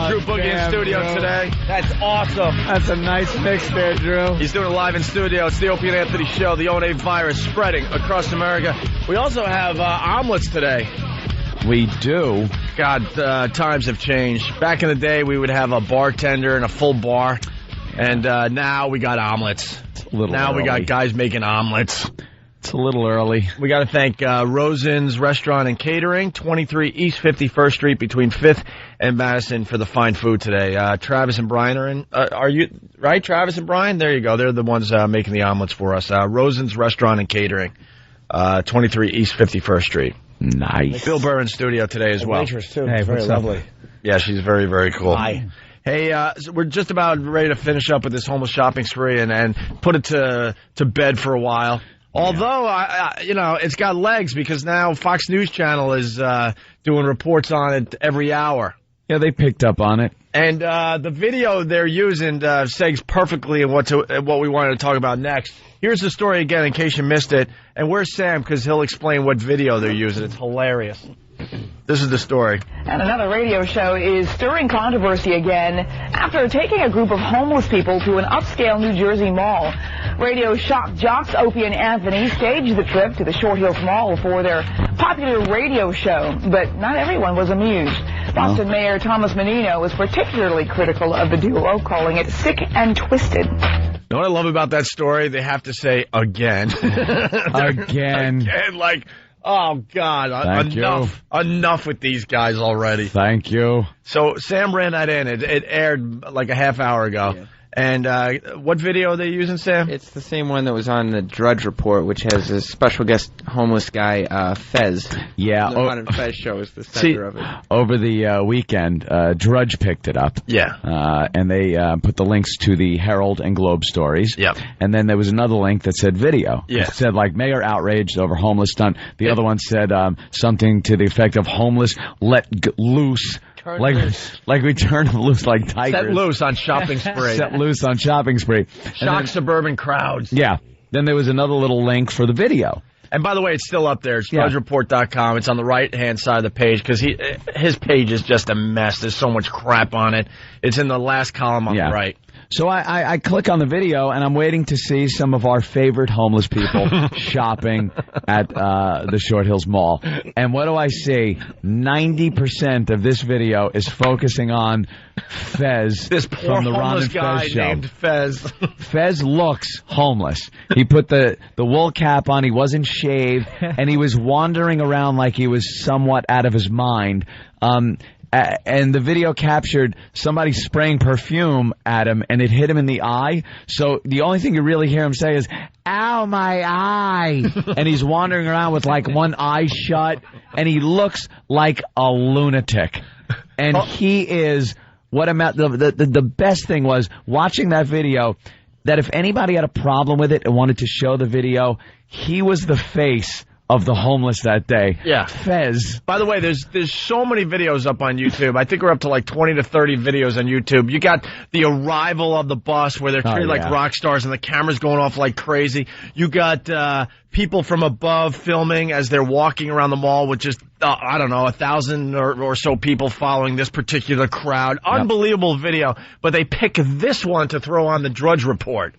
Drew Boogie in studio today. That's awesome. That's a nice mix there, Drew. He's doing it live in studio. It's the Opie and Anthony Show. The O&A virus spreading across America. We also have omelets today. We do. God, times have changed. Back in the day, we would have a bartender and a full bar. And now we got omelets. Now we got guys making omelets. It's a little early. We got to thank Rosen's Restaurant and Catering, 23 East 51st Street between 5th and Madison for the fine food today. Travis and Brian are in. Are you right, Travis and Brian? There you go. They're the ones making the omelets for us. Rosen's Restaurant and Catering, 23 East 51st Street. Nice. Bill Burr in studio today as well. Waitress, too. Hey, very what's lovely. up? Yeah, she's very, very cool. Hi. Hey, so we're just about ready to finish up with this homeless shopping spree and put it to bed for a while. Although, it's got legs because now Fox News Channel is doing reports on it every hour. Yeah, they picked up on it. And the video they're using segs perfectly in what we wanted to talk about next. Here's the story again in case you missed it. And where's Sam? Because he'll explain what video they're using. It's hilarious. This is the story. And another radio show is stirring controversy again after taking a group of homeless people to an upscale New Jersey mall. Radio shock jocks Opie and Anthony staged the trip to the Short Hills Mall for their popular radio show, but not everyone was amused. Boston Mayor Thomas Menino was particularly critical of the duo, calling it sick and twisted. You know what I love about that story? They have to say again. Again. Like, oh, God, enough with these guys already. Thank you. So Sam ran that in. It aired like a half hour ago. Yeah. And what video are they using, Sam? It's the same one that was on the Drudge Report, which has a special guest homeless guy, Fez. Yeah. The modern Fez show is the center of it. Over the weekend, Drudge picked it up. Yeah. And they put the links to the Herald and Globe stories. Yep. And then there was another link that said video. Yeah. It said, like, mayor outraged over homeless stunt. The other one said something to the effect of homeless let loose. Like we turn them loose like tigers. Set loose on shopping spree. Set loose on shopping spree. Shock suburban crowds. Yeah. Then there was another little link for the video. And by the way, it's still up there. It's drudgereport.com. It's on the right-hand side of the page because his page is just a mess. There's so much crap on it. It's in the last column on the right. So I click on the video, and I'm waiting to see some of our favorite homeless people shopping at the Short Hills Mall. And what do I see? 90% of this video is focusing on Fez this poor from the Ron homeless and guy Fez show. named Fez. Fez looks homeless. He put the wool cap on. He wasn't shaved, and he was wandering around like he was somewhat out of his mind. And the video captured somebody spraying perfume at him, and it hit him in the eye. So the only thing you really hear him say is, "Ow, my eye!" And he's wandering around with like one eye shut, and he looks like a lunatic. And he is the best thing was watching that video. That if anybody had a problem with it and wanted to show the video, he was the face of the homeless that day. Yeah. Fez. By the way, there's so many videos up on YouTube. I think we're up to like 20 to 30 videos on YouTube. You got the arrival of the bus where they're treated like rock stars and the camera's going off like crazy. You got people from above filming as they're walking around the mall with just, 1,000 or so people following this particular crowd. Yep. Unbelievable video. But they pick this one to throw on the Drudge Report.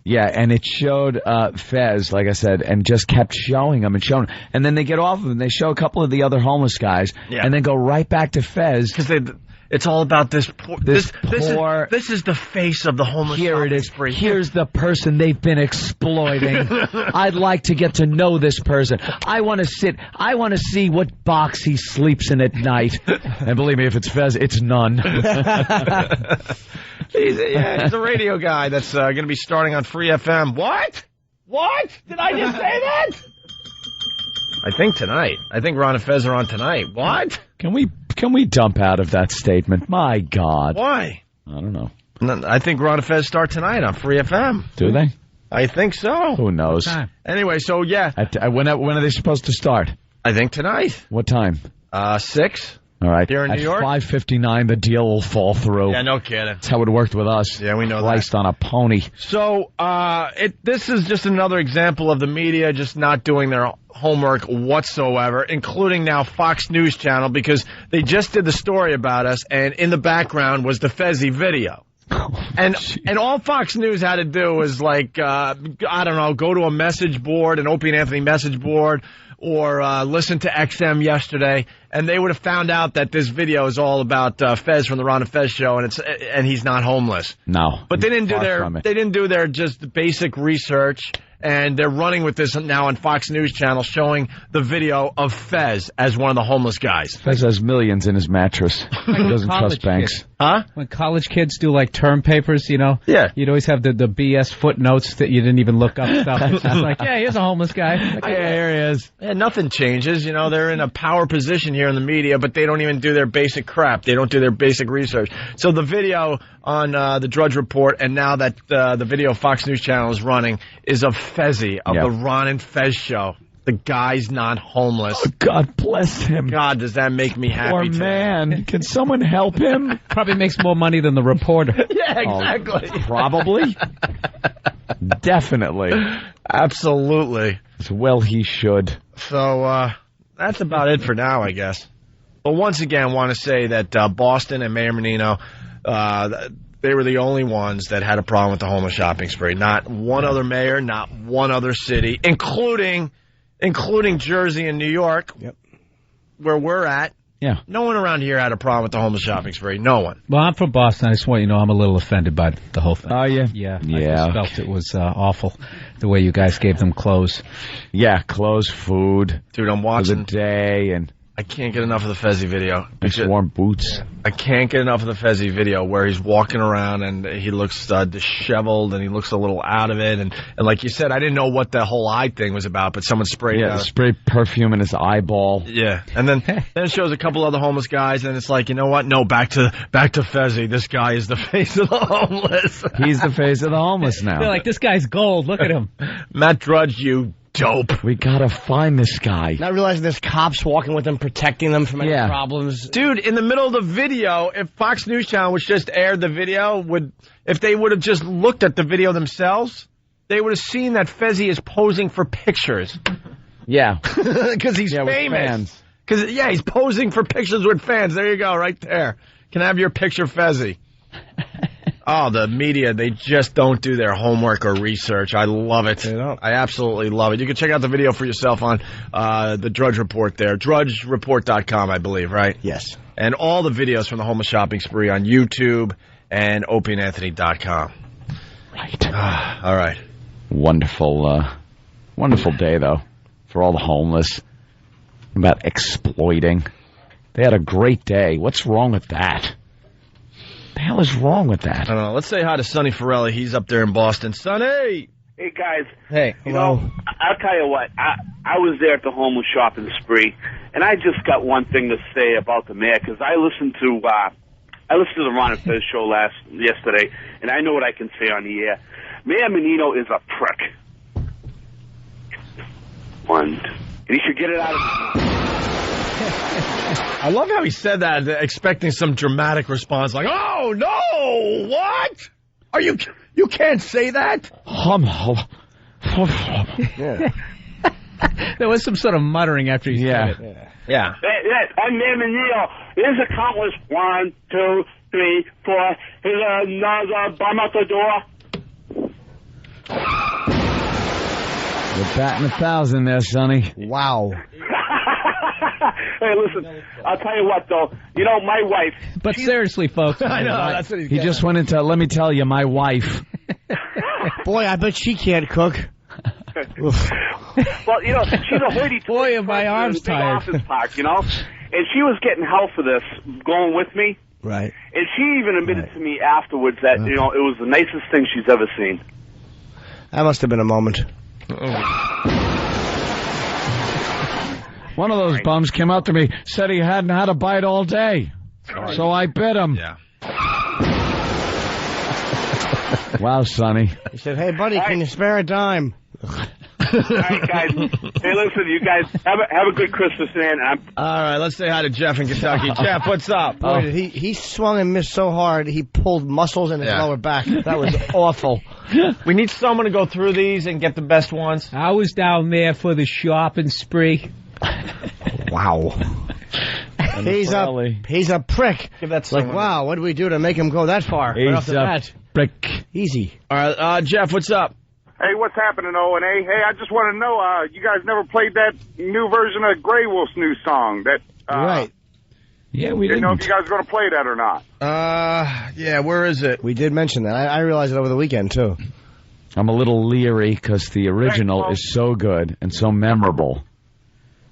Yeah, and it showed Fez, like I said, and just kept showing him and showing him. And then they get off of him. They show a couple of the other homeless guys, and then go right back to Fez. Because it's all about this poor... This is the face of the homeless. Here it is. Here's the person they've been exploiting. I'd like to get to know this person. I want to see what box he sleeps in at night. And believe me, if it's Fez, it's none. He's a radio guy that's going to be starting on Free FM. What? Did I just say that? I think tonight. I think Ron and Fez are on tonight. What? Can we dump out of that statement? My God. Why? I don't know. I think Ron and Fez start tonight on Free FM. Do they? I think so. Who knows? Anyway, so yeah. When are they supposed to start? I think tonight. What time? 6. All right. Here in New York? At 5:59, the deal will fall through. Yeah, no kidding. That's how it worked with us. Yeah, we know Christ on a pony. So, this is just another example of the media just not doing their homework whatsoever, including now Fox News Channel, because they just did the story about us, and in the background was the Fezzi video. And all Fox News had to do was, like, I don't know, go to a message board, an Opie and Anthony message board, or listen to XM yesterday, and they would have found out that this video is all about Fez from the Ron and Fez show, and he's not homeless. No, but they didn't do their just basic research, and they're running with this now on Fox News Channel, showing the video of Fez as one of the homeless guys. Fez has millions in his mattress. He doesn't trust banks. Huh? When college kids do, like, term papers, you know? Yeah. You'd always have the BS footnotes that you didn't even look up stuff. It's just like, yeah, here's a homeless guy. Like, yeah, here he is. Yeah, nothing changes. You know, they're in a power position here in the media, but they don't even do their basic crap. They don't do their basic research. So the video on the Drudge Report, and now that the video Fox News Channel is running, is of Fezzi, of the Ron and Fez show. The guy's not homeless. Oh, God bless him. God, does that make me happy? Poor man. Can someone help him? Probably makes more money than the reporter. Yeah, exactly. Oh, probably. Definitely. Absolutely. Well, he should. So that's about it for now, I guess. But once again, I want to say that Boston and Mayor Menino, they were the only ones that had a problem with the homeless shopping spree. Not one other mayor, not one other city, including Jersey and New York, where we're at. Yeah. No one around here had a problem with the homeless shopping spree. No one. Well, I'm from Boston. I just want you to know I'm a little offended by the whole thing. Oh, yeah? Yeah. I just felt it was awful, the way you guys gave them clothes. Yeah, clothes, food. Dude, I'm watching. For the day, and I can't get enough of the Fezzi video. nice warm boots. I can't get enough of the Fezzi video where he's walking around and he looks disheveled and he looks a little out of it. And like you said, I didn't know what the whole eye thing was about, but someone sprayed spray perfume in his eyeball. Yeah. And then it shows a couple other homeless guys, and it's like, you know what? No, back to Fezzi. This guy is the face of the homeless. He's the face of the homeless now. They're like, this guy's gold. Look at him. Matt Drudge, you dope. We gotta find this guy. Not realizing there's cops walking with them, protecting them from any problems. Dude, in the middle of the video, if Fox News Channel which just aired the video, if they would have just looked at the video themselves, they would have seen that Fezzi is posing for pictures. Yeah. Because he's famous. Because, he's posing for pictures with fans. There you go, right there. Can I have your picture, Fezzi? Oh, the media, they just don't do their homework or research. I love it. I absolutely love it. You can check out the video for yourself on the Drudge Report there. DrudgeReport.com, I believe, right? Yes. And all the videos from the homeless shopping spree on YouTube and OpieandAnthony.com. Right. All right. Wonderful day, though, for all the homeless. About exploiting. They had a great day. What's wrong with that? What the hell is wrong with that? I don't know. Let's say hi to Sonny Forelli. He's up there in Boston. Sonny! Hey, guys. Hey, you know, I'll tell you what. I was there at the homeless shopping spree, and I just got one thing to say about the mayor, because I listened to the Ron and Fez show yesterday, and I know what I can say on the air. Mayor Menino is a prick. And he should get it out of I love how he said that, expecting some dramatic response, like, "Oh no, what? Are you can't say that." Yeah. There was some sort of muttering after he said it. Yeah. And Mayor Menino is accomplished. 1, 2, 3, 4. Here's another bum out the door. You're batting 1,000 there, Sonny. Wow. Hey, listen, I'll tell you what, though. You know, my wife... But seriously, folks. I know, that's what he just went into, let me tell you, my wife. Boy, I bet she can't cook. Well, you know, she's a hoity-toity. Boy, are my arms tired. Office park, you know? And she was getting hell for this, going with me. Right. And she even admitted to me afterwards that, you know, it was the nicest thing she's ever seen. That must have been a moment. One of those bums came up to me, said he hadn't had a bite all day. So I bit him. Yeah. Wow, Sonny. He said, "Hey, buddy, can you spare a dime?" right, guys. Hey, listen, you guys have a good Christmas, man. All right, let's say hi to Jeff in Kentucky. Jeff, what's up? Boy, he swung and missed so hard, he pulled muscles in his lower back. That was awful. We need someone to go through these and get the best ones. I was down there for the shopping spree. Wow. He's a prick. Give that like, wow, what did we do to make him go that far? He's right off the bat. Prick. Easy. All right, Jeff, what's up? Hey, what's happening, O&A? Hey, I just want to know, you guys never played that new version of Grey Wolf's new song. That right. Yeah, we didn't know if you guys were going to play that or not. Yeah, where is it? We did mention that. I realized it over the weekend, too. I'm a little leery because the original is so good and so memorable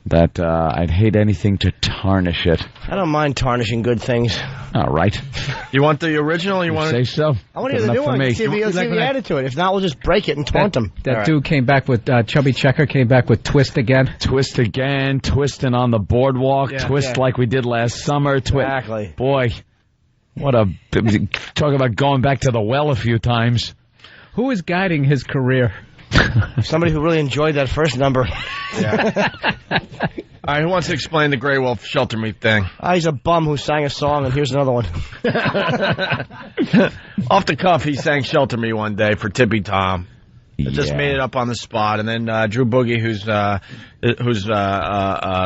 that I'd hate anything to tarnish it. I don't mind tarnishing good things. All right. You want the original? You want say so? I want to hear the new one. See if he added to it. If not, we'll just break it and taunt him. That dude came back with, Chubby Checker came back with Twist Again. Twist Again, twisting on the boardwalk, twist like we did last summer. Exactly. Boy, what a... Talk about going back to the well a few times. Who is guiding his career? Somebody who really enjoyed that first number. Yeah. All right, who wants to explain the Grey Wolf Shelter Me thing? He's a bum who sang a song, and here's another one. Off the cuff, he sang Shelter Me one day for Tippy Tom. Just made it up on the spot, and then Drew Boogie, who's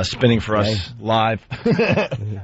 spinning for us live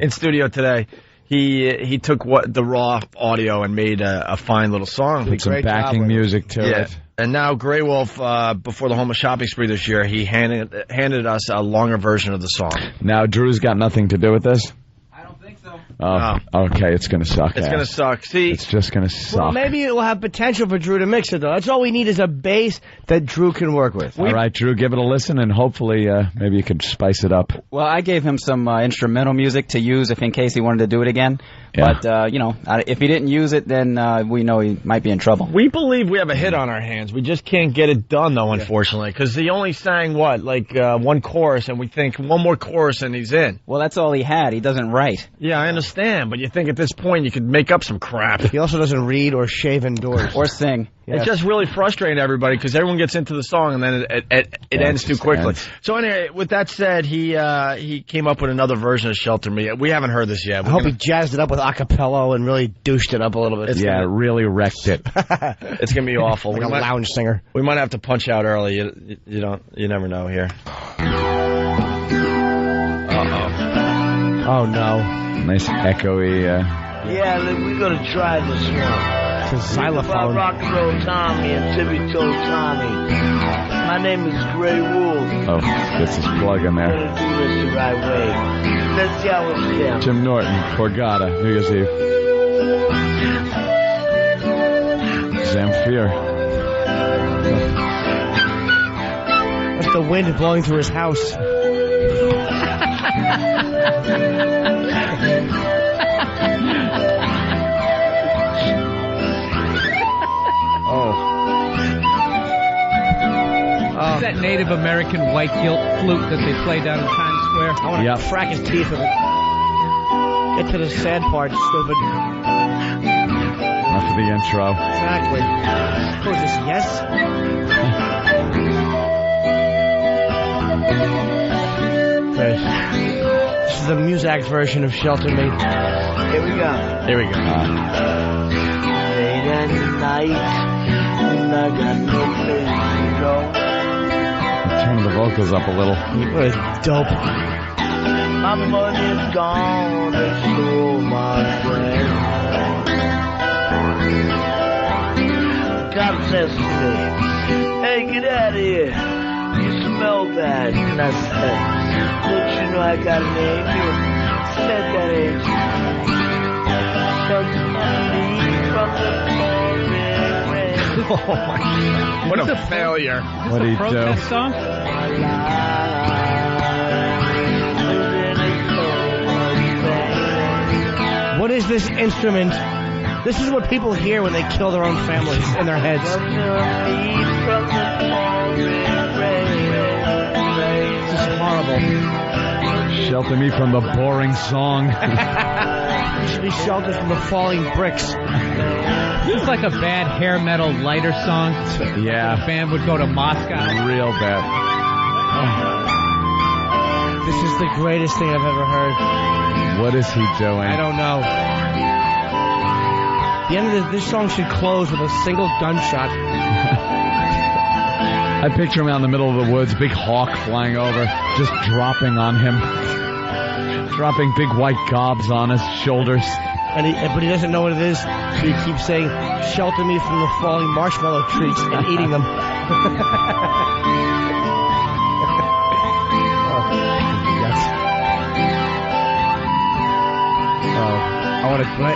in studio today, he took the raw audio and made a fine little song. Put some backing music to it. And now Grey Wolf, before the homeless shopping spree this year, he handed us a longer version of the song. Now Drew's got nothing to do with this? I don't think so. Oh, okay, it's going to suck. It's going to suck. See? It's just going to suck. Well, maybe it will have potential for Drew to mix it, though. That's all we need is a bass that Drew can work with. All right, Drew, give it a listen, and hopefully maybe you could spice it up. Well, I gave him some instrumental music to use in case he wanted to do it again. Yeah. But, if he didn't use it, then we know he might be in trouble. We believe we have a hit on our hands. We just can't get it done, though, unfortunately, because he only sang, one chorus, and we think one more chorus and he's in. Well, that's all he had. He doesn't write. Yeah, I understand, but you think at this point you could make up some crap. He also doesn't read or shave indoors. Or sing. Yes. It's just really frustrating to everybody because everyone gets into the song and then it ends too quickly. So anyway, with that said, he came up with another version of Shelter Me. We haven't heard this yet. I hope he jazzed it up with acapella and really douched it up a little bit. Really wrecked it. It's going to be awful. Like a lounge singer. We might have to punch out early. You never know here. Oh, no. Nice echoey... Yeah, look, we're going to try this one. It's a xylophone. Rock and Roll Tommy and Tippy Toe Tommy. My name is Grey Wolf. Oh, gets his plug in We're there. going to do this the right way. Let's see how it sounds. Jim Norton, Borgata, New Year's Eve. Zamfir. That's the wind blowing through his house. Is that Native American white gilt flute that they play down in Times Square? I want to crack his teeth with it. Get to the sad part, stupid. Enough of the intro. Exactly. What is this, yes? This is the Muzak version of Shelter Me. Here we go. Here we go. Late at night, and I got no place to go. Turn the vocals up a little. What a dope. My money's gone, and so my friend. God says to me, hey, get out of here. You smell bad. And I said, don't you know I got a name? You said that ain't you. Oh my God. What a failure. What do you do? Song? What is this instrument? This is what people hear when they kill their own families in their heads. This is horrible. Shelter me from the boring song. You should be sheltered from the falling bricks. It's like a bad hair metal lighter song. Yeah. The band would go to Moscow. Real bad. This is the greatest thing I've ever heard. What is he doing? I don't know. The end of this song should close with a single gunshot. I picture him out in the middle of the woods, big hawk flying over, just dropping on him. Dropping big white gobs on his shoulders. But he doesn't know what it is, so he keeps saying, shelter me from the falling marshmallow trees and eating them.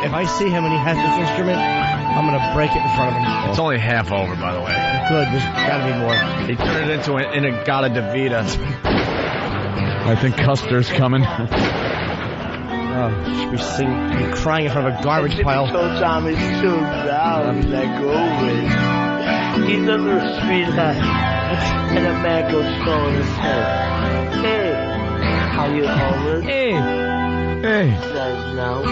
If I see him and he has this instrument, I'm going to break it in front of him. It's only half over, by the way. Good, there's got to be more. He turned it into an Inagata Davida. I think Custer's coming. Should be crying in front of a garbage pile. Tom is too loud, like always. He's a little sweetheart, and a man goes slow in his head. Hey, how you homeless? Hey. Says no.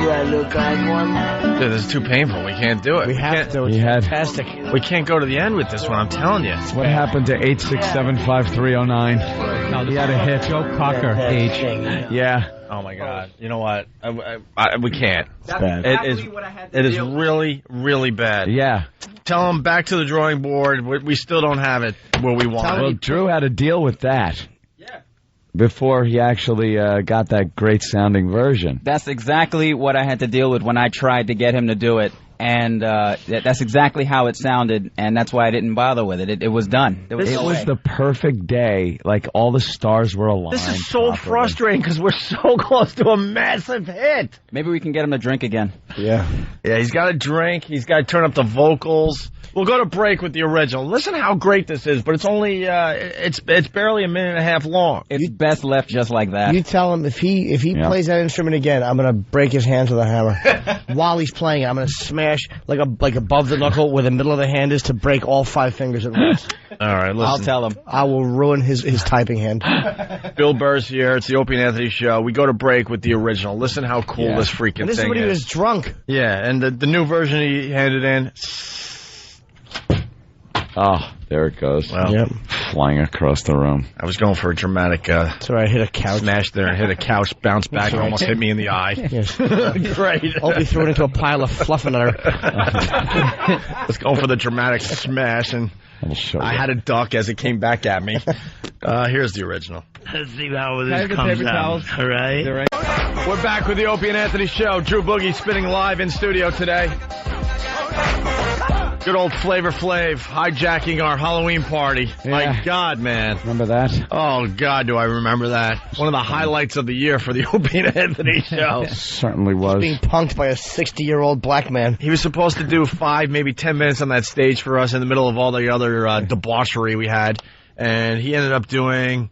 Do I look like one? Dude, this is too painful. We can't do it. We have to. It's fantastic. We can't go to the end with this one, I'm telling you. What happened to 8675309? No, he had a hit. Joe Cocker, age. Yeah. Oh, my God. You know what? We can't. It's bad. It is really, really bad. Yeah. Tell them back to the drawing board. We still don't have it where we want it. Well, Drew had to deal with that. Before he actually got that great-sounding version. That's exactly what I had to deal with when I tried to get him to do it. And that's exactly how it sounded, and that's why I didn't bother with it. It was done. It was the perfect day. Like, all the stars were aligned. This is so frustrating because we're so close to a massive hit. Maybe we can get him to drink again. Yeah. Yeah, he's got to drink. He's got to turn up the vocals. We'll go to break with the original. Listen how great this is, but it's only it's barely a minute and a half long. It's best left just like that. You tell him if he plays that instrument again, I'm gonna break his hands with a hammer. While he's playing it, I'm gonna smash like above the knuckle where the middle of the hand is to break all 5 fingers at once. All right, listen. I'll tell him. I will ruin his typing hand. Bill Burr's here. It's the Opie and Anthony Show. We go to break with the original. Listen how cool this freaking this thing is when he was drunk. Yeah, and the new version he handed in. Oh, there it goes. Well, flying across the room. I was going for a dramatic sorry, I hit a couch. Smash there and hit a couch, bounced back, and almost hit me in the eye. Yes. Great. Opie threw it into a pile of fluff in her. Let's go for the dramatic smash, and I had a duck as it came back at me. Here's the original. Let's see how this comes out. All right. We're back with the Opie and Anthony Show. Drew Boogie spinning live in studio today. Good old Flavor Flav hijacking our Halloween party. Yeah. My God, man. Remember that? Oh, God, do I remember that. One of the highlights of the year for the Opie and Anthony Show. Certainly was. Being punked by a 60-year-old black man. He was supposed to do 5, maybe 10 minutes on that stage for us in the middle of all the other debauchery we had. And he ended up doing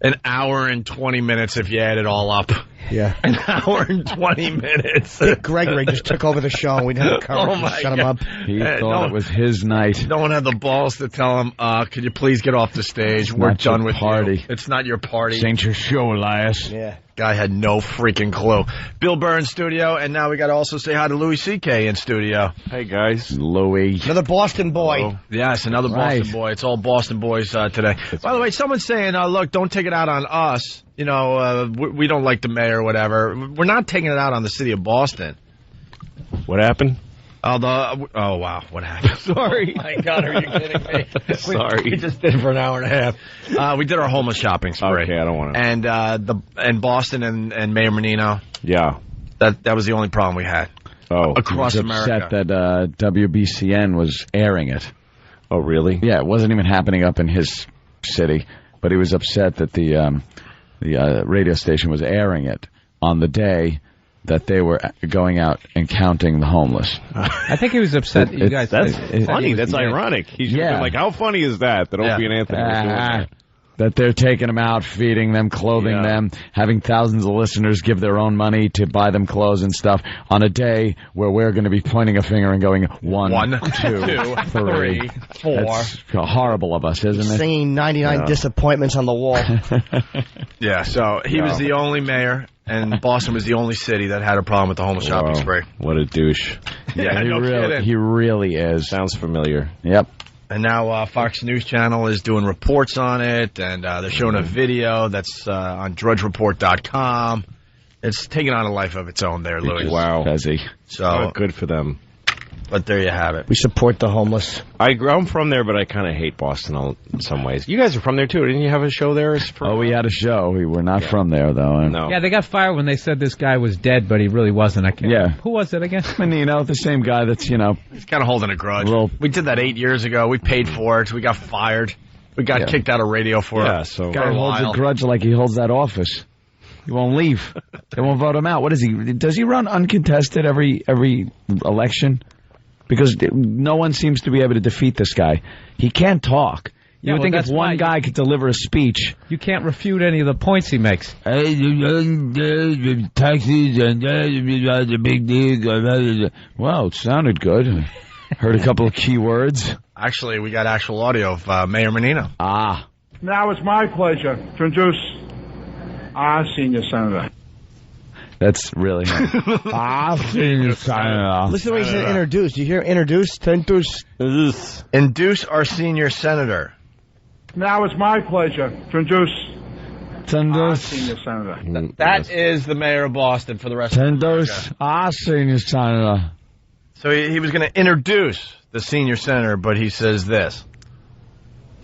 an hour and 20 minutes if you add it all up. Yeah. An hour and 20 minutes. Dick Gregory just took over the show and we didn't have the courage to shut him up. He thought it was his night. No one had the balls to tell him, could you please get off the stage? We're done with party. You. It's not your party. This ain't your show, Elias. Yeah. Guy had no freaking clue. Bill Burr in studio, and now we got to also say hi to Louis C.K. in studio. Hey, guys. Louis. Another Boston boy. Oh, yes, another Boston boy. It's all Boston boys today. By the way, someone's saying, look, don't take it out on us. You know, we don't like the mayor or whatever. We're not taking it out on the city of Boston. What happened? Oh, wow, what happened? Sorry. Oh, my God, are you kidding me? Sorry. We just did it for an hour and a half. We did our homeless shopping spree. Okay, I don't want to. And Boston and Mayor Menino. Yeah. That was the only problem we had. Oh. Across he was America. upset that WBCN was airing it. Oh, really? Yeah, it wasn't even happening up in his city, but he was upset that the radio station was airing it on the day that they were going out and counting the homeless. I think he was upset. You guys. That's funny. That's ironic. He should have been like, how funny is that Opie and Anthony were doing that? That they're taking them out, feeding them, clothing them, having thousands of listeners give their own money to buy them clothes and stuff on a day where we're going to be pointing a finger and going 1, 2, 3, 4. That's horrible of us, isn't it? Singing 99 disappointments on the wall. Yeah, so he was the only mayor. and Boston was the only city that had a problem with the homeless shopping spree. What a douche. Yeah, he really is. Sounds familiar. Yep. And now Fox News Channel is doing reports on it, and they're showing a video that's on drudgereport.com. It's taking on a life of its own there, Louis. Wow. So good for them. But there you have it. We support the homeless. I'm from there, but I kind of hate Boston in some ways. You guys are from there, too. Didn't you have a show there? We had a show. We were not from there, though. No. Yeah, they got fired when they said this guy was dead, but he really wasn't. I can't remember. Who was it again? Menino, the same guy that's, He's kind of holding a grudge. We did that 8 years ago. We paid for it. We got fired. We got kicked out of radio for it. So guy holds a grudge like he holds that office. He won't leave. They won't vote him out. What is he? Does he run uncontested every election? Because no one seems to be able to defeat this guy. He can't talk. You would think if one guy could deliver a speech... You can't refute any of the points he makes. Taxes and the big deal. Well, it sounded good. Heard a couple of key words. Actually, we got actual audio of Mayor Menino. Now it's my pleasure to introduce our senior senator. That's really senior senator. Listen to the way he said introduce. You hear introduce? Induce our senior senator. Now it's my pleasure to introduce our senior senator. That is the mayor of Boston for the rest of America. Our senior senator. So he was going to introduce the senior senator, but he says this.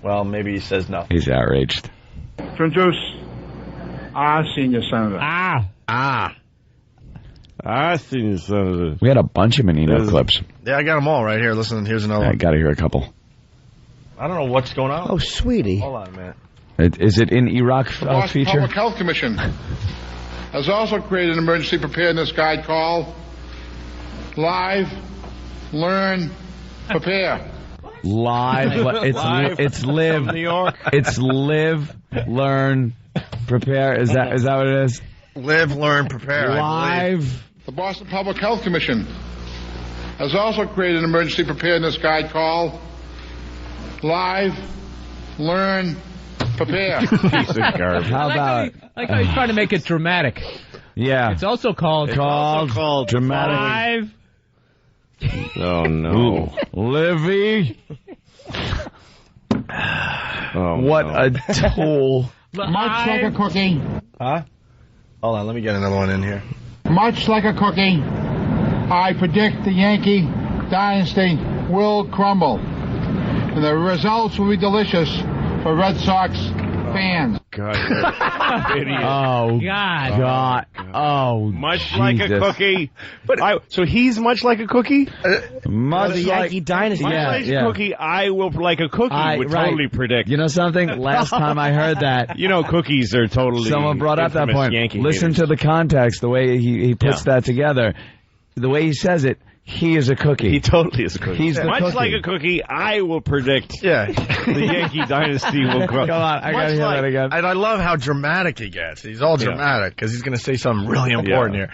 Well, maybe he says no. He's outraged. To introduce our senior senator. Our senior senator. We had a bunch of Menino clips. Yeah, I got them all right here. Listen, here's another one. I got to hear a couple. I don't know what's going on. Oh, sweetie. Hold on a minute. Is it in Iraq The feature? Public Health Commission has also created an emergency preparedness guide called Live, Learn, Prepare. It's live. New York. It's live, learn, prepare. Is that what it is? Live, learn, prepare. Live. The Boston Public Health Commission has also created an emergency preparedness guide called Live, Learn, Prepare. Piece of garbage. How about? Like how he's trying to make it dramatic. Yeah. It's also called dramatic. Live. Oh no, Livy. What a tool. Much like a cookie. Huh? Hold on, let me get another one in here. Much like a cookie, I predict the Yankee dynasty will crumble. And the results will be delicious for Red Sox fans. God. Oh, God. Oh, much like a cookie. But so he's much like a cookie? Much like Yankee dynasty. Much like a cookie, I will like a cookie would totally predict. You know something? Last time I heard that. Cookies are totally... Someone brought up that point. Yankee Listen to the context, the way he puts that together. The way he says it, he is a cookie. He totally is a cookie. He's the much cookie. like a cookie, I will predict the Yankee dynasty will grow. Come on, I gotta hear that again. And I love how dramatic he gets. He's all dramatic because he's going to say something really important here.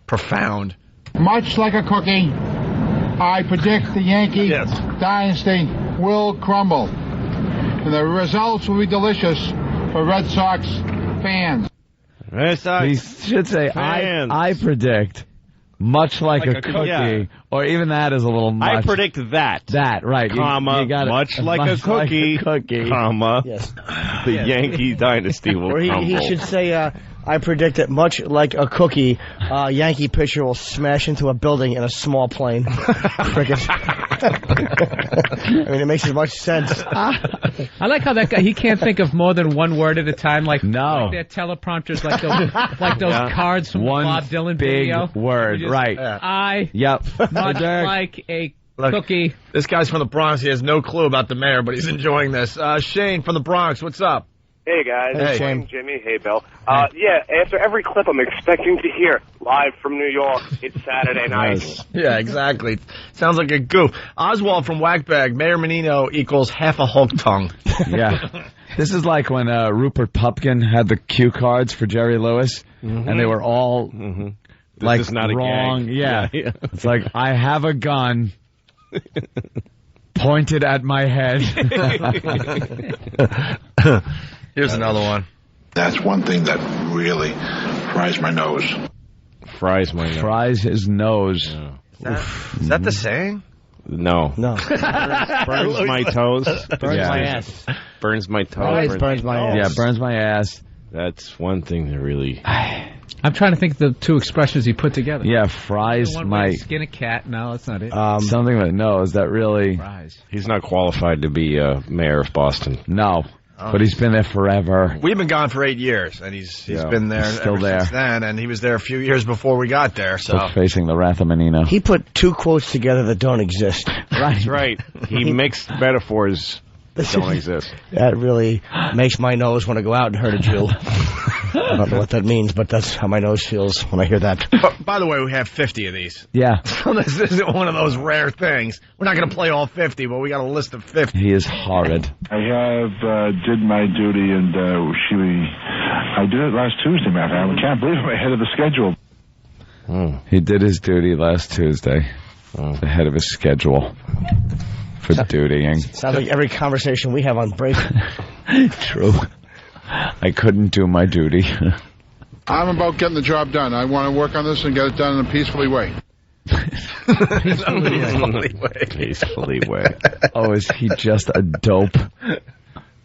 Profound. Much like a cookie, I predict the Yankee dynasty will crumble. And the results will be delicious for Red Sox fans. Red Sox He should say, fans. I predict. Much like a cookie, or even that is a little much. I predict that. That, right. Comma, you got much like a cookie, comma, the Yankee dynasty will crumble. He should say, I predict that much like a cookie, Yankee pitcher will smash into a building in a small plane. Cricket. I mean, it makes as much sense. I like how that guy, he can't think of more than one word at a time. Like their teleprompters, like those cards from one Bob Dylan big video. Word, right. Much like a cookie. This guy's from the Bronx. He has no clue about the mayor, but he's enjoying this. Shane from the Bronx, what's up? Hey, guys. Hey, Shane. Jimmy. Hey, Bill. After every clip, I'm expecting to hear live from New York. It's Saturday night. Yeah, exactly. Sounds like a goof. Oswald from Whackbag, Mayor Menino equals half a Hulk tongue. Yeah. This is like when Rupert Pupkin had the cue cards for Jerry Lewis, and they were all like this is not wrong. A gag. Yeah. It's like, I have a gun pointed at my head. Here's another one. That's one thing that really Fries my nose. Fries my nose. Fries his nose. Yeah. Is that the saying? No. No. Burns my toes. Burns my ass. Burns my toes. Burns my ass. Yeah, burns my ass. That's one thing that really... I'm trying to think of the two expressions he put together. Yeah, fries my... Skin a cat. No, that's not it. Something that, no, is that really... Fries. He's not qualified to be mayor of Boston. No. But he's been there forever. We've been gone for 8 years, and he's been there still ever there since then, and he was there a few years before we got there. So still facing the wrath of Menino. He put two quotes together that don't exist. That's right. He mixed metaphors that don't exist. That really makes my nose want to go out and hurt a Jew. I don't know what that means, but that's how my nose feels when I hear that. By the way, we have 50 of these. Yeah. So this isn't one of those rare things. We're not going to play all 50, but we got a list of 50. He is horrid. I have did my duty, and I did it last Tuesday, matter. I can't believe I'm ahead of the schedule. He did his duty last Tuesday, ahead of his schedule for dutying. Sounds like every conversation we have on break. True. I couldn't do my duty. I'm about getting the job done. I want to work on this and get it done in a peacefully way. Peacefully way. Oh, is he just a dope?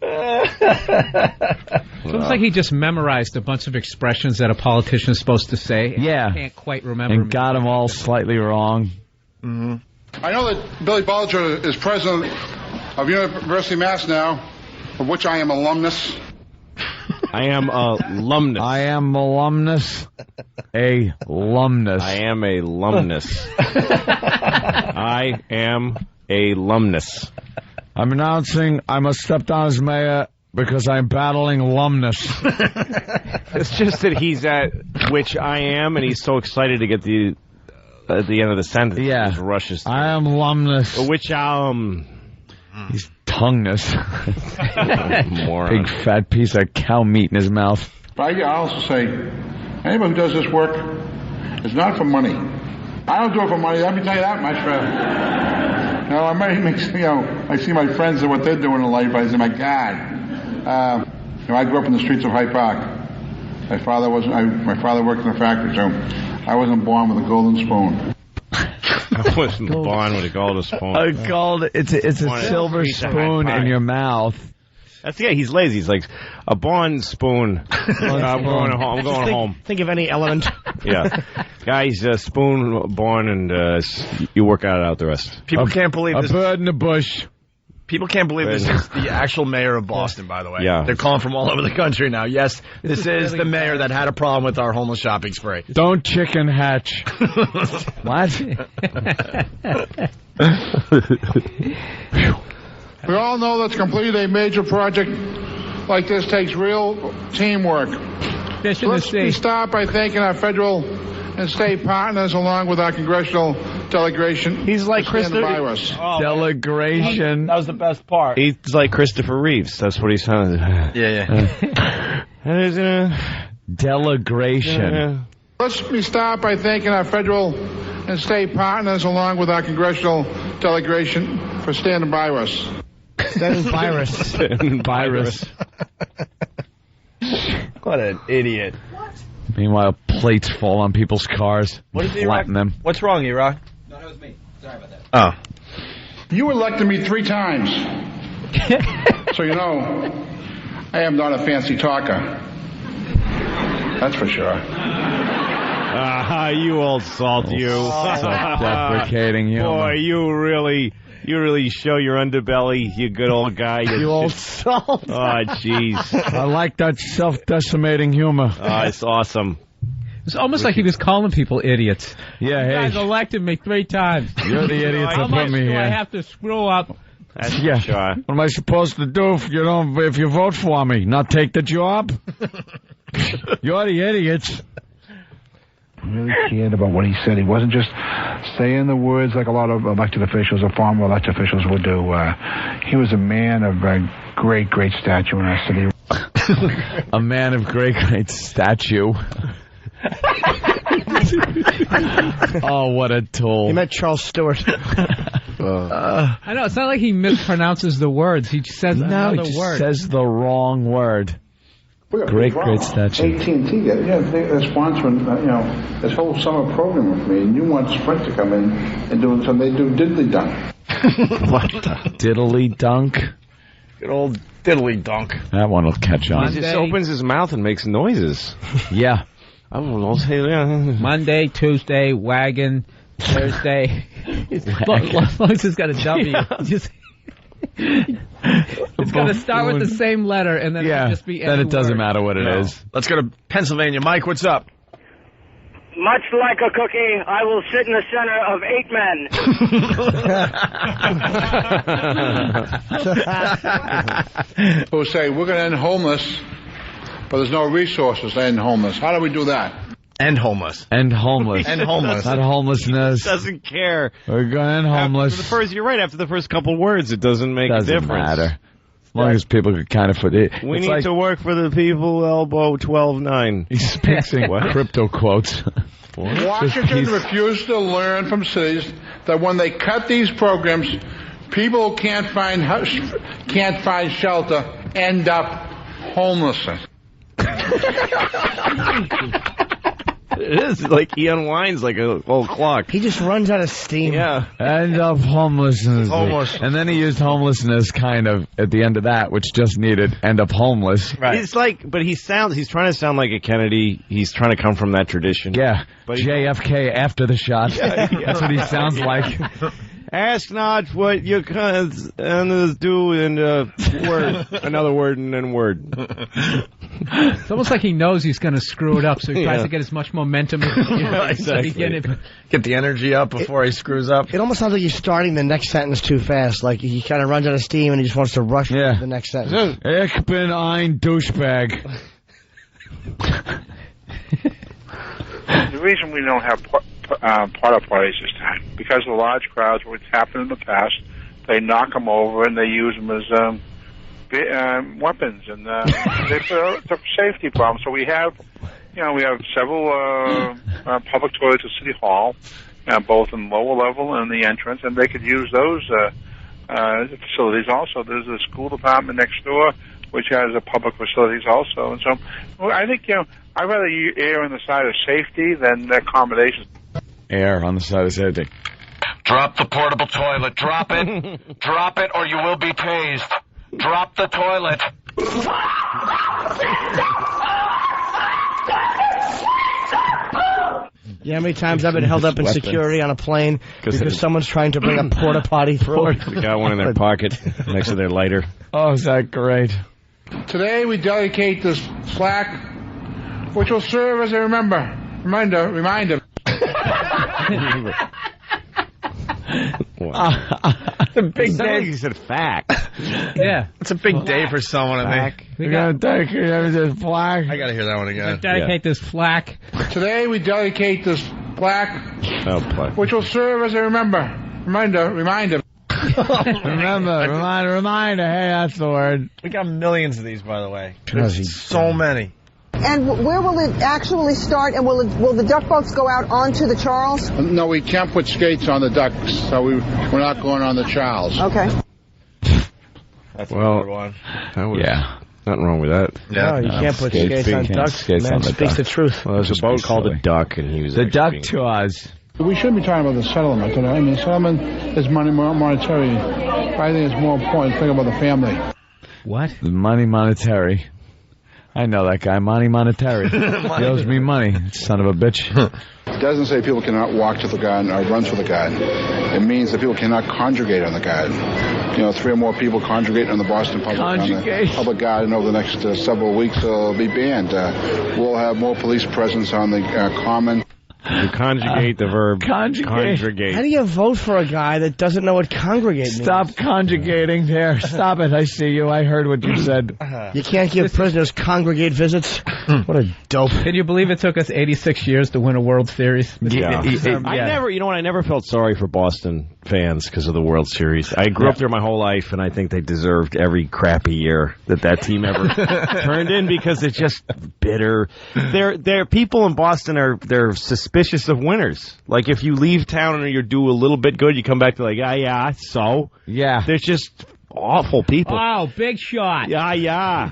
It's almost like he just memorized a bunch of expressions that a politician is supposed to say. Yeah. Can't quite remember. And got them all slightly wrong. Mm-hmm. I know that Billy Bulger is president of University of Mass now, of which I am alumnus. I am alumnus. I am alumnus. Alumnus. I am a alumnus. I am a alumnus. I'm announcing I must step down as mayor because I'm battling alumnus. It's just that he's at which I am, and he's so excited to get at the end of the sentence. Yeah. He just rushes through. I am alumnus. Which He's tongueness. Moron. Big fat piece of cow meat in his mouth. But I also say, anyone who does this work is not for money. I don't do it for money. Let me tell you that much. I see my friends and what they're doing in life. I say, my God. I grew up in the streets of Hyde Park. My father worked in a factory, so I wasn't born with a golden spoon. I wasn't born with a golden spoon. It's a silver spoon in your mouth. He's lazy. He's like, a born spoon. I'm going home. Think of any element. Yeah. Guys, spoon born, and you work out the rest. People can't believe this. A bird in the bush. People can't believe this is the actual mayor of Boston, by the way. Yeah. They're calling from all over the country now. Yes, this is the mayor that had a problem with our homeless shopping spree. Don't chicken hatch. What? We all know that to complete a major project like this takes real teamwork. Let's start by thanking our federal and state partners along with our congressional delegation. He's like Christopher. Delegation. That was the best part. He's like Christopher Reeves. That's what he sounded. Yeah. Delegation. Let's start by thanking our federal and state partners along with our congressional delegation for standing by us. Standing by us. Standing by us. What an idiot. Meanwhile, plates fall on people's cars. What is flatten them. What's wrong, E-Rock? No, that was me. Sorry about that. Oh. You elected me 3 times. So you know, I am not a fancy talker. That's for sure. You old salt, you. Self-deprecating humor. Boy, you really show your underbelly, you good old guy. You old salt. Oh, jeez. I like that self-decimating humor. Oh, it's awesome. It's almost like he was calling people idiots. Yeah, You guys hey. elected me 3 times. You're the idiots that put me do here. I have to screw up? That's for sure. What am I supposed to do if you vote for me? Not take the job? You're the idiots. Really cared about what he said. He wasn't just saying the words like a lot of elected officials or former elected officials would do. He was a man of great, great stature in our city. A man of great stature. Oh, what a tool. He met Charles Stewart. I know, it's not like he mispronounces the words. He says another word. Says the wrong word. Great statue. AT&T, they're sponsoring, this whole summer program with me, and you want Sprint to come in and do it, so they do diddly dunk. What the? Diddly dunk? Good old diddly dunk. That one will catch on. He just opens his mouth and makes noises. Yeah. I don't know. Monday, Tuesday, wagon, Thursday. As long as it's got a W. It's going to start with the same letter, and then it'll just be then it doesn't matter what it is. Let's go to Pennsylvania. Mike, what's up? Much like a cookie, I will sit in the center of 8 men. Who say, we're going to end homeless, but there's no resources to end homeless. How do we do that? End homeless. End homeless. End homeless. Not homelessness. Doesn't care. We're going to end homeless. You're right. After the first couple words, it doesn't make a difference. Matter. As long as people could kind of put it. We need to work for the people, elbow 12-9. He's fixing crypto quotes. Washington refused to learn from cities that when they cut these programs, people who can't find shelter end up homeless. It is like he unwinds like a old clock. He just runs out of steam. Yeah. End of homelessness. Homeless. And then he used homelessness kind of at the end of that, which just needed end up homeless. Right. It's like, but he's trying to sound like a Kennedy. He's trying to come from that tradition. Yeah. But JFK after the shot. That's what he sounds like. Ask not what your cons do in word, another word, and then word. It's almost like he knows he's going to screw it up, so he tries to get as much momentum as he can. Exactly. Get the energy up before he screws up. It almost sounds like he's starting the next sentence too fast. Like he kind of runs out of steam and he just wants to rush to the next sentence. Ich bin ein douchebag. The reason we don't have porta parties this time, because of the large crowds, what's happened in the past, they knock them over and they use them as weapons, and it's a safety problem. So we have several public toilets at City Hall, both in the lower level and the entrance, and they could use those facilities also. There's a school department next door, which has public facilities also, and so I think I'd rather you err on the side of safety than accommodations. Err on the side of safety. Drop the portable toilet. Drop it. Drop it or you will be tased. Drop the toilet. Yeah, how many times I've been held up in security on a plane because someone's trying to bring a porta potty through? They got one in their pocket next to their lighter. Oh, is that great? Today we dedicate this plaque, which will serve as a reminder. It's a big day. He said fact. Yeah. It's a big day for someone, I think. We got to dedicate this plaque. I got to hear that one again. Dedicate this plaque. Today we dedicate this plaque, which will serve as a reminder. Reminder. Hey, that's the word. We got millions of these, by the way. So many. And where will it actually start? And will the duck boats go out onto the Charles? No, we can't put skates on the ducks, so we're not going on the Charles. Okay. That's a good one. Nothing wrong with that. No, you can't put skates on ducks. Man speaks the truth. Well, there's a boat called the Duck, and he was the Duck Tours. We shouldn't be talking about the settlement today. I mean, settlement is monetary. I think it's more important to think about the family. What? The monetary. I know that guy, Monetary. He owes me money, son of a bitch. It doesn't say people cannot walk to the garden or run through the garden. It means that people cannot congregate on the garden. 3 or more people congregate on the Boston Public Garden over the next several weeks. It'll be banned. We'll have more police presence on the common. You conjugate the verb conjugate. How do you vote for a guy that doesn't know what congregate means? Stop conjugating there. Stop it. I see you. I heard what you said. You can't give prisoners congregate visits? What a dope. Can you believe it took us 86 years to win a World Series? Yeah. I never felt sorry for Boston fans because of the World Series. I grew up there my whole life, and I think they deserved every crappy year that team ever turned in because it's just bitter. They're people in Boston they're suspicious of winners. Like, if you leave town and you do a little bit good, you come back to like, so. Yeah. There's just awful people. Oh, big shot. Yeah.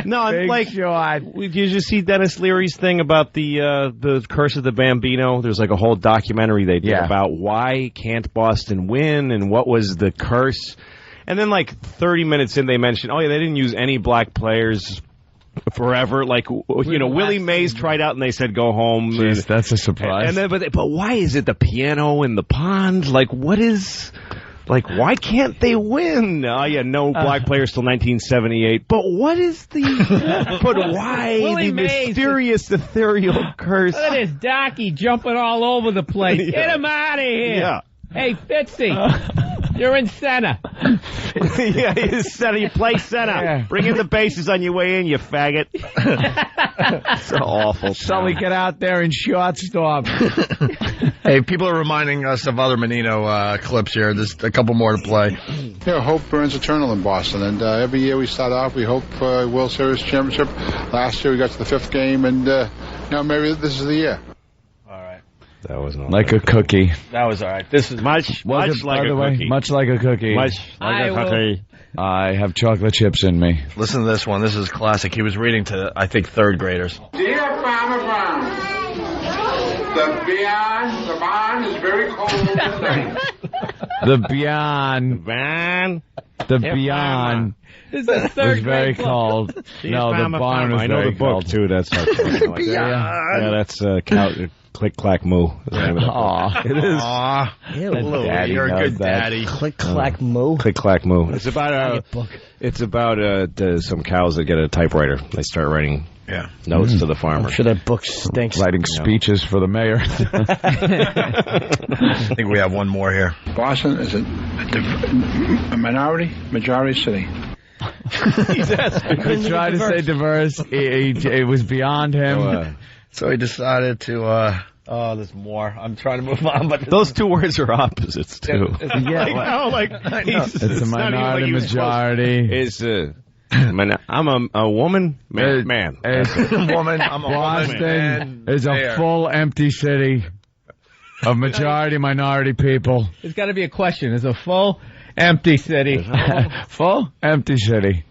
No, big like, shot. Did you see Dennis Leary's thing about the Curse of the Bambino? There's like a whole documentary they did about why can't Boston win and what was the curse. And then like 30 minutes in, they mentioned, they didn't use any black players forever. Like, Willie Mays tried out and they said go home. Jeez, that's a surprise. And then, but why is it the piano in the pond? Like, what is... Like, why can't they win? No black players till 1978. But what is the... but why the mysterious, ethereal curse? Look at this Docky jumping all over the place. Yeah. Get him out of here. Yeah. Hey, Fitzy, you're in center. Yeah, you're center. You play center. Yeah. Bring in the bases on your way in, you faggot. So awful. Sully, get out there and shortstop. Hey, people are reminding us of other Menino clips here. There's a couple more to play. Yeah, hope burns eternal in Boston, and every year we start off, we hope World Series championship. Last year we got to the 5th game, and maybe this is the year. That was not like a cookie. That was all right. This is much like a cookie. Much like a cookie. Much like a cookie. I have chocolate chips in me. Listen to this one. This is classic. He was reading to, I think, 3rd graders. Dear Farmer Brown, the barn is very cold tonight. The beyond. This is the 3rd was very grade cold. No, the barn was I know very the book, cold. too. That's how yeah, that's Click, Clack, Moo. Aw. It is. Aw. You're a good daddy. Click, clack, moo. Click, clack, moo. It's about some cows that get a typewriter. They start writing notes to the farmer. I'm sure that book stinks. Writing speeches for the mayor. I think we have one more here. Boston is a majority city. He's asking. He tried to say diverse. It was beyond him. So he decided to, there's more. I'm trying to move on, but... Those two words are opposites, too. It's a minority majority. I'm a woman, man. Woman, I'm a Boston woman, is a full empty city of majority minority people. There's got to be a question. It's a full empty city. Full empty city.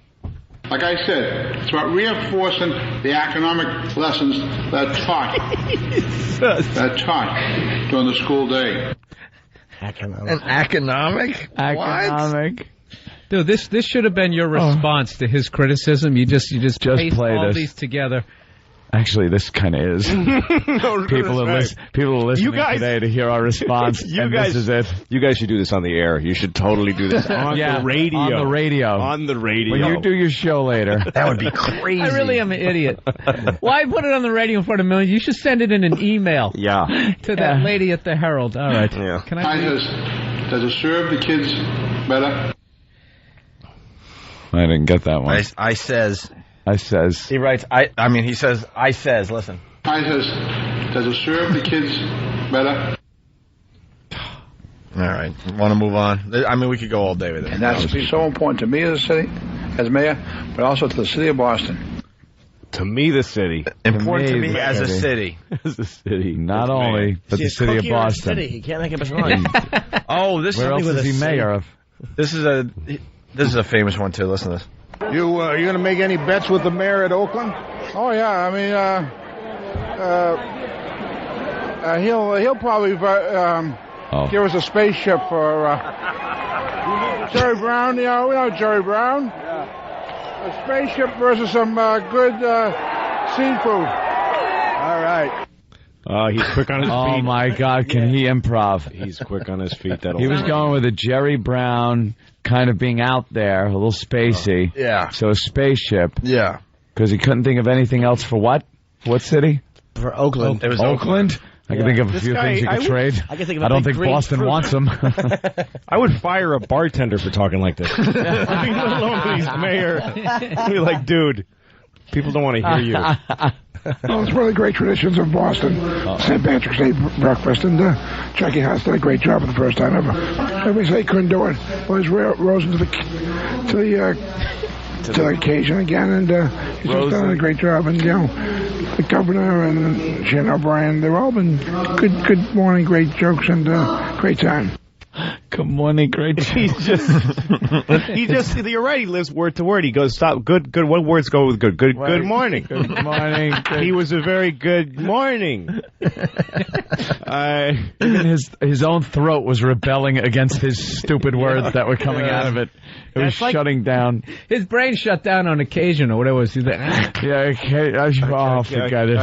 Like I said, it's about reinforcing the economic lessons that taught during the school day. Economic? What? Dude, this should have been your response to his criticism. You just paste play all this. these together. Actually, this kind of is. People are listening today to hear our response. This is it. You guys should do this on the air. You should totally do this on the radio. On the radio. On the radio. When you do your show later. That would be crazy. I really am an idiot. Why put it on the radio in front of millions? You should send it in an email. To that lady at the Herald. All right. Yeah. Can I? Does it serve the kids better? I didn't get that one. I says. He writes, he says, listen. Does it serve the kids better? All right. Want to move on? I mean, we could go all day with it. And that's so important to me as a city, as mayor, but also to the city of Boston. To me, the city. Important to me as a city. As a city. Not only, but the city of Boston. City. He can't make up his mind. Where else is he mayor of? This is a famous one, too. Listen to this. You going to make any bets with the mayor at Oakland? Oh yeah, he'll probably give us a spaceship for Jerry Brown. We know Jerry Brown. A spaceship versus some good seafood. All right. He's quick on his feet. Oh my God, can he improv? He's quick on his feet. He was going with a Jerry Brown kind of being out there, a little spacey. So a spaceship. Yeah. Because he couldn't think of anything else for what? What city? For Oakland. It was Oakland? I can think of a few things you could trade. I don't think Boston wants them. I would fire a bartender for talking like this. Let alone he's mayor. I'd be like, dude, people don't want to hear you. Well, it's one of the great traditions of Boston. St. Patrick's Day breakfast, and Jackie Haas did a great job for the first time ever. Everybody said he couldn't do it. Well, he's risen to the occasion again, and he's just done a great job. And the governor and Shannon O'Brien, they've all been good morning, great jokes, and great time. Good morning, great. He already lives word to word. He goes, stop, good, what words go with good? Good morning. Good morning. He was a very good morning. Even his own throat was rebelling against his stupid words that were coming out of it. It was shutting down. His brain shut down on occasion, or whatever. He's like, yeah, okay. Forget it.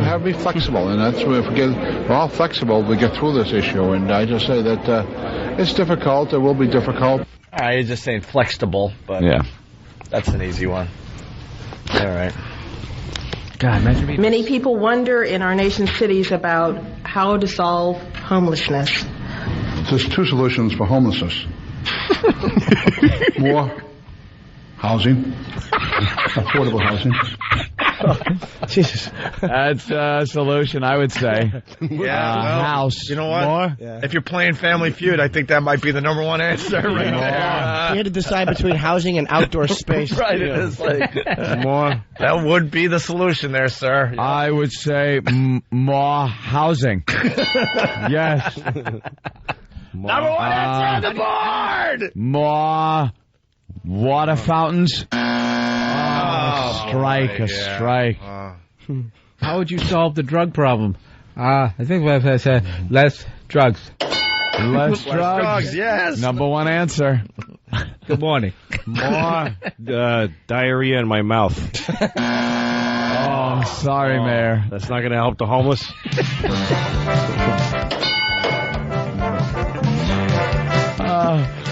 Have to be flexible, and that's where we're all flexible. We get through this issue, and I just say that it's difficult. It will be difficult. All right, you're just saying flexible, but that's an easy one. All right. God, many people wonder in our nation's cities about how to solve homelessness. There's two solutions for homelessness. More housing, affordable housing. Jesus. That's a solution, I would say. House. You know what? More? If you're playing Family Feud, I think that might be the number one answer right there. You had to decide between housing and outdoor space. Right, it is like more. That would be the solution there, sir. I would say more housing. Yes. Number one answer on the board! More water fountains. Strike. How would you solve the drug problem? I think what I said, less drugs. Less drugs, yes. Number one answer. Good morning. More diarrhea in my mouth. I'm sorry, Mayor. That's not going to help the homeless.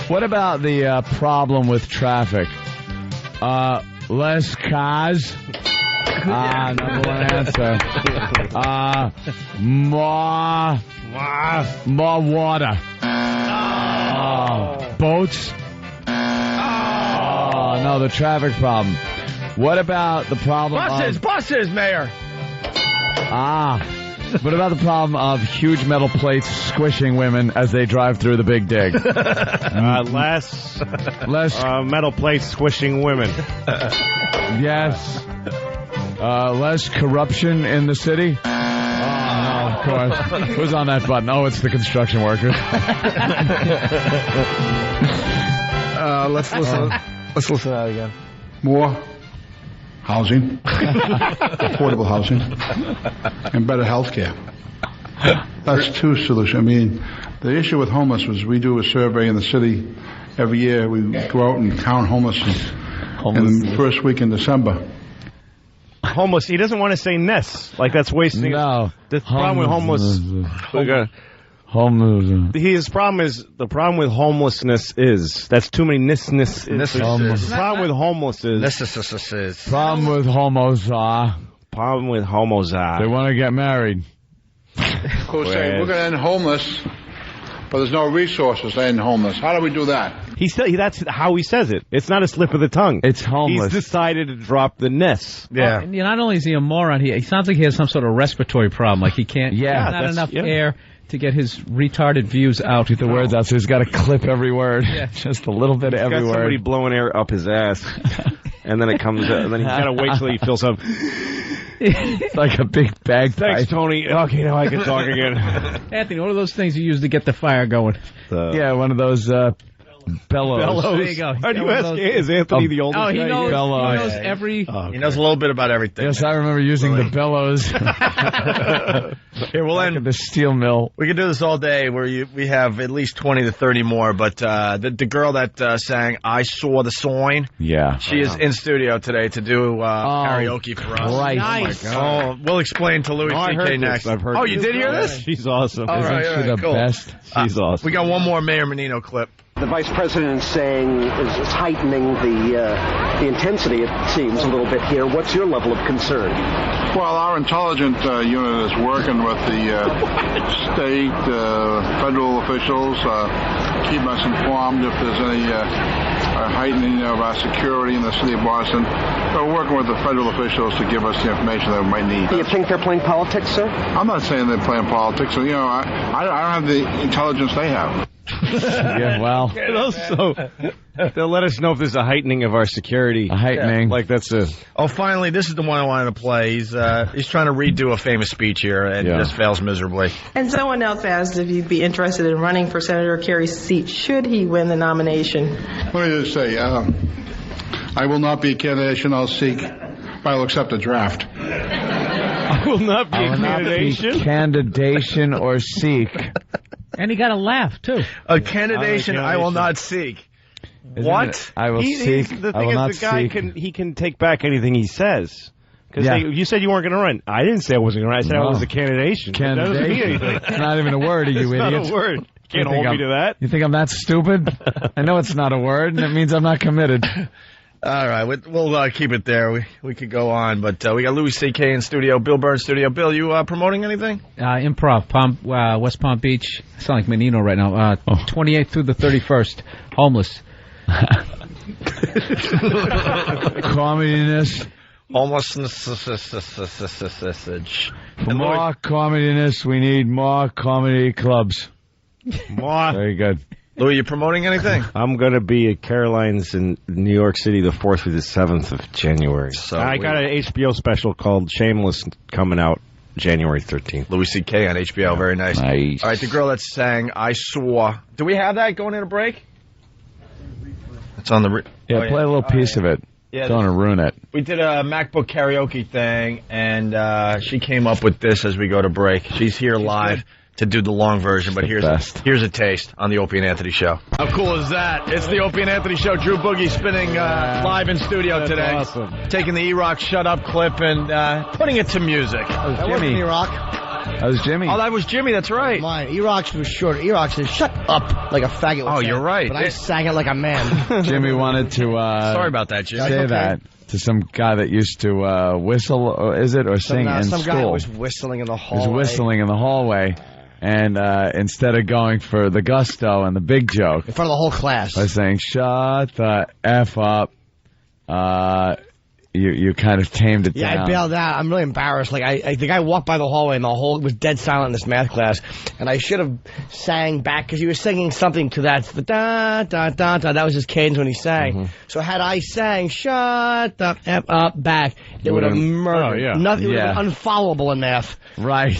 What about the problem with traffic? Less cars. Number one answer. More water. Boats. No, the traffic problem. What about the problem Buses, Mayor. What about the problem of huge metal plates squishing women as they drive through the Big Dig? Less metal plates squishing women. Yes. Less corruption in the city? No, of course. Who's on that button? Oh, it's the construction workers. Let's listen to that again. More housing, affordable housing, and better health care. That's two solutions. I mean, the issue with homeless was we do a survey in the city every year. We go out and count homelessness. In the first week in December. Homeless. He doesn't want to say ness. Like that's wasting. No. The problem with homeless. His problem is the problem with homelessness is that's too many ness. The problem with homeless is Problem with homos are they want to get married. Who's saying we're going to end homeless, but there's no resources to end homeless. How do we do that? That's how he says it. It's not a slip of the tongue. It's homeless. He's decided to drop the ness. Yeah. Well, not only is he a moron, he sounds like he has some sort of respiratory problem. Like he can't. Yeah. Not enough air to get his retarded views out. Get the words out, so he's got to clip every word. Yeah. Just a little bit of every word. Somebody blowing air up his ass, and then it comes out, and then he's got to wait till he feels up. It's like a big bagpipe. Thanks, Tony. Okay, now I can talk again. Anthony, what are those things you use to get the fire going? Yeah, one of those bellows. There you go. Are you asking? Is Anthony the oldest guy? He knows bellows. every... He knows a little bit about everything. Yes, I remember using the bellows. Here, we'll end the steel mill. We could do this all day. We have at least 20 to 30 more. But the girl that sang "I Saw the Sign," she is in studio today to do karaoke for us. Nice. Oh, we'll explain to Louis C.K. next. I've heard. Oh, you did hear this? She's awesome. All right, the cool. best. She's awesome. We got one more Mayor Menino clip. The vice president is saying is heightening the intensity, it seems, a little bit here. What's your level of concern? Well, our intelligence unit is working with the state, federal officials, keep us informed if there's any heightening of our security in the city of Boston. So we're working with the federal officials to give us the information that we might need. Do you think they're playing politics, sir? I'm not saying they're playing politics. I don't have the intelligence they have. Yeah, well. And also, they'll let us know if there's a heightening of our security. A heightening. Like that's a... Oh, finally, this is the one I wanted to play. He's trying to redo a famous speech here and just fails miserably. And someone else asked if you'd be interested in running for Senator Kerry's seat should he win the nomination. Let me just say, I will not be a candidate. I'll seek, but I'll accept a draft. I will not be a candidation. Candidation or seek. And he got a laugh, too. A candidation I will not seek. What? I will seek. The I will thing not is, the guy seek. can take back anything he says. Because you said you weren't going to run. I didn't say I wasn't going to run. I said I was a candidation. That doesn't mean anything. It's not even a word, you idiot. It's not a word. Can't hold me to that. You think I'm that stupid? I know it's not a word, and it means I'm not committed. All right, we'll keep it there. We could go on, but we got Louis C.K. in studio, Bill Burr in studio. Bill, you promoting anything? Improv, West Palm Beach. I sound like Menino right now. 28th through the 31st. Homeless. Comediness. Homelessness. For more comediness, we need more comedy clubs. More. Very good. Louis, you promoting anything? I'm going to be at Caroline's in New York City the 4th through the 7th of January. I got an HBO special called Shameless coming out January 13th. Louis C.K. on HBO. Very nice. Nice. All right, the girl that sang I Saw. Do we have that going in a break? It's on the... play a little piece of it. Yeah, don't want to ruin it. We did a MacBook karaoke thing, and she came up with this as we go to break. She's here live to do the long version, but here's a taste on the Opie and Anthony Show. How cool is that? It's the Opie and Anthony Show. Drew Boogie spinning live in studio today. Awesome. Taking the E-Rock Shut Up clip and putting it to music. That wasn't E-Rock. That was Jimmy. Oh, that was Jimmy. That's right. Mine. E-Rock's was short. E-Rock said, shut up, like a faggot. Oh, you're right. But I sang it like a man. Jimmy wanted to... Sorry about that, Jimmy. Say that to some guy that used to whistle, or sing in some school. Guy was whistling in the hallway. He was whistling in the hallway. And instead of going for the gusto and the big joke... In front of the whole class. I was saying, shut the F up. You kind of tamed it down. Yeah, I bailed out. I'm really embarrassed. Like, the guy walked by the hallway and it was dead silent in this math class. And I should have sang back because he was singing something to that. The da, da, da, da. That was his cadence when he sang. Mm-hmm. So had I sang, shut the F up back, it would have murdered. Oh, yeah. Nothing would have been unfollowable in math. Right.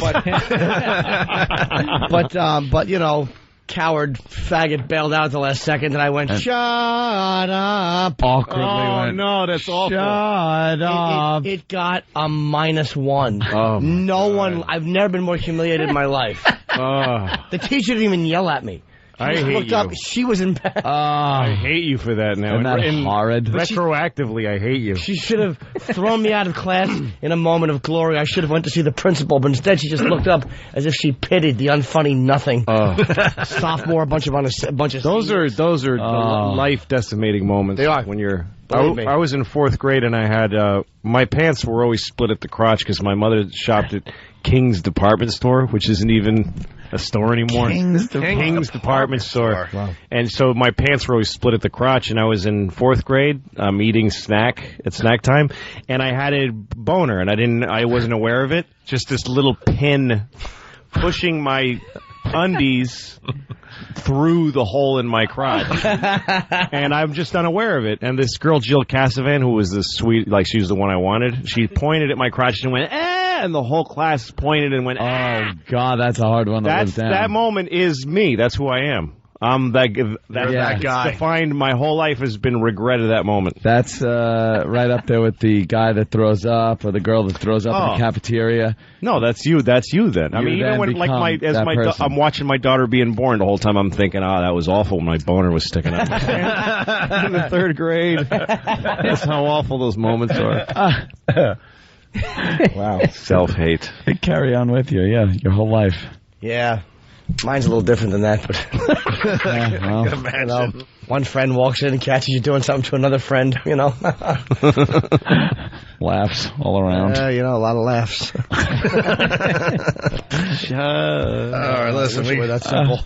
But you know, coward faggot bailed out at the last second, and I went, shut up. Awkwardly went, no, that's awful. Shut up. It got a -1. Oh, no one, I've never been more humiliated in my life. The teacher didn't even yell at me. I hate you. Up, she was in bed. I hate you for that now. Isn't that horrid? Retroactively, I hate you. She should have thrown me out of class in a moment of glory. I should have went to see the principal, but instead she just looked up as if she pitied the unfunny nothing. Sophomore, a bunch of Those are life decimating moments. They are. When you're... I was in 4th grade and I had my pants were always split at the crotch because my mother shopped at King's Department Store, which isn't even a store anymore. King's Department Store. Wow. And so my pants were always split at the crotch, and I was in 4th grade. I'm eating snack time, and I had a boner, and I wasn't aware of it. Just this little pin pushing my undies through the hole in my crotch. And I'm just unaware of it. And this girl, Jill Cassavan, who was this sweet, like she was the one I wanted, she pointed at my crotch and went, and the whole class pointed and went, oh, God, that's a hard one to live down. That moment is me. That's who I am. I'm that guy. Defined my whole life has been regret of that moment. That's right up there with the guy that throws up or the girl that throws up in the cafeteria. No, that's you. That's you then. I mean, even when I'm watching my daughter being born, the whole time I'm thinking, that was awful when my boner was sticking up. In the 3rd grade. That's how awful those moments are. Wow. Self-hate. They carry on with you, your whole life. Yeah. Mine's a little different than that, but I can imagine. One friend walks in and catches you doing something to another friend, Laughs all around. A lot of laughs. All right, listen, that's simple.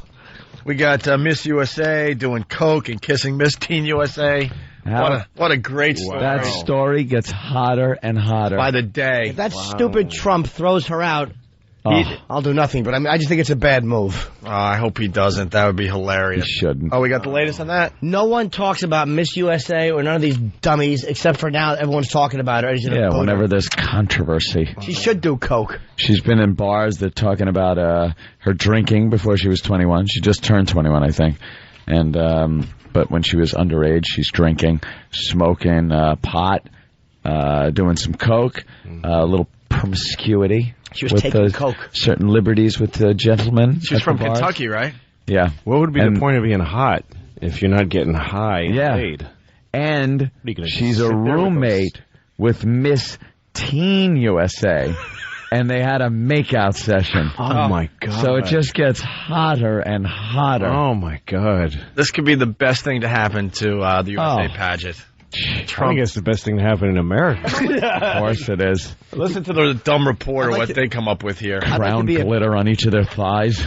We got Miss USA doing coke and kissing Miss Teen USA. What a great story. That story gets hotter and hotter by the day. If that stupid Trump throws her out, I'll do nothing, but I just think it's a bad move. I hope he doesn't. That would be hilarious. He shouldn't. Oh, we got the latest on that? No one talks about Miss USA or none of these dummies, except for now everyone's talking about her. Yeah, whenever there's controversy. She should do coke. She's been in bars. They're talking about her drinking before she was 21. She just turned 21, I think. And but when she was underage, she's drinking, smoking pot, doing some coke, a little promiscuity. She was taking coke. Certain liberties with gentlemen. She's from Kentucky, right? Yeah. What would be the point of being hot if you're not getting high and paid? And she's a roommate with Miss Teen USA. And they had a makeout session. Oh, my God. So it just gets hotter and hotter. Oh, my God. This could be the best thing to happen to the USA pageant. I think it's the best thing to happen in America. Of course it is. Listen to the dumb reporter, what they come up with here. Crown glitter on each of their thighs.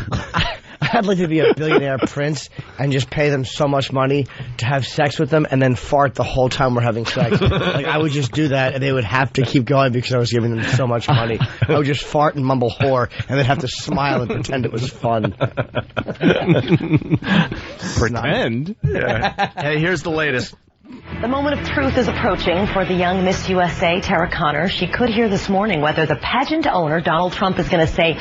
I'd like to be a billionaire prince and just pay them so much money to have sex with them and then fart the whole time we're having sex. Like, I would just do that and they would have to keep going because I was giving them so much money. I would just fart and mumble whore and they'd have to smile and pretend it was fun. Pretend? Yeah. Hey, here's the latest. The moment of truth is approaching for the young Miss USA, Tara Conner. She could hear this morning whether the pageant owner, Donald Trump, is going to say,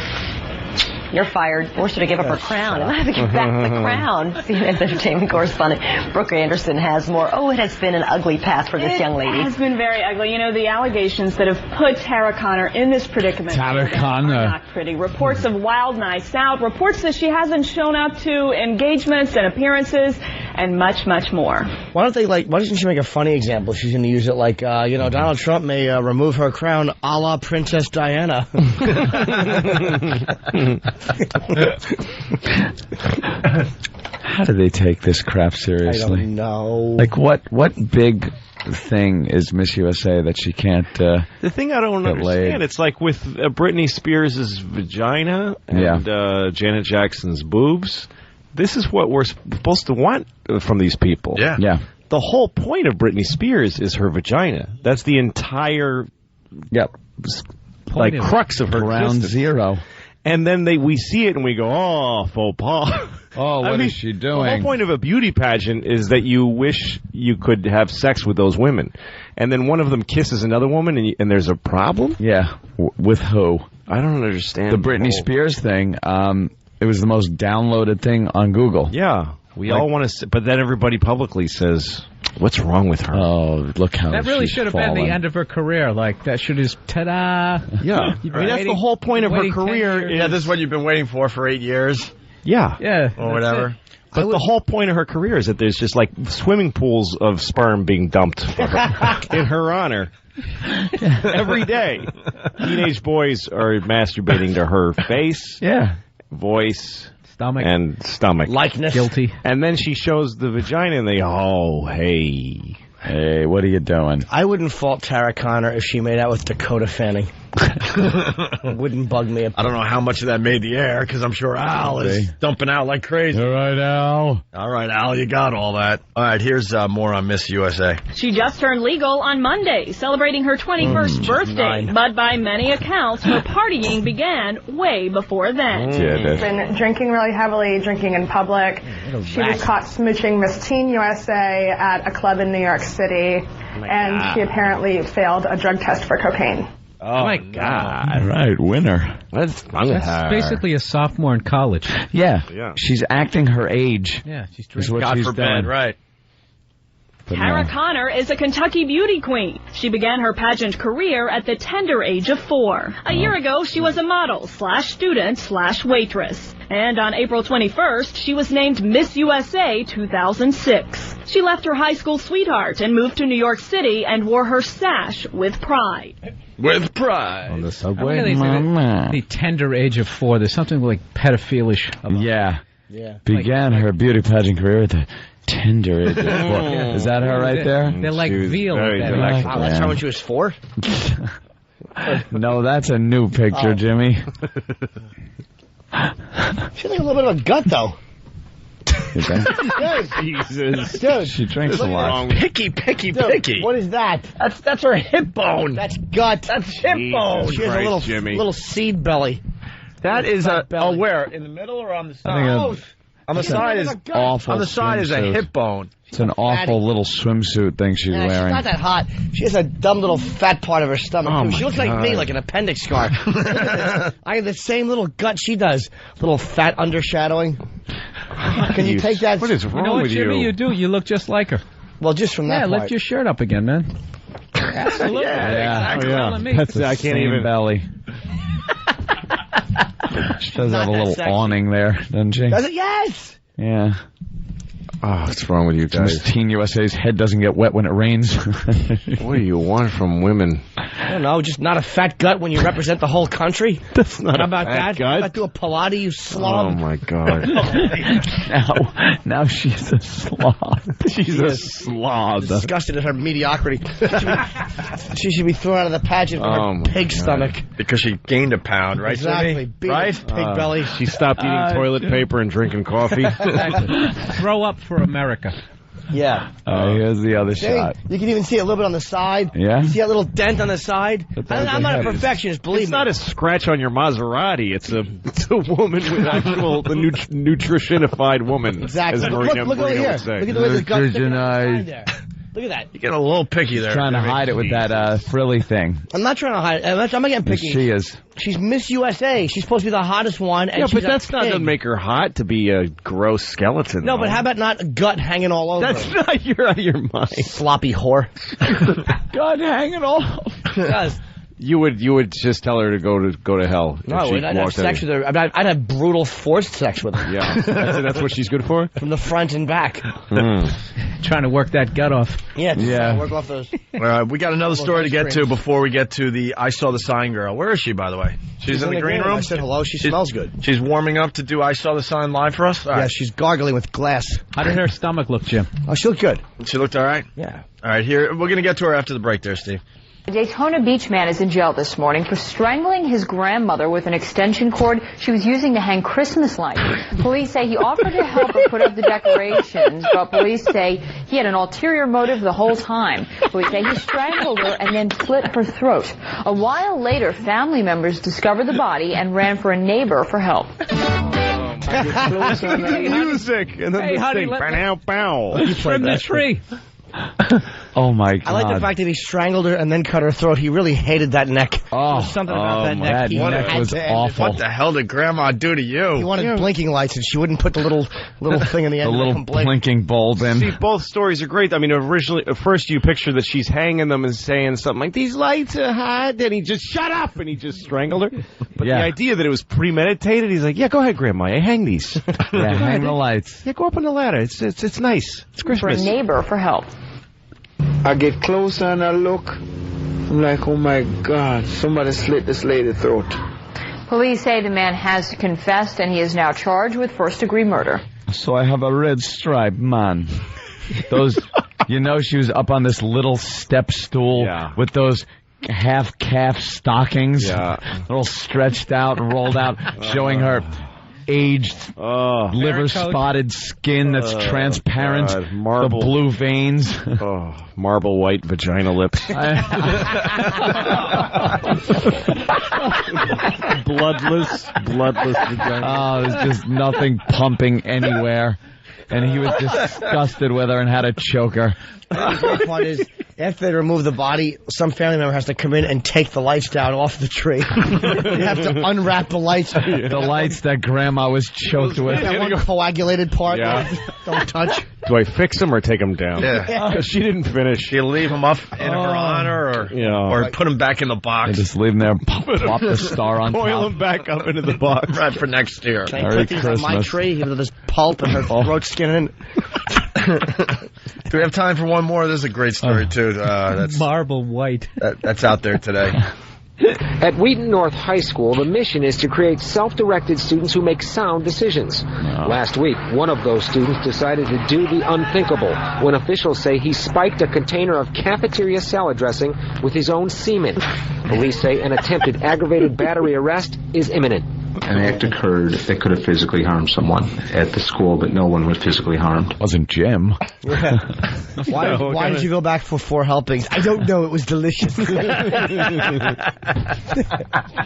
"You're fired," or should I give up her crown? And I have to give back the crown. CNN's entertainment correspondent Brooke Anderson has more. Oh, it has been an ugly path for this young lady. It has been very ugly. You know, the allegations that have put Tara Conner in this predicament Tara Conner. are not pretty. Reports of wild nights out, reports that she hasn't shown up to engagements and appearances, and much, much more. Why doesn't she make a funny example? She's going to use it like, Donald Trump may remove her crown a la Princess Diana. How do they take this crap seriously? I don't know. Like, what big thing is Miss USA that she can't the thing I don't understand, laid? It's like with Britney Spears' vagina and Janet Jackson's boobs. This is what we're supposed to want from these people. Yeah. Yeah. The whole point of Britney Spears is her vagina. That's the entire crux of her ground existence. zero. And then we see it and we go, oh, faux pas. Oh, what is she doing? The whole point of a beauty pageant is that you wish you could have sex with those women. And then one of them kisses another woman and there's a problem? Yeah. With who? I don't understand. The Britney Spears thing, it was the most downloaded thing on Google. Yeah. We all want to, but then everybody publicly says, what's wrong with her? Oh, look how that really should have been the end of her career. Like, that should have, ta-da. Yeah. I mean, that's the whole point of her career. Yeah, this is what you've been waiting for 8 years. Yeah. Yeah. Or whatever. But the whole point of her career is that there's just like swimming pools of sperm being dumped for her, in her honor. Every day. Teenage boys are masturbating to her face. Yeah. Voice. Stomach. And stomach. Likeness. Guilty. And then she shows the vagina and they, hey, what are you doing? I wouldn't fault Tara Conner if she made out with Dakota Fanning. It wouldn't bug me. I don't know how much of that made the air, because I'm sure Al is dumping out like crazy. All right, Al. All right, Al, you got all that. All right, here's more on Miss USA. She just turned legal on Monday, celebrating her 21st birthday. But by many accounts, her partying began way before then. She's been drinking really heavily, drinking in public. She was caught smooching Miss Teen USA at a club in New York City, and she apparently failed a drug test for cocaine. Oh, my God. All right, winner. That's basically a sophomore in college. Yeah. She's acting her age. Yeah, she's drinking. God forbid, right. Tara Conner is a Kentucky beauty queen. She began her pageant career at the tender age of 4. A year ago, she was a model / student / waitress. And on April 21st, she was named Miss USA 2006. She left her high school sweetheart and moved to New York City and wore her sash with pride. With pride. On the subway? The tender age of 4. There's something like pedophilish about Yeah. Began her beauty pageant career at the tender age of 4. Is that her right there? They're like veal. Wow, that's her when she was 4? No, that's a new picture, Jimmy. She has like a little bit of a gut, though. Jesus. Dude, she drinks a lot. Picky. What is that? That's her hip bone. That's gut. That's hip bone. She has a little seed belly. That is a... Oh, where? In the middle or on the side? On the side is awful. On the side is a hip bone. It's an awful little swimsuit thing she's wearing. She's not that hot. She has a dumb little fat part of her stomach. She looks like me, like an appendix scar. I have the same little gut she does. Little fat undershadowing. Can you take that? What is wrong with Jimmy, you do. You look just like her. Well, just from that part. Lift your shirt up again, man. Absolutely. Exactly. That's I can't even belly. She does have a little awning there, doesn't she? Does it? Yes. Yeah. Oh, what's wrong with you guys? Team USA's head doesn't get wet when it rains. What do you want from women? I don't know, just not a fat gut when you represent the whole country. That's not How about a fat that? gut. How about do a Pilates, you slob? Oh, my God. now she's a slob. She's a slob. Disgusted at her mediocrity. She should be thrown out of the pageant with her pig stomach. Because she gained a pound, right? Exactly. Right? Pig belly. She stopped eating toilet paper and drinking coffee. Throw up for America. Yeah. Here's the other shot. You can even see a little bit on the side. Yeah? You see a little dent on the side? I'm not a perfectionist, believe me. It's not a scratch on your Maserati. It's a woman with actual nutritionified woman. Exactly. As Marina, Look over here. would say. Look at the way the gut's sticking out the side there. Look at that. You get a little picky there. Trying to hide it with that frilly thing. I'm not trying to hide it. I'm not getting picky. She is. She's Miss USA. She's supposed to be the hottest one. And but that's not going to make her hot to be a gross skeleton. No, but how about not a gut hanging all over? That's not, you're out of your mind. Sloppy whore. Gut hanging all over. You would just tell her to go to hell. No, I'd have sex with her. I'd have brutal forced sex with her. Yeah, that's what she's good for? From the front and back. Trying to work that gut off. Yeah. Work off those. We got another story to get to before we get to the I Saw the Sign girl. Where is she, by the way? She's in the green room? I said hello. She smells good. She's warming up to do I Saw the Sign live for us? Yeah, she's gargling with glass. How did her stomach look, Jim? Oh, she looked good. She looked all right? Yeah. All right, here. We're going to get to her after the break there, Steve. A Daytona Beach man is in jail this morning for strangling his grandmother with an extension cord she was using to hang Christmas lights. Police say he offered to help her put up the decorations, but police say he had an ulterior motive the whole time. Police say he strangled her and then slit her throat. A while later, family members discovered the body and ran for a neighbor for help. Music and then hey, honey, trim the tree. Oh, my God. I like the fact that he strangled her and then cut her throat. He really hated that neck. Oh, something about that neck. That neck was awful. What the hell did Grandma do to you? He wanted blinking lights, and she wouldn't put the little thing in the end. The little blinking bulb in. See, both stories are great. I mean, at first you picture that she's hanging them and saying something like, these lights are hot, and he just, shut up, and he just strangled her. But the idea that it was premeditated, he's like, yeah, go ahead, Grandma, hang these. Yeah, hang the lights. Yeah, go up on the ladder. It's nice. It's Christmas. For a neighbor for help. I get closer and I look. I'm like, oh my God, somebody slit this lady's throat. Police say the man has confessed and he is now charged with first-degree murder. So I have a red stripe, man. Those, she was up on this little step stool with those half-calf stockings, all stretched out and rolled out, showing her aged, liver-spotted skin that's transparent, the blue veins. Marble white vagina lips. bloodless vagina. Oh, there's just nothing pumping anywhere. And he was disgusted with her and had to choke her. The great part is, after they remove the body, some family member has to come in and take the lights down off the tree. You have to unwrap the lights. The lights that Grandma was choked with. That one coagulated part. Don't touch. Do I fix them or take them down? Yeah. Because she didn't finish. She'll leave them up in her honor or put them back in the box. They just leave them there, plop the star on top. Coil them back up into the box. Right for next year. Can I put these on my tree with this pulp and her throat skin in? Do we have time for one more? This is a great story, too. That's Marble white. That's out there today. At Wheaton North High School, the mission is to create self-directed students who make sound decisions. Last week, one of those students decided to do the unthinkable when officials say he spiked a container of cafeteria salad dressing with his own semen. Police say an attempted aggravated battery arrest is imminent. an act occurred that could have physically harmed someone at the school, but no one was physically harmed. Wasn't Jim. Why did you go back for 4 helpings? I don't know. It was delicious.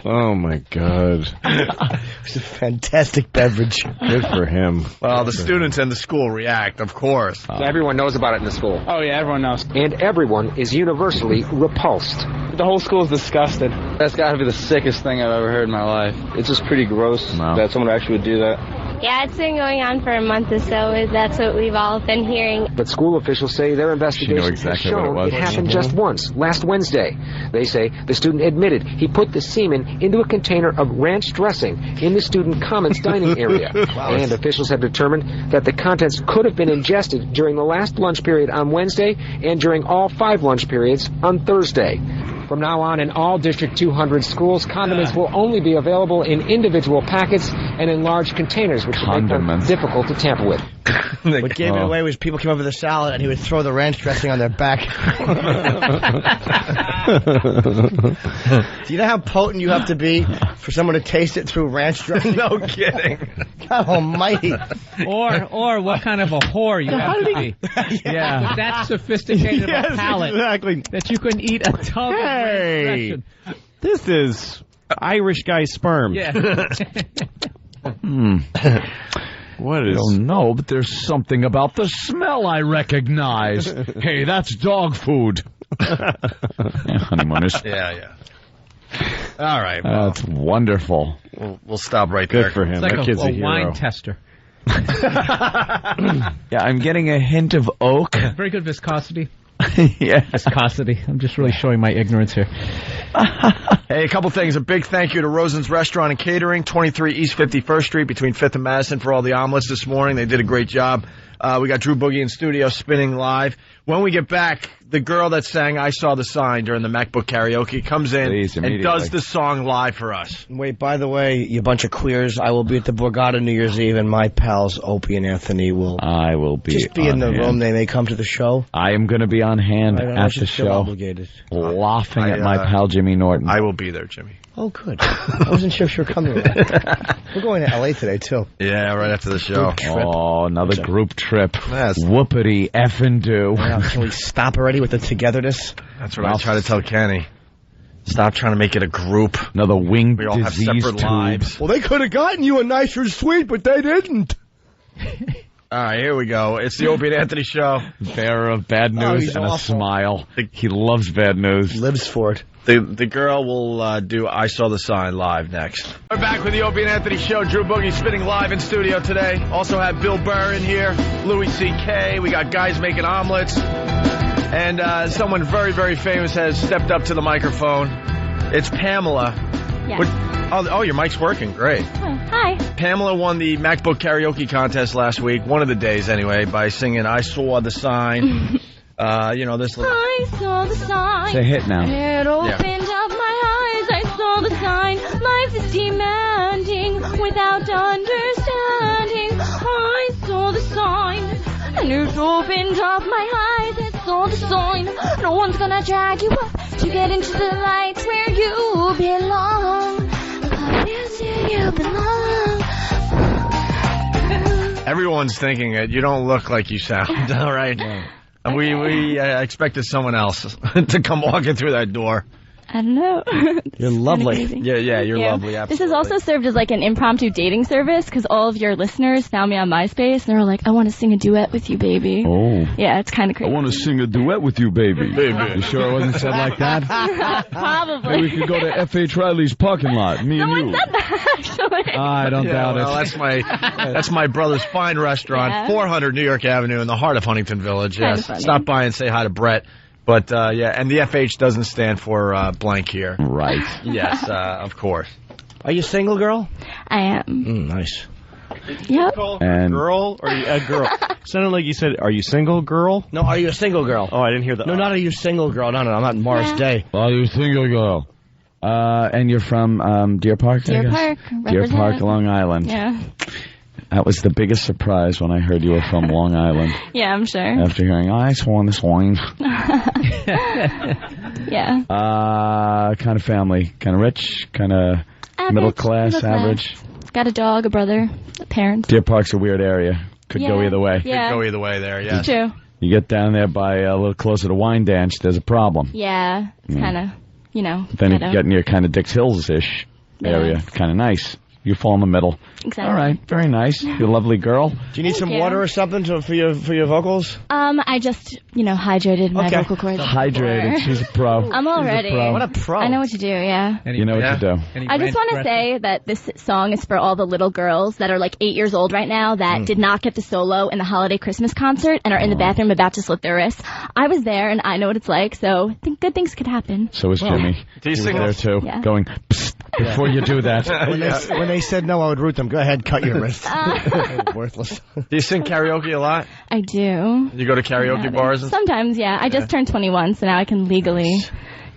Oh, my God. It was a fantastic beverage. Good for him. Well, the students and the school react, of course. Everyone knows about it in the school. Oh, yeah, everyone knows. And everyone is universally repulsed. The whole school is disgusted. That's got to be the sickest thing I've ever heard in my life. It's just pretty gross that someone actually would do that. Yeah, it's been going on for a month or so. That's what we've all been hearing. But school officials say their investigation has shown it happened just once, last Wednesday. They say the student admitted he put the semen into a container of ranch dressing in the student commons dining area. And officials have determined that the contents could have been ingested during the last lunch period on Wednesday and during all 5 lunch periods on Thursday. From now on, in all District 200 schools, condiments will only be available in individual packets and in large containers, which will make them difficult to tamper with. What gave it away was people came over the salad and he would throw the ranch dressing on their back. Do you know how potent you have to be for someone to taste it through ranch dressing? No kidding. God almighty. Or what kind of a whore you have to be. Yeah. That's sophisticated of a palate. Exactly. That you couldn't eat a tub of ranch dressing. This is Irish guy sperm. Yeah. What is? I don't know, but there's something about the smell I recognize. Hey, that's dog food. Honeymooners. Yeah. All right. Well, that's wonderful. We'll stop right there. Good for him. It's like that kid's a hero. wine tester. Yeah, I'm getting a hint of oak. Very good viscosity. Yeah. Viscosity. I'm just really showing my ignorance here. Hey, a couple things. A big thank you to Rosen's Restaurant and Catering, 23 East 51st Street between 5th and Madison for all the omelets this morning. They did a great job. We got Drew Boogie in studio spinning live. When we get back, the girl that sang I Saw the Sign during the MacBook Karaoke comes in and does the song live for us. Wait, by the way, you bunch of queers, I will be at the Borgata New Year's Eve, and my pals Opie and Anthony will just be in the room. They may come to the show. I am going to be on hand at the show, laughing at my pal Jimmy Norton. I will be there, Jimmy. Oh, good. I wasn't sure if you were coming. We're going to L.A. today, too. Yeah, right after the show. Oh, another group trip. Whoopity effing do. Yeah, can we stop already with the togetherness? That's what I try to tell Kenny. Stop trying to make it a group. Another winged We all have separate lives. Well, they could have gotten you a nicer suite, but they didn't. All right, here we go. It's the Opie and Anthony Show. Bearer of bad news and a smile. He loves bad news. Lives for it. The girl will do I Saw the Sign live next. We're back with the Opie and Anthony Show. Drew Boogie spinning live in studio today. Also have Bill Burr in here, Louis C.K. We got guys making omelets. And someone very, very famous has stepped up to the microphone. It's Pamela. Yeah. Oh, your mic's working. Great. Oh, hi. Pamela won the MacBook Karaoke contest last week, one of the days anyway, by singing I Saw the Sign. This little... I saw the sign. It's a hit now. It opened up my eyes. I saw the sign. Life is demanding without understanding. I saw the sign. And it opened up my eyes. I saw the sign. No one's gonna drag you up to get into the lights where you belong. Yes, you belong. Everyone's thinking it. You don't look like you sound. All right. No. We expected someone else to come walking through that door. I don't know. You're lovely. Yeah, you're lovely. Absolutely. This has also served as like an impromptu dating service because all of your listeners found me on MySpace and they were like, I want to sing a duet with you, baby. Oh. Yeah, it's kind of crazy. I want to sing a duet with you, baby. You sure it wasn't said like that? Probably. Maybe we could go to F.H. Riley's parking lot, me and you. Said that, actually. I don't doubt it. That's my brother's fine restaurant, 400 New York Avenue in the heart of Huntington Village. Yes. Stop by and say hi to Brett. But, and the FH doesn't stand for blank here. Right. Yes, of course. Are you single, girl? I am. Nice. Yep. And girl? Or a girl? Sounded like you said, are you single, girl? No, are you a single girl? Oh, I didn't hear that. No, not are you single, girl. No, I'm not Morris Day. Are you single, girl? And you're from Deer Park, I guess? Park. Deer Park, Long Island. Yeah. That was the biggest surprise when I heard you were from Long Island. Yeah, I'm sure. After hearing, I saw this wine. Yeah. Kind of family. Kind of rich. Kind of... Middle class, average. Got a dog, a brother, a parent. Deer Park's a weird area. Could go either way. Yeah. Could go either way there, yeah. It's true. You get down there by a little closer to Wine Dance, there's a problem. Yeah, it's kind of, Then you get near kind of Dix Hills-ish area. Kind of nice. You fall in the middle. Exactly. All right, very nice. You're a lovely girl. Do you need some water or something for your vocals? I just, hydrated my vocal cords. Hydrated. She's a pro. I'm all ready. What a pro. I know what to do, yeah. You know what to do. I just want to say that this song is for all the little girls that are like 8 years old right now that did not get the solo in the holiday Christmas concert and are in the bathroom about to slit their wrists. I was there and I know what it's like, so I think good things could happen. So was Jimmy. Do you He sing was there too, going, psst, before you do that. When they said no, I would root them. Go ahead, cut your wrist. Worthless. Do you sing karaoke a lot? I do. You go to karaoke bars? Sometimes, yeah. I just turned 21, so now I can legally,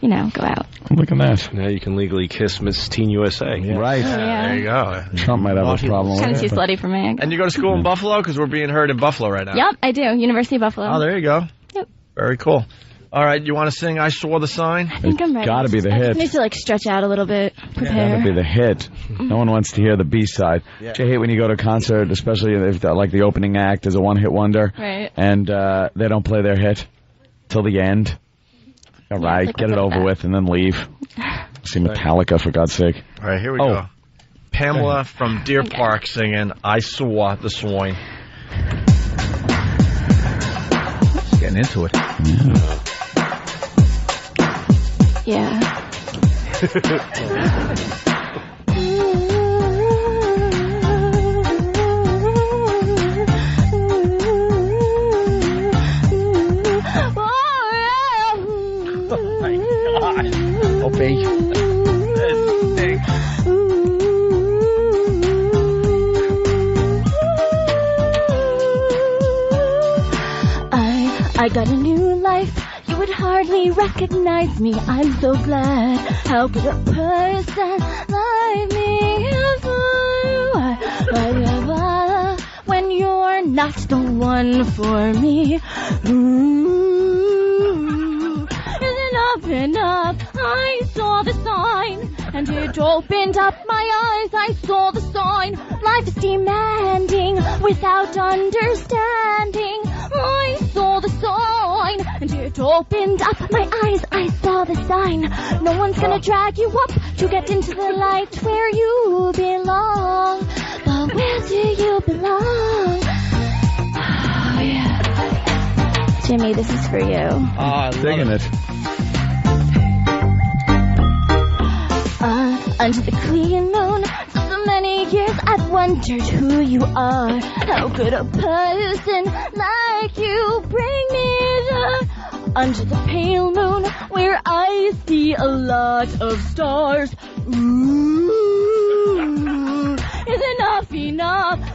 go out. Look at that. Now you can legally kiss Miss Teen USA. Yeah. Right. Yeah. There you go. Trump might have a problem Kind with of too it. slutty for me. And you go to school in Buffalo? Because we're being heard in Buffalo right now. Yep, I do. University of Buffalo. Oh, there you go. Yep. Very cool. All right, you want to sing I Saw the Sign? I think I'm ready. Gotta be the I hit. just need to, stretch out a little bit. Prepare. Gotta be the hit. No one wants to hear the B-side. Yeah. Do you hate when you go to a concert, especially if the opening act is a one-hit wonder, Right. and they don't play their hit till the end? All right, like get it what's over that? with and then leave. See Metallica, for God's sake. All right, here we go. Pamela from Deer Park singing I Saw the Swine. Getting into it. Yeah. Oh my God. Opie. I got a new life. You would hardly recognize me. I'm so glad. How could a person like me when you're not the one for me? Ooh, is enough? I saw the sign, and it opened up my eyes. I saw the sign. Life is demanding without understanding. I saw the sign, and it opened up my eyes. I saw the sign. No one's gonna drag you up to get into the light where you belong. But where do you belong? Oh, yeah. Jimmy, this is for you. Digging it. Under the clean moon, so many years I've wondered who you are. How could a person like you bring me down? Under the pale moon, where I see a lot of stars. Ooh, is enough?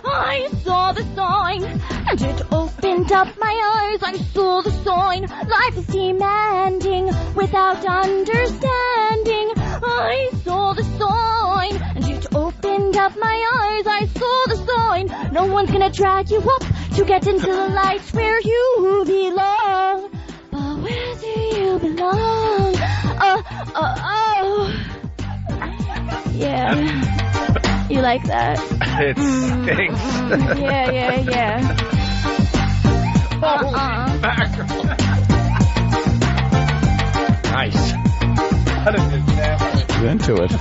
I saw the sign, and it opened up my eyes. I saw the sign. Life is demanding without understanding. I saw the sign, and it opened up my eyes. I saw the sign. No one's gonna drag you up to get into the light where you belong. But where do you belong? Yeah. You like that? It stinks. Yeah. Nice. Get into it.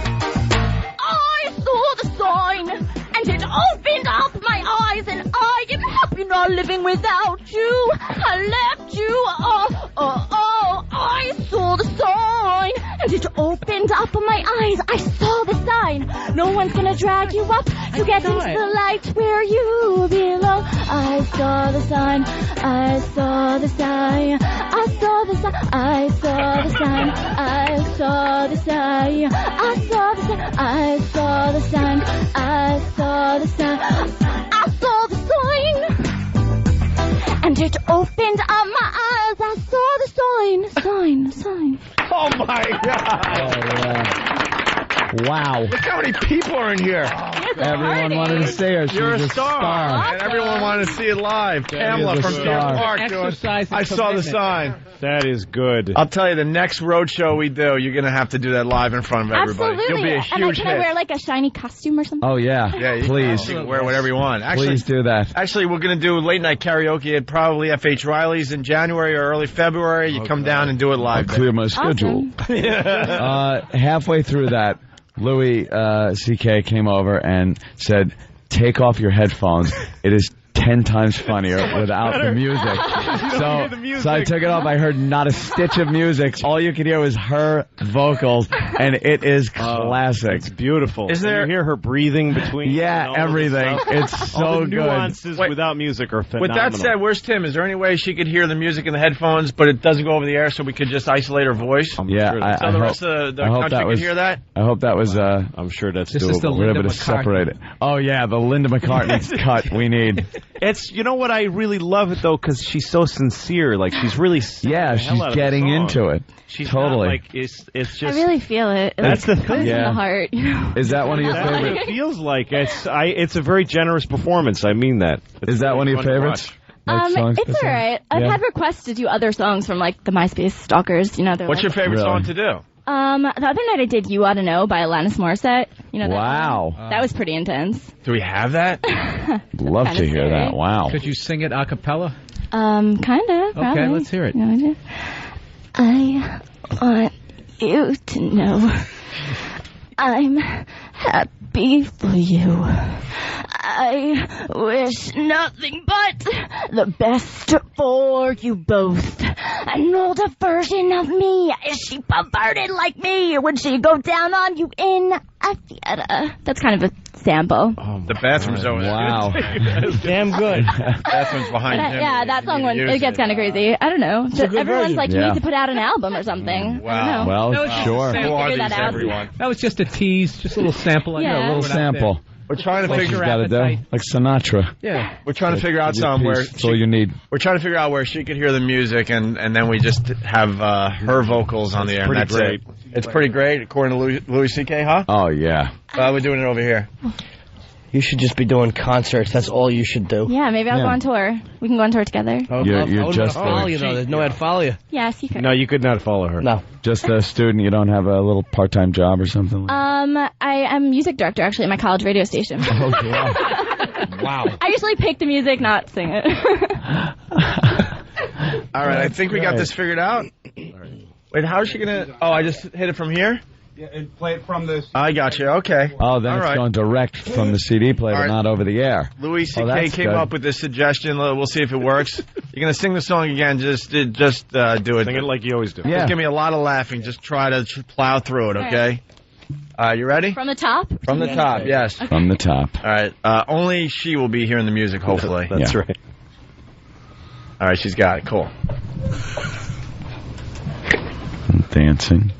I saw the sign, and it opened up my eyes, and I am happy not living without you. I left you. I saw the sign, and it opened up my eyes. I saw the sign. No one's gonna drag you up to get into the light where you belong. I saw the sign. I saw the sign. I saw the sign. I saw the sign. I saw the sign. I saw the sign. I saw the sign. I saw the sign. I saw the sign, and it opened up my eyes. I saw the sign. Oh my God! Wow. Look how many people are in here. Everyone wanted to see her. She's You're a star. star. And everyone wanted to see it live. Pamela from Deer Park. I saw the sign. That is good. I'll tell you, the next road show we do, you're going to have to do that live in front of everybody. Absolutely. You'll be a huge Can I wear like a shiny costume or something? Oh, yeah. Please. You can wear whatever you want. Actually, please do that. Actually, we're going to do late night karaoke at probably F.H. Riley's in January or early February. You come down and do it live. I'll clear my schedule. Halfway through that, Louis C.K. came over and said, take off your headphones. It is 10 times funnier without the music. So I took it off. I heard not a stitch of music. All you could hear was her vocals, and it is classic. It's beautiful. Is there? You hear her breathing between? Yeah, everything. It's so all the good. nuances without music are phenomenal. With that said, where's Tim? Is there any way she could hear the music in the headphones, but it doesn't go over the air, so we could just isolate her voice? Yeah, so the rest of the country could hear that? I hope that was. I'm sure that's doable. We're able to separate it. Oh yeah, the Linda McCartney's cut we need. It's, you know what, I really love it though, because she's so sincere. Like, she's really she's getting into it. She's totally. Not, like, it's just. I really feel it. That's the thing. From the heart. You know? Is that one of your favorites? It feels like it's a very generous performance. I mean that. Is that one of your favorites? It's all right. I've had requests to do other songs from like the MySpace stalkers. You know. What's your favorite song to do? The other night I did "You Oughta Know" by Alanis Morissette. You know that wow. Song? That was pretty intense. Do we have that? Love to hear that. Wow. Could you sing it a cappella? Kind of. Okay, let's hear it. No, I want you to know I'm happy for you. I wish nothing but the best for you both. An older version of me, is she perverted like me? Would she go down on you in a theater? That's kind of a sample. The bathroom's over there. Wow. Damn good. Bathroom's behind him. Yeah, that song, it gets kind of crazy. I don't know. Everyone's like, you Yeah. need to put out an album or something. Wow. Well, sure. Who are Figure these, that out. everyone? That was just a tease, just a little sample. Yeah. A little sample. We're trying to What figure she's got to do. Like Sinatra. Yeah. We're trying to figure out somewhere. That's all you need. We're trying to figure out where she could hear the music, and then we just have her vocals on the air. Pretty That's great. it. It's pretty great, according to Louis C.K., huh? Oh, yeah. We're doing it over here. You should just be doing concerts. That's all you should do. Yeah, maybe I'll go on tour. We can go on tour together. You're just follow you though. There's no way to follow you. Yes, you could. No, you could not follow her. No. Just a student. You don't have a little part-time job or something? I am music director actually at my college radio station. Oh, wow. Wow. I usually pick the music, not sing it. All right, I think we got this figured out. Wait, how is she going to... Oh, I just hit it from here? Yeah, and play it from this. I got you. Okay. Oh, then All it's right. going direct from the CD player, All right. not over the air. Louis C.K. that's came good. up with this suggestion. We'll see if it works. You're going to sing the song again. Just do it. Sing it like you always do. Yeah. Just give me a lot of laughing. Just try to plow through it, okay? You ready? From the top? From the top, yes. Okay. From the top. All right. Only she will be hearing the music, hopefully. That's right. All right, she's got it. Cool. Dancing.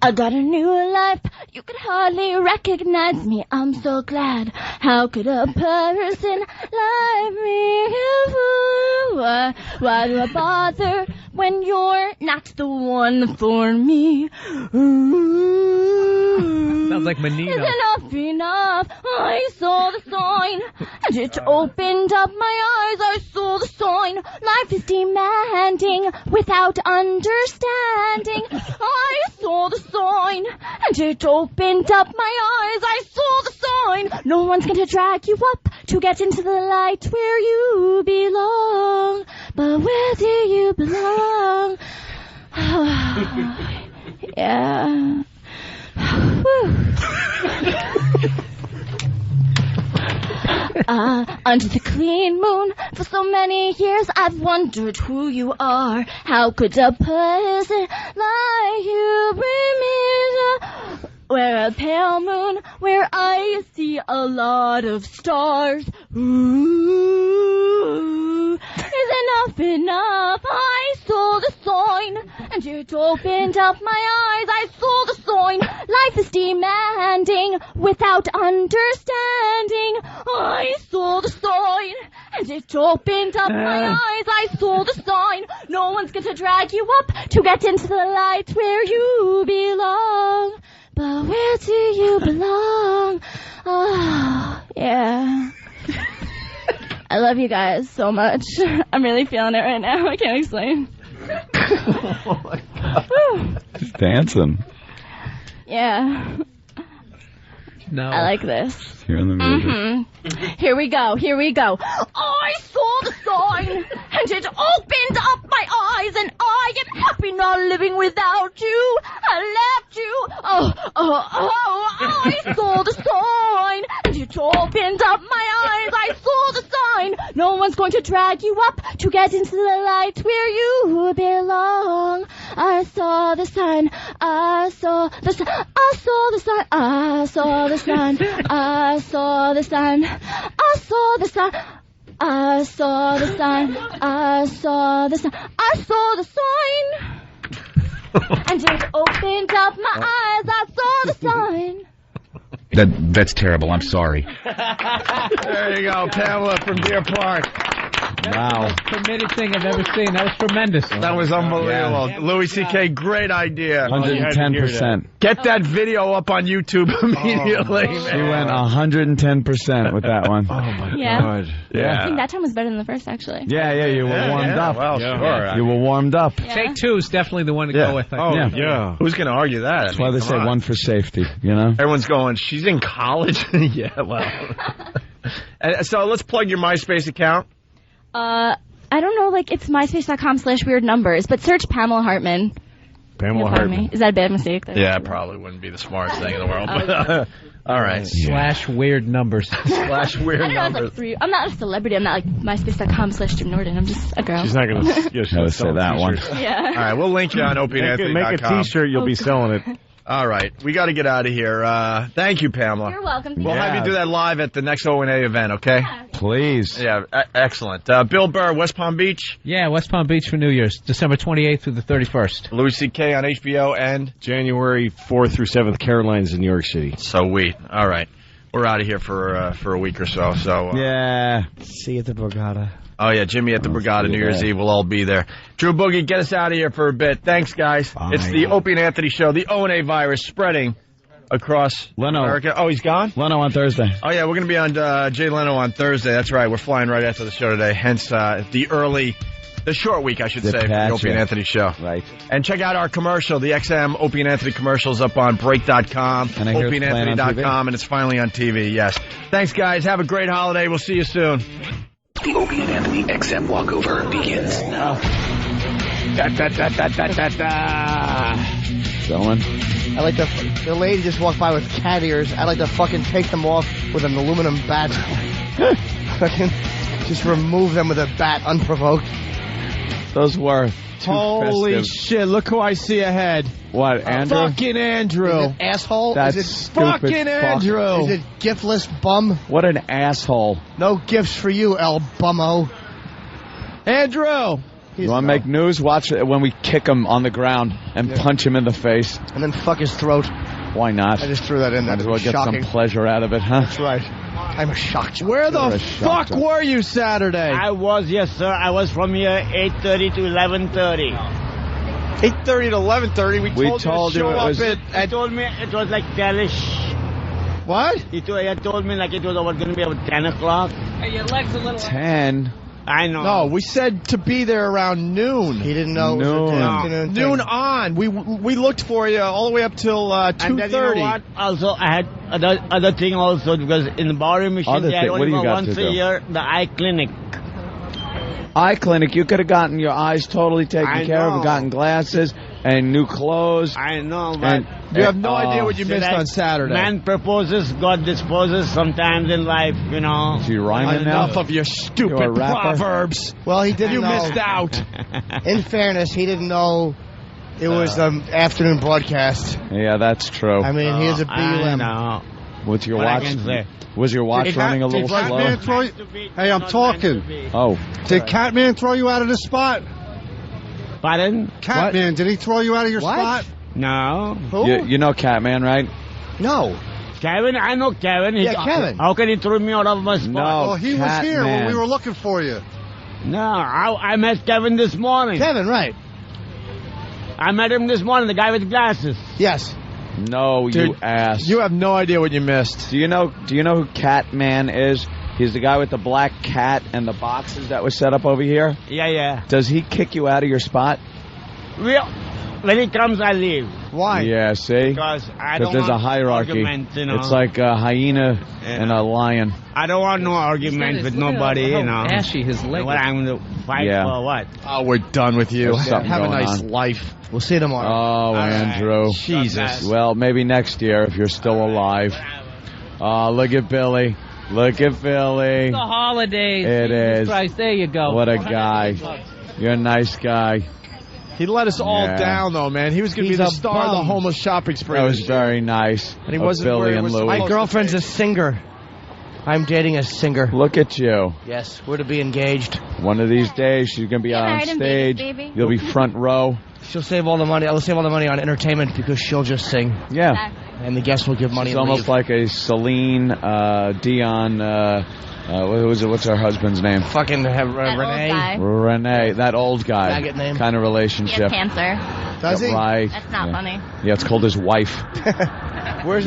I got a new life. You could hardly recognize me. I'm so glad. How could a person like me? Why do I bother when you're not the one for me? Sounds like Menino. Enough. I saw the sign, and it opened up my eyes. I saw the sign. Life is demanding without understanding. I saw the sign, and it opened up my eyes. I saw the sign. No one's going to drag you up to get into the light where you belong. But where do you belong? Yeah. Under the clean moon, for so many years I've wondered who you are. How could a person like you bring me to where a pale moon, where I see a lot of stars? Ooh, is enough enough? I saw the sign, and it opened up my eyes. I saw the sign. Life is demanding without understanding. I saw the sign, and it opened up my eyes. I saw the sign. No one's going to drag you up to get into the light where you belong. But where do you belong? Oh, yeah. I love you guys so much. I'm really feeling it right now. I can't explain. Oh my God. He's dancing. Yeah. No. I like this. Here in the music. Here we go. Here we go. I saw the sign, and it opened up my eyes, and I am happy not living without you. I left you. I saw the sign, and it opened up my eyes. I saw the sign. No one's going to drag you up to get into the light where you belong. I saw the sign. I saw the sign. I saw the sign. I saw the sign. I saw the sign. I saw the sign. I saw the sign. I saw the sign. I saw the sign. And it opened up my eyes. I saw the sign. That's terrible. I'm sorry. There you go, Pamela from Deer Park. Wow. That's the most committed thing I've ever seen. That was tremendous. That was unbelievable. Yeah. Louis C.K., great idea. 110%. Get that video up on YouTube immediately. She went 110% with that one. Oh, my God. Yeah. I think that time was better than the first, actually. Yeah, you were warmed up. Well, sure. You were warmed up. Yeah. Take two is definitely the one to go with. Yeah. Who's going to argue that? That's why they say one for safety, you know? Everyone's going, she's in college? Yeah, well. So let's plug your MySpace account. I don't know, like, it's myspace.com/weirdnumbers, but search Pamela Hartman. Pamela Hartman. Is that a bad mistake? Yeah, probably wouldn't be the smartest thing in the world. But, all right. /weird numbers. /weird numbers. I'm not a celebrity. I'm not like myspace.com/Jim Norton. I'm just a girl. She's not going to say that one. Yeah. All right, we'll link you on opieandanthony.com. Make a T-shirt. You'll be selling it. All right, we got to get out of here. Thank you, Pamela. You're welcome. We'll have you do that live at the next O&A event, okay? Yeah. Please. Yeah, excellent. Bill Burr, West Palm Beach. Yeah, West Palm Beach for New Year's, December 28th through the 31st. Louis C.K. on HBO and January 4th through 7th, Caroline's in New York City. Sweet. All right, we're out of here for a week or so. Yeah. See you at the Borgata. Oh, yeah, Jimmy at the Borgata, New Year's Eve. We'll all be there. Drew Boogie, get us out of here for a bit. Thanks, guys. Bye. It's the Opie and Anthony Show. The O&A virus spreading across America. Oh, he's gone? Leno on Thursday. Oh, yeah, we're going to be on Jay Leno on Thursday. That's right. We're flying right after the show today. Hence, the short week, I should say, for the Opie and Anthony Show. Right. And check out our commercial, the XM Opie and Anthony commercials up on Break.com, OpieandAnthony.com, and it's finally on TV, yes. Thanks, guys. Have a great holiday. We'll see you soon. The Opie and Anthony XM walkover begins now. Going. I like the lady just walked by with cat ears. I like to fucking take them off with an aluminum bat. Fucking just remove them with a bat unprovoked. Those were holy festive. Shit, look who I see ahead. What, Andrew? Fucking Andrew. Is it asshole? That's is it fucking Andrew. Is it giftless bum? What an asshole. No gifts for you, El Bummo. Andrew. You want to make news? Watch it when we kick him on the ground and punch him in the face. And then fuck his throat. Why not? I just threw that in there. Might as well get some pleasure out of it, huh? That's right. I'm a shock jock. Where the fuck were you Saturday? I was, yes, sir. I was from here 8:30 to 11:30. 8:30 to 11:30. We told you to show up at... He told me it was like 10ish. What? He told me like it was going to be about 10 o'clock. Hey, your leg's a little... 10? I know. No, we said to be there around noon. He didn't know it was afternoon. Noon on. We looked for you all the way up till 2:30. And then you know what? Also, I had other thing also because in the barroom machine they had only once a year the eye clinic. Eye clinic, you could have gotten your eyes totally taken care of, gotten glasses and new clothes. I know, but you have no idea what you missed on Saturday. Man proposes, God disposes sometimes in life, you know. Is he rhyming now? Enough of your stupid proverbs. Well, he didn't know. You missed out. In fairness, he didn't know it was the afternoon broadcast. Yeah, that's true. I mean, here's a BUM. I know. What's your What I watch? can say. Was your watch running a little slow? Hey, I'm talking. Oh. Did Catman throw you out of the spot? Pardon? Catman, did he throw you out of your spot? No. You know Catman, right? No. Kevin? I know Kevin. Kevin. How can he throw me out of my spot? No, Well, he was here when we were looking for you. No, I met Kevin this morning. Kevin, right. I met him this morning, the guy with the glasses. Yes. No, Dude, you ass. You have no idea what you missed. Do you know who Catman is? He's the guy with the black cat and the boxes that was set up over here. Yeah. Does he kick you out of your spot? Well, when he comes, I leave. Why? Yeah, see? Because I don't there's want a hierarchy. argument, you know. It's like a hyena and a lion. I don't want no argument with nobody, you know. Ashy his leg. What I'm going to fight for what? Oh, we're done with you. There's something Have a going nice on. life. We'll see you tomorrow. Oh, Andrew. Jesus. Well, maybe next year if you're still alive. Oh, look at Billy. Look at Billy. The holidays. It Jesus is. Christ, there you go. What a guy. You're a nice guy. He let us all down, though, man. He was going to be the star of the homeless shopping spree. That was very nice. And he wasn't Billy where he and was Louie. My girlfriend's a singer. I'm dating a singer. Look at you. Yes, we're to be engaged. One of these days, she's going to be on stage. You'll be front row. She'll save all the money. I'll save all the money on entertainment because she'll just sing. Yeah. And the guests will give money. It's and almost leave. like a Celine Dion. What's her husband's name? Fucking Renee. Renee, that old guy. Faggot name. Kind of He relationship. has cancer. Does he? Right. That's not funny. Yeah, it's called his wife. Where's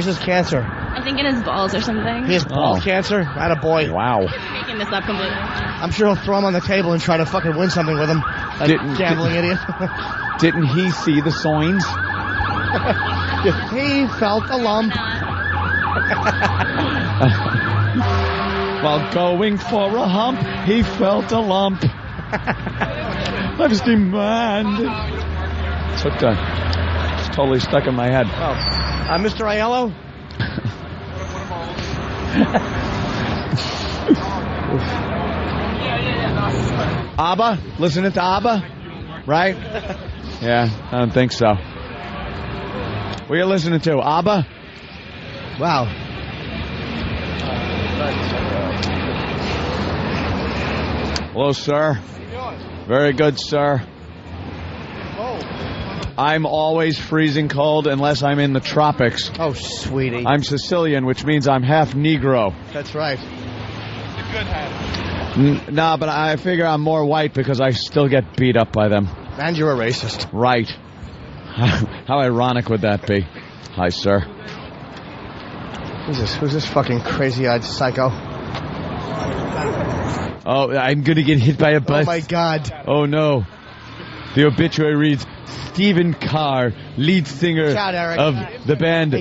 his cancer? I think in his balls or something. He has ball cancer? Attaboy. Wow. I'm making this up completely. I'm sure he'll throw him on the table and try to fucking win something with him. Gambling idiot. Didn't he see the signs? He felt a lump. While going for a hump, he felt a lump. Life's demand. It's totally stuck in my head. Oh. Mr. Aiello? ABBA? Listening to ABBA? Right? Yeah, I don't think so. What are you listening to? ABBA? Wow. Hello, sir. Very good, sir. I'm always freezing cold unless I'm in the tropics. Oh, sweetie. I'm Sicilian, which means I'm half Negro. That's right. Nah, but I figure I'm more white because I still get beat up by them. And you're a racist. Right. How ironic would that be? Hi, sir. Who's this fucking crazy-eyed psycho? Oh, I'm going to get hit by a bus. Oh, my God. Oh, no. The obituary reads, Stephen Carr, lead singer of the band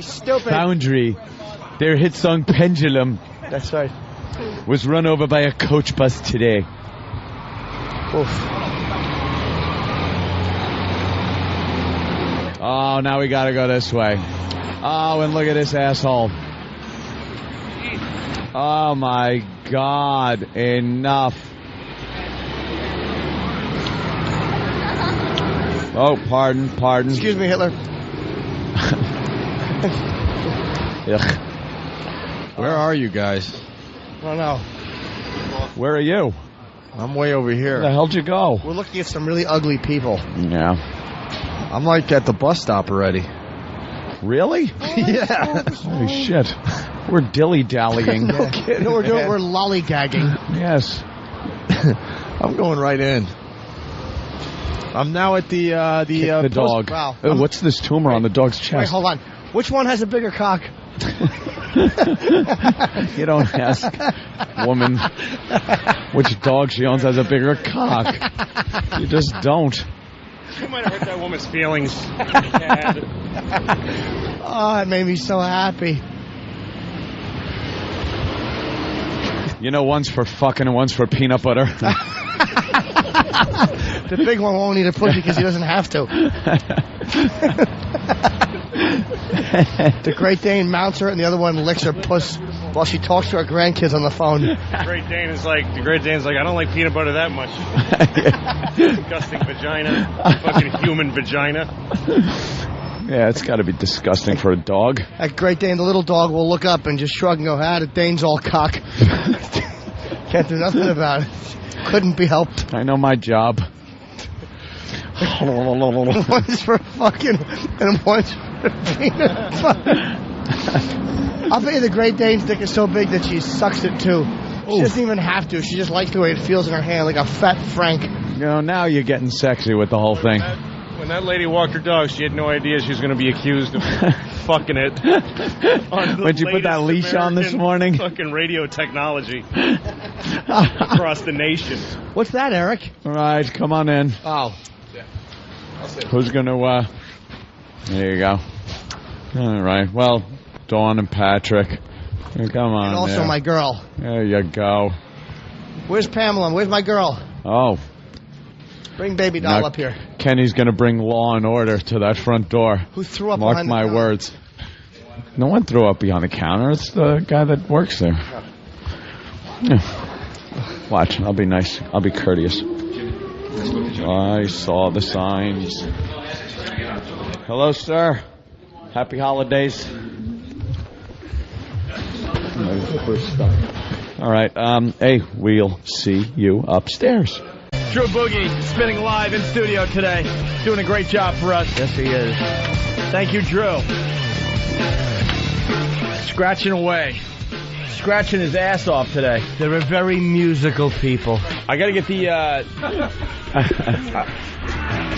Foundry. Their hit song Pendulum. That's right. Was run over by a coach bus today. Oof. Oh, now we gotta go this way. Oh, and look at this asshole. Oh, my God. Enough. Oh, pardon. Excuse me, Hitler. Where are you guys? I don't know. Where are you? I'm way over here. Where the hell'd you go? We're looking at some really ugly people. Yeah. I'm like at the bus stop already. Really? Yeah. Holy shit. We're dilly-dallying. No, we're lollygagging. Yes. I'm going right in. I'm now at the dog. Wow. Oh, what's this tumor on the dog's chest? Wait, hold on. Which one has a bigger cock? You don't ask, woman, which dog she owns has a bigger cock. You just don't. You might have hurt that woman's feelings. Oh, it made me so happy. You know, one's for fucking and one's for peanut butter. The big one won't eat a pussy because he doesn't have to. The Great Dane mounts her and the other one licks her puss while she talks to her grandkids on the phone. The Great Dane's like, I don't like peanut butter that much. Disgusting vagina. Fucking human vagina. Yeah, it's got to be disgusting for a dog. That Great Dane, the little dog, will look up and just shrug and go, the Dane's all cock. Can't do nothing about it. Couldn't be helped. I know my job. One's for fucking and one's for peanut butter. I'll bet you the Great Dane's dick is so big that she sucks it too. She doesn't even have to. She just likes the way it feels in her hand, like a fat Frank. Now you're getting sexy with the whole thing. When that lady walked her dog, she had no idea she was going to be accused of fucking it. When'd you put that leash on this morning? Fucking radio technology across the nation. What's that, Eric? All right, come on in. Oh. Who's going to... There you go. All right. Well, Dawn and Patrick. Come on. And also my girl. There you go. Where's Pamela? Where's my girl? Oh. Bring baby doll up here. Kenny's going to bring law and order to that front door. Who threw up Mark behind the my counter? words. No one threw up behind the counter. It's the guy that works there. Yeah. Watch. I'll be nice. I'll be courteous. I saw the signs. Hello, sir. Happy holidays. All right. Hey, we'll see you upstairs. Drew Boogie spinning live in studio today. Doing a great job for us. Yes, he is. Thank you, Drew. Scratching away. Scratching his ass off today. They're a very musical people. I got to get the...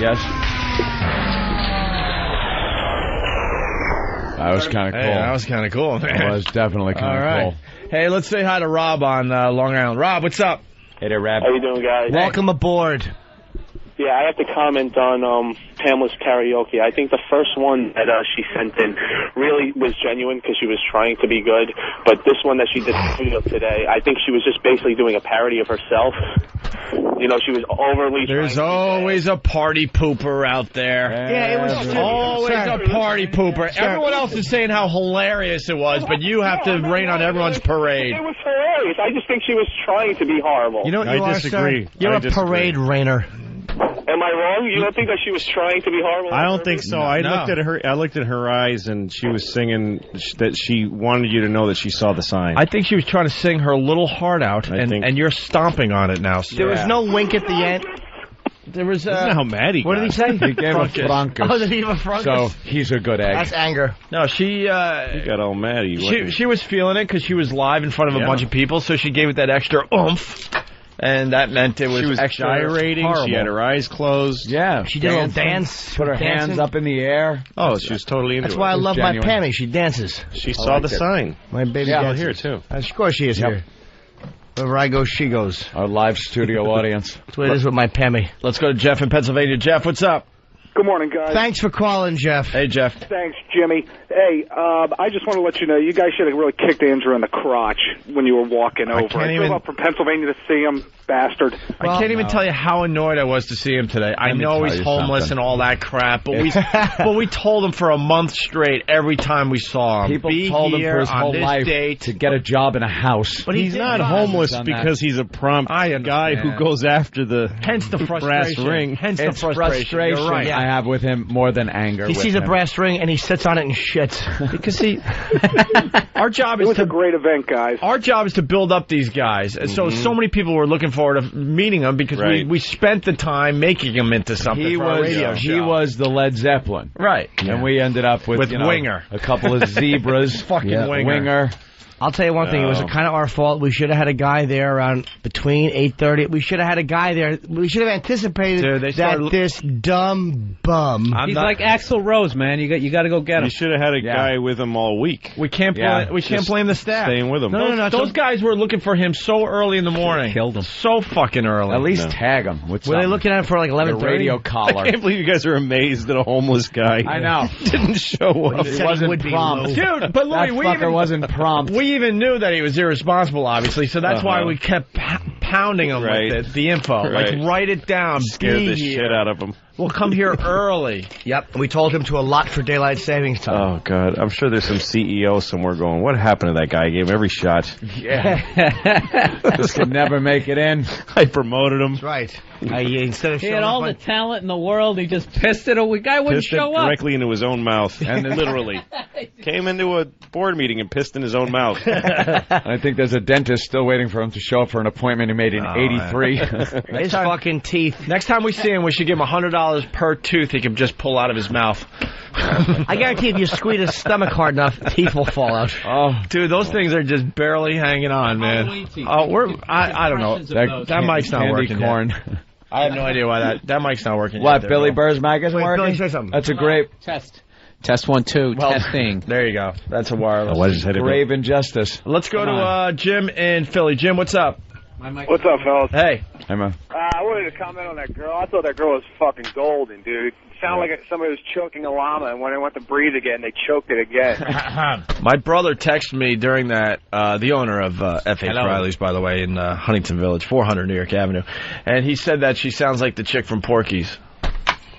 Yes? That was kind of cool. Hey, that was kind of cool, man. That was definitely kind of cool. Hey, let's say hi to Rob on Long Island. Rob, what's up? Hey there, Rob. How you doing, guys? Welcome aboard. Yeah, I have to comment on Pamela's karaoke. I think the first one that she sent in really was genuine because she was trying to be good. But this one that she did today, I think she was just basically doing a parody of herself. You know, she was overly... There's always a party pooper out there. Yeah, it was always a party pooper. Everyone else is saying how hilarious it was, but you have to rain on everyone's parade. It was hilarious. I just think she was trying to be horrible. You know what you I are, disagree. Sir? You're a parade rainer. Am I wrong? You don't think that she was trying to be horrible? I don't think so. I looked at her eyes, and she was singing that she wanted you to know that she saw the sign. I think she was trying to sing her little heart out, and you're stomping on it now. So. There was no wink at the end. There was... Isn't that how mad he got? What did he say? He gave a Frankus. Oh, did he give a Frankus? So he's a good egg. That's anger. No, she... He got all mad. She was feeling it because she was live in front of a bunch of people, so she gave it that extra oomph. And that meant she was extra gyrating. horrible. She had her eyes closed. Yeah. She did a little dance. Put her hands up in the air. Oh, she was totally into it. That's why I love my Pammy. She dances. She saw the sign. My baby dances. Here, too. Of course she is here. Wherever I go, she goes. Our live studio audience. That's what it is with my Pammy. Let's go to Jeff in Pennsylvania. Jeff, what's up? Good morning, guys. Thanks for calling, Jeff. Hey, Jeff. Thanks, Jimmy. Hey, I just want to let you know, you guys should have really kicked Andrew in the crotch when you were walking over. I drove up from Pennsylvania to see him, bastard. I can't even tell you how annoyed I was to see him today. I know he's homeless and all that crap, but we told him for a month straight every time we saw him. People told him for his whole life date to get a job in a house. But he's not homeless because he's a prompt guy who goes after the brass ring. Hence the frustration. You're right. I have with him more than anger. He sees a brass ring and he sits on it and shits. Because our job is a great event, guys. Our job is to build up these guys. And so many people were looking forward to meeting them because we spent the time making them into something for our radio show. He was the Led Zeppelin. Right. And we ended up with Winger. A couple of zebras. Fucking Winger. I'll tell you one thing. It was kind of our fault. We should have had a guy there around between 8:30. We should have had a guy there. We should have anticipated that this dumb bum. He's like Axl Rose, man. You got to go get him. You should have had a guy with him all week. We can't blame the staff. Staying with him. No. Those guys were looking for him so early in the morning. Killed him. So fucking early. At least tag him. Were they looking at him for like 11:30? Radio collar. I can't believe you guys are amazed that a homeless guy. I know. Didn't show up. He wasn't prompt. Dude, but Louis, wasn't prompt. We even knew that he was irresponsible, obviously, so that's why we kept pounding them with it, the info. Like, write it down. Scared the shit out of them. We'll come here early. Yep, we told him to allot for daylight savings time. Oh, God. I'm sure there's some CEO somewhere going, what happened to that guy? I gave him every shot. Yeah. Just could never make it in. I promoted him. That's right. Instead of he had all the talent in the world. He just pissed it. The guy wouldn't show up. Directly into his own mouth. And literally. Came into a board meeting and pissed in his own mouth. I think there's a dentist still waiting for him to show up for an appointment he made in 83. His fucking teeth. Next time we see him, we should give him $100 per tooth he can just pull out of his mouth. I guarantee if you squeeze his stomach hard enough, teeth will fall out. Oh, dude, those things are just barely hanging on, man. I don't know. That mic's not working corn. Yet. I have no idea why that mic's not working. What, yet. Billy Burr's mic isn't working? Billy, say something. That's a great test. Test 1 2. Testing. There you go. That's a wireless. Grave injustice. Let's go to Jim in Philly. Jim, what's up? What's up, fellas? Hey. Hey, man. I wanted to comment on that girl. I thought that girl was fucking golden, dude. It sounded like somebody was choking a llama, and when they went to breathe again, they choked it again. My brother texted me during that, the owner of F.H. Riley's, by the way, in Huntington Village, 400 New York Avenue, and he said that she sounds like the chick from Porky's.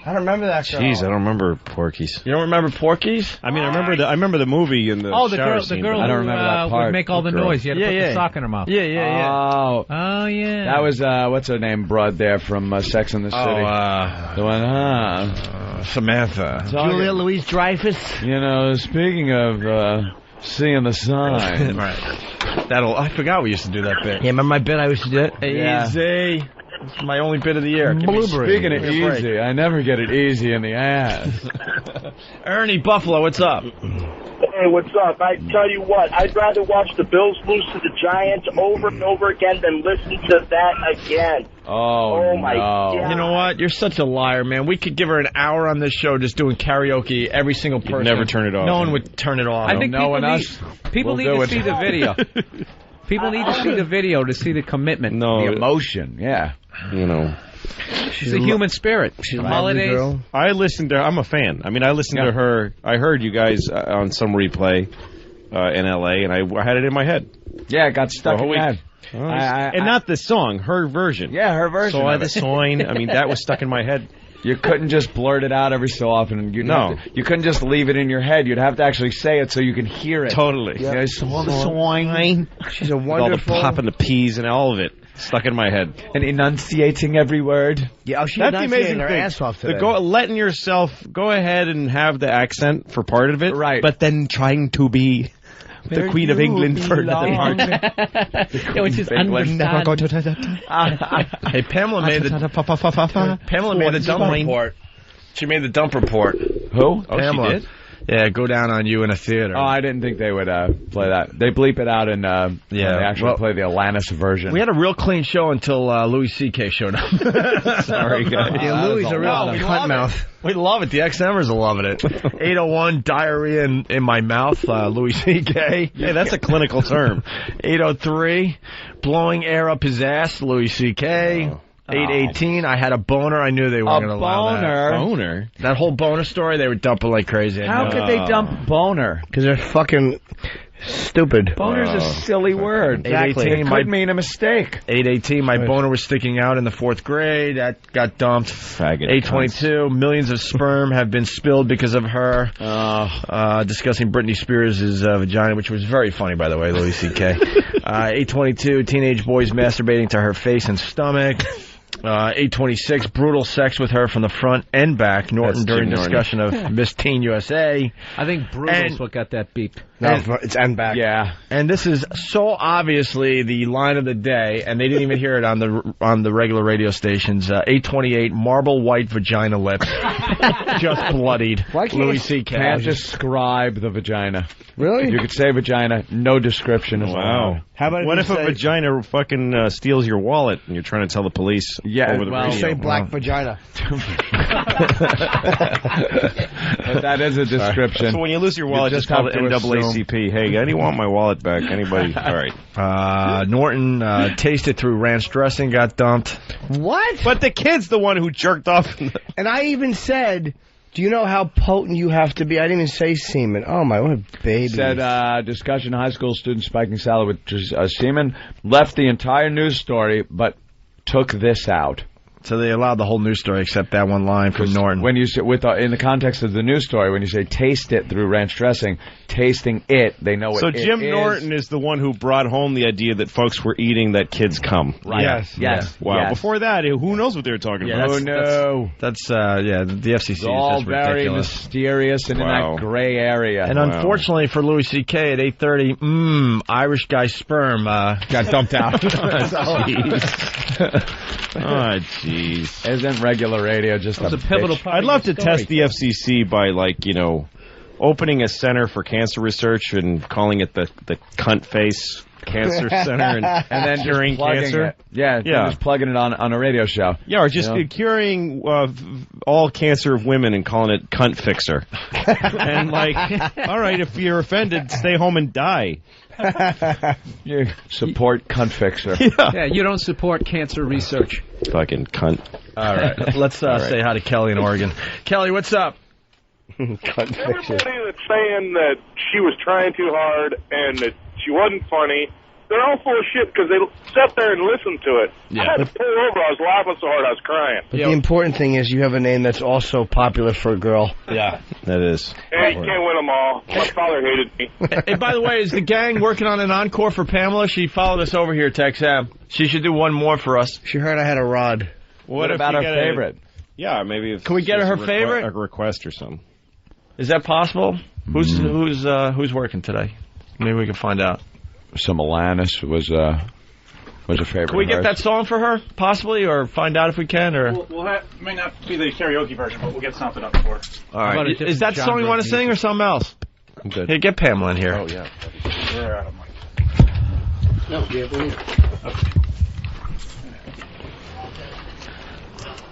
I don't remember that girl. Jeez, I don't remember Porky's. You don't remember Porky's? I mean, I remember the movie and the shower scene. The girl I don't remember that part. would make all the noise. You had to put the sock in her mouth. Yeah. Oh, yeah. That was, what's her name, broad there from Sex and the City? The one, Samantha. Julia Louis-Dreyfus. You know, speaking of seeing the sign. Right. I forgot we used to do that bit. Yeah, remember my bit I used to do it? Easy. It's my only bit of the year. Speaking of easy, I never get it easy in the ass. Ernie Buffalo, what's up? Hey, what's up? I tell you what, I'd rather watch the Bills lose to the Giants over and over again than listen to that again. Oh my God. You know what? You're such a liar, man. We could give her an hour on this show just doing karaoke, every single person. You'd never turn it off. No one would turn it off. I think people need to see the video. People need to see the video to see the commitment. The emotion, yeah. You know. She's a human spirit. She's holidays. Girl. I listened to her. I'm a fan. I mean, I listened to her. I heard you guys on some replay in L.A., and I had it in my head. Yeah, it got stuck in my head. And not the song, her version. Yeah, her version. So the sign. I mean, that was stuck in my head. You couldn't just blurt it out every so often. You couldn't just leave it in your head. You'd have to actually say it so you can hear it. Totally. Yeah, the swine. She's a wonderful. All the popping the peas and all of it stuck in my head. And enunciating every word. Yeah, she that's the amazing her thing. Ass off today. Letting yourself go ahead and have the accent for part of it, right? But then trying to be the Queen of England for the part. Which is understand. Hey, Pamela made the dump report. She made the dump report. Who? Pamela. She did? Yeah, go down on you in a theater. Oh, I didn't think they would play that. They bleep it out and they actually play the Alanis version. We had a real clean show until Louis C.K. showed up. Sorry, guys. Yeah, Louis is a real cunt mouth. We love it. The XMers are loving it. 801, diarrhea in my mouth, Louis C.K. Hey, that's a clinical term. 803, blowing air up his ass, Louis C.K. 818, I had a boner. I knew they weren't going to allow that. Boner? That whole boner story, they were dumping like crazy. How could they dump boner? Because they're fucking stupid. Boner's a silly word. Exactly. It could mean a mistake. 818, my boner was sticking out in the 4th grade. That got dumped. Faggot. 822, millions of sperm have been spilled because of her. Discussing Britney Spears' vagina, which was very funny, by the way, Louis C.K. 822, teenage boys masturbating to her face and stomach. 826, brutal sex with her from the front and back. Norton during discussion of Miss Teen USA. I think brutal's what got that beep. No, it's and back. Yeah, and this is so obviously the line of the day, and they didn't even hear it on the regular radio stations. 828, marble white vagina lips, just bloodied. Why can't Louis C.K. Can't describe the vagina. Really? You could say vagina, no description is allowed. How about what if a vagina fucking steals your wallet and you're trying to tell the police? Yeah, over the radio? Say black vagina. But that is a description. So when you lose your wallet, just call it NAACP. Hey, I want my wallet back. Anybody? All right. Norton tasted through ranch dressing, got dumped. What? But the kid's the one who jerked off. And I even said, Do you know how potent you have to be? I didn't even say semen. Oh, my, what a baby. Said, discussion, high school student spiking salad with semen. Left the entire news story, but took this out. So they allowed the whole news story except that one line from Norton. When you say, in the context of the news story, when you say taste it through ranch dressing, tasting it, they know what it is. So Jim Norton is the one who brought home the idea that folks were eating that kids cum. Right. Yes. Wow. Yes. Before that, who knows what they were talking about? Oh, no. That's the FCC it's all is just very ridiculous. Mysterious and in that gray area. And unfortunately for Louis C.K. at 8:30, Irish guy's sperm got dumped out. Oh, jeez. Isn't regular radio just a pivotal part? I'd love to test the FCC by, opening a center for cancer research and calling it the Cunt Face Cancer Center and then curing cancer. It. Yeah. Just plugging it on a radio show. Yeah, or just curing all cancer of women and calling it Cunt Fixer. And all right, if you're offended, stay home and die. You support Cunt Fixer. Yeah, you don't support cancer research. Fucking cunt. All right, let's say hi to Kelly in Oregon. Kelly, what's up? Everybody that's saying that she was trying too hard and that she wasn't funny, they're all full of shit because they sat there and listened to it. Yeah. I had to pull over. I was laughing so hard I was crying. But the important thing is you have a name that's also popular for a girl. Yeah, that is. Hey, you can't win them all. My father hated me. And by the way, is the gang working on an encore for Pamela? She followed us over here, Texab. She should do one more for us. She heard I had a rod. What about her favorite? Yeah, maybe. If can we get her favorite? A request or something. Is that possible? Who's working today? Maybe we can find out. Some Alanis was a favorite. Can we get that song for her, possibly, or find out if we can? Or may not be the karaoke version, but we'll get something up for her. All right. Is that the song you want to sing or something else? I'm good. Hey, get Pamela in here. Oh, yeah. They're out of money. No, do you have one? Okay.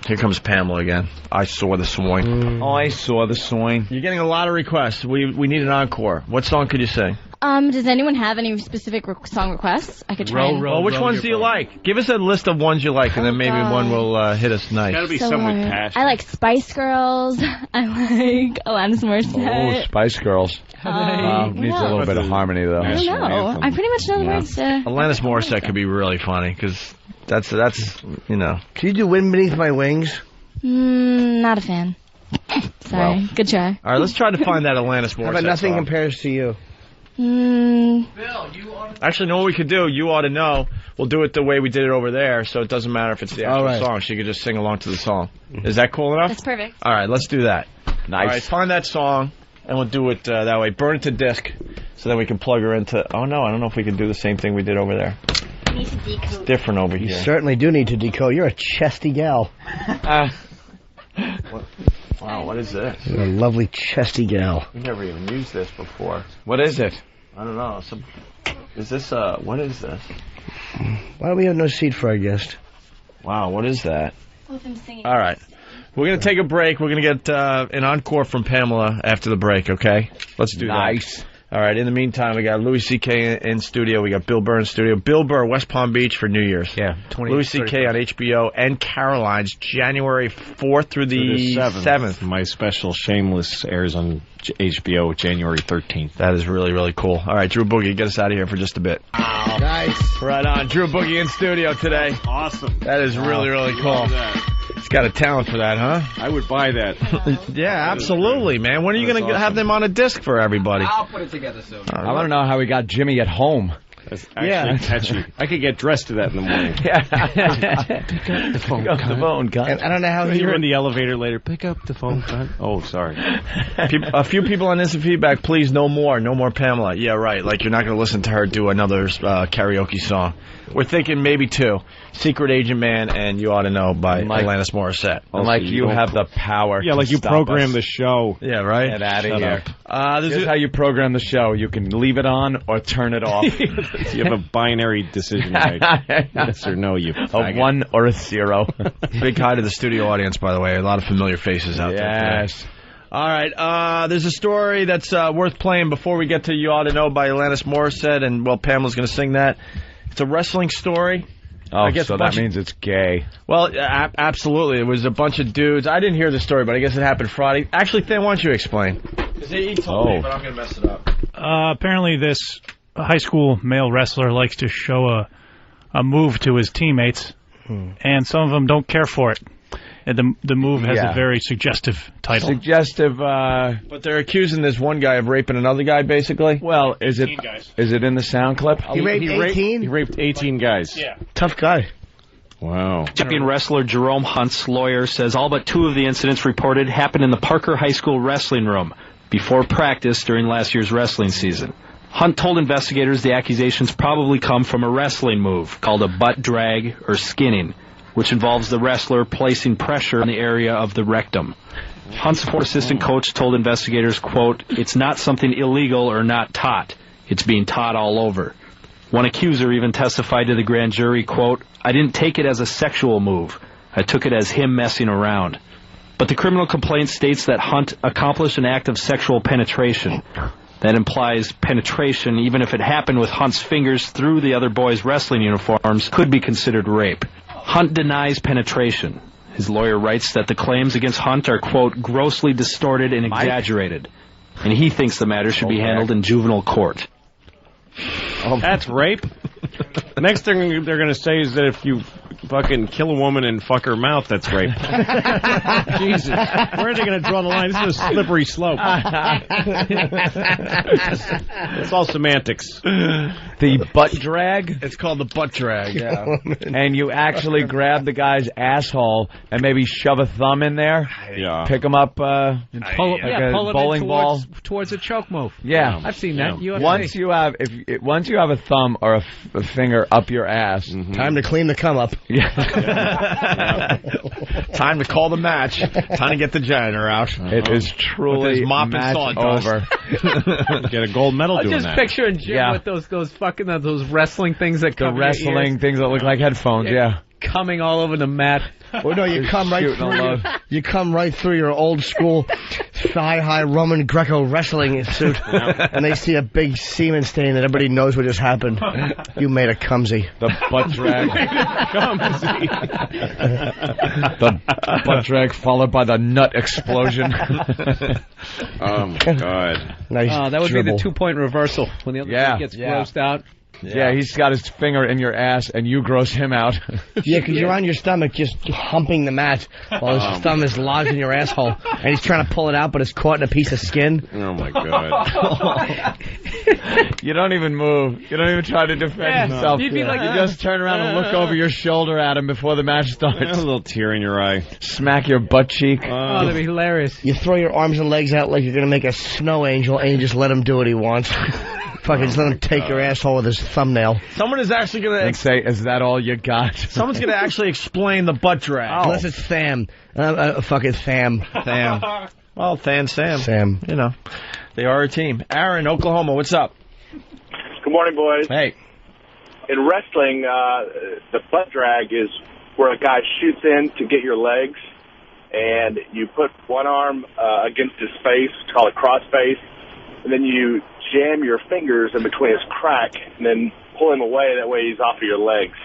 Here comes Pamela again. I saw the swing. I saw the swing. You're getting a lot of requests. We need an encore. What song could you sing? Does anyone have any specific song requests? I could try. Which ones do you like? Give us a list of ones you like, and then maybe one will hit us nice. Gotta be someone with passion. I like Spice Girls. I like Alanis Morissette. Oh, Spice Girls. Needs a little bit of harmony, though. I don't know. I pretty much know the words to... Alanis Morissette could be really funny, because that's Can you do Wind Beneath My Wings? Not a fan. Sorry. Good try. All right, let's try to find that Alanis Morissette How about Nothing song. Compares to You? Bill, you ought to... Actually, know what we could do? You ought to know. We'll do it the way we did it over there, so it doesn't matter if it's the actual song. She could just sing along to the song. Is that cool enough? That's perfect. All right, let's do that. Nice. All right, find that song, and we'll do it that way. Burn it to disc, so then we can plug her into... Oh, no, I don't know if we can do the same thing we did over there. I need to decode. It's different over here. You certainly do need to decode. You're a chesty gal. Wow, what is this? You're a lovely chesty gal. We've never even used this before. What is it? I don't know. Is this, what is this? Why do we have no seat for our guest? Wow, what is that? Both them singing. All right. We're going to take a break. We're going to get an encore from Pamela after the break, okay? Let's do that. Nice. All right, in the meantime, we got Louis C.K. in studio. We got Bill Burr in studio. Bill Burr, West Palm Beach for New Year's. Yeah. Louis C.K. on HBO and Caroline's January 4th through the 7th. My special Shameless airs on HBO January 13th. That is really, really cool. All right, Drew Boogie, get us out of here for just a bit. Oh, nice. Right on. Drew Boogie in studio today. Awesome. That is really, really cool. He's got a talent for that, huh? I would buy that. Yeah, absolutely, man. When are you going to have them on a disc for everybody? I'll put it together soon. I want to know how we got Jimmy at home. That's actually catchy. I could get dressed to that in the morning. Pick up the phone, cunt. And I don't know how you're in the elevator later. Pick up the phone, cunt. Oh, sorry. A few people on instant feedback, please, no more Pamela. Yeah, right. Like, you're not going to listen to her do another karaoke song. We're thinking maybe two. Secret Agent Man and You Ought to Know by Alanis Morissette. And like you have the power. Yeah, like you program the show. Yeah, right? Get out of here. This is how you program the show. You can leave it on or turn it off. You have a binary decision to make. Yes or no, you faggot. A 1 or a 0. Big hi to the studio audience, by the way. A lot of familiar faces out there. Yes. All right, there's a story that's worth playing before we get to You Ought to Know by Alanis Morissette, and, well, Pamela's going to sing that. It's a wrestling story. Oh, so that means it's gay. Well, absolutely. It was a bunch of dudes. I didn't hear the story, but I guess it happened Friday. Actually, Thin, why don't you explain? He told me, but I'm going to mess it up. Apparently this high school male wrestler likes to show a move to his teammates, and some of them don't care for it. And the move has a very suggestive title. Suggestive, but they're accusing this one guy of raping another guy, basically. Well, is it in the sound clip? He raped 18? He raped 18 guys. Yeah. Tough guy. Wow. Champion wrestler Jerome Hunt's lawyer says all but 2 of the incidents reported happened in the Parker High School wrestling room before practice during last year's wrestling season. Hunt told investigators the accusations probably come from a wrestling move called a butt drag or skinning, which involves the wrestler placing pressure in the area of the rectum. Hunt's former assistant coach told investigators, quote, "It's not something illegal or not taught. It's being taught all over." One accuser even testified to the grand jury, quote, "I didn't take it as a sexual move. I took it as him messing around." But the criminal complaint states that Hunt accomplished an act of sexual penetration. That implies penetration, even if it happened with Hunt's fingers through the other boys' wrestling uniforms, could be considered rape. Hunt denies penetration. His lawyer writes that the claims against Hunt are, quote, grossly distorted and exaggerated, and he thinks the matter should be handled in juvenile court. Oh, that's rape? Next thing they're going to say is that if you fucking kill a woman and fuck her mouth, that's rape. Jesus. Where are they going to draw the line? This is a slippery slope. It's all semantics. The butt drag? It's called the butt drag, yeah. And you actually grab the guy's asshole and maybe shove a thumb in there? Yeah. Pick him up and pull like a pull bowling ball? Towards a choke move. Yeah. I've seen that. Yeah. Once you have a thumb or a finger up your ass, time to clean the cum up. Yeah. Time to call the match. Time to get the janitor out. It is truly match over. Get a gold medal doing just that. Picturing Jim with those fucking those wrestling things that the cover wrestling things that look like headphones. Yeah. Coming all over the mat. Well, no, you come right through. You come right through your old school thigh-high Roman Greco wrestling suit, and they see a big semen stain that everybody knows what just happened. You made a cumsy. The butt drag. The butt drag followed by the nut explosion. Oh my God! Nice. That would dribble. be the 2-point reversal when the other guy gets grossed out. Yeah, he's got his finger in your ass, and you gross him out. Yeah, because you're on your stomach just humping the mat while his thumb is lodged in your asshole, and he's trying to pull it out, but it's caught in a piece of skin. Oh, my God. You don't even move. You don't even try to defend yourself. You'd be like, you just turn around and look over your shoulder at him before the match starts. A little tear in your eye. Smack your butt cheek. That'd be hilarious. You throw your arms and legs out like you're going to make a snow angel, and you just let him do what he wants. Fucking just let him take your asshole with his thumbnail. Someone is actually going to say, "Is that all you got?" Someone's going to actually explain the butt drag. Unless it's Tham. Fucking Tham. Tham. Well, Tham, Sam. Sam. You know, they are a team. Aaron, Oklahoma, what's up? Good morning, boys. Hey. In wrestling, the butt drag is where a guy shoots in to get your legs, and you put one arm against his face, it's called a cross face, and then you jam your fingers in between his crack and then pull him away. That way he's off of your legs.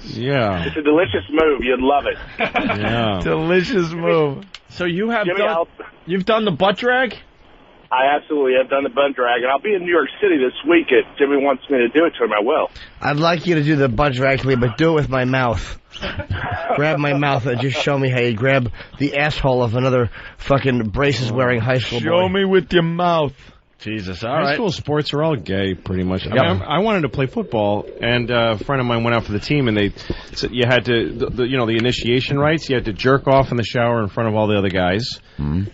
Yeah. It's a delicious move. You'd love it. Yeah. Delicious move. So you have Jimmy, you've done the butt drag? I absolutely have done the butt drag, and I'll be in New York City this week if Jimmy wants me to do it to him. I will. I'd like you to do the butt drag to me, but do it with my mouth. Grab my mouth and just show me how you grab the asshole of another fucking braces-wearing high school boy. Show me with your mouth. Jesus, all High right. school sports are all gay, pretty much. I mean, I wanted to play football, and a friend of mine went out for the team, and they said you had to, the initiation rites, you had to jerk off in the shower in front of all the other guys.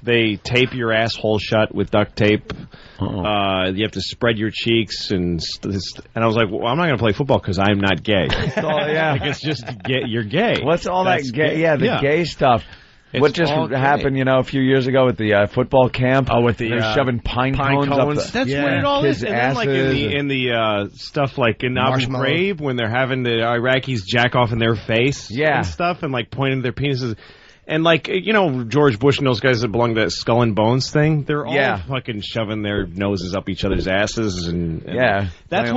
They tape your asshole shut with duct tape. You have to spread your cheeks, and I was like, well, I'm not going to play football because I'm not gay. Like, it's just you're gay. What's all that gay? Yeah, the gay stuff. What just happened, a few years ago with the football camp? Oh, with the they're shoving pine cones up the, That's what it all is. And then, like in the stuff like in Abu Ghraib, when they're having the Iraqis jack off in their face, and stuff, and like pointing their penises. And like, you know, George Bush and those guys that belong to that Skull and Bones thing, they're all fucking shoving their noses up each other's asses, and that's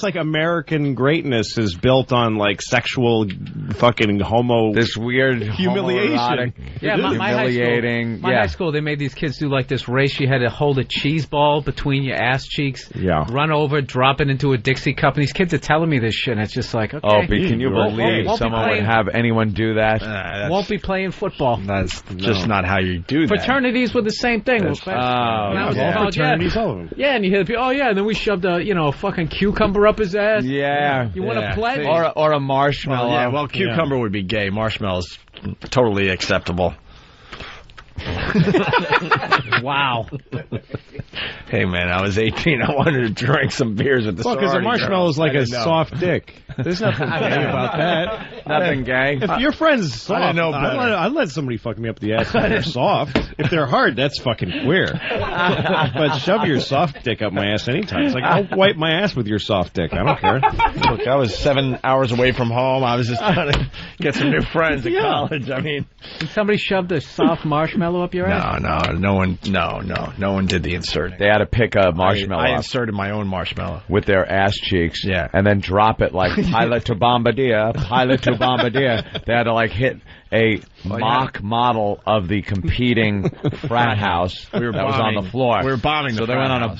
like American greatness is built on like sexual fucking this weird humiliation. My high school, they made these kids do like this race. You had to hold a cheese ball between your ass cheeks, run over, drop it into a Dixie cup, and these kids are telling me this shit, and it's just like, okay. Oh, can you believe someone would have anyone do that? Won't be playing football. That's just not how you do that. Fraternities were the same thing. Fraternities, all of them. Yeah, and you hear people, and then we shoved a fucking cucumber up his ass. Yeah. You want to play? Or a marshmallow. Well, cucumber would be gay. Marshmallow's totally acceptable. Wow. Hey, man, I was 18. I wanted to drink some beers with the sorority. Well, because a marshmallow is like a soft dick. There's nothing gay about that. Nothing gay. If your friend's soft, I didn't know I'd let somebody fuck me up the ass if they're soft. If they're hard, that's fucking queer. But shove your soft dick up my ass anytime. It's like, I'll wipe my ass with your soft dick. I don't care. Look, I was 7 hours away from home. I was just trying to get some new friends in college. I mean, did somebody shove a soft marshmallow up your ass? No one did the inserting. They had to pick a marshmallow. I inserted my own marshmallow with their ass cheeks, and then drop it like pilot to Bombardier. They had to like hit a mock model of the competing frat house that was on the floor. We were bombing so they went on a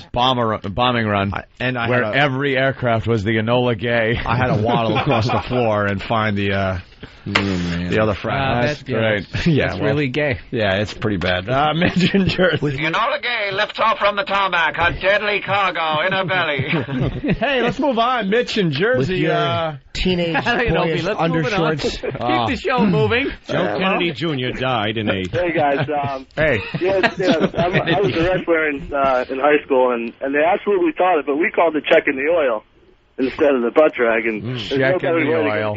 bombing run, where every aircraft was the Enola Gay. I had to waddle across the floor and find the other frat. That's great. That's really gay. Yeah, it's pretty bad. Mitch in Jersey. The Enola Gay lifts off from the tarmac, a deadly cargo in her belly. Hey, let's move on. Mitch in Jersey. Teenage boyish undershorts. Keep the show moving. Joe Kennedy Jr. died in a... Hey, guys. Hey. I was a wrestler in high school, and they absolutely taught it, but we called it checking the oil instead of the butt drag. And checking the oil.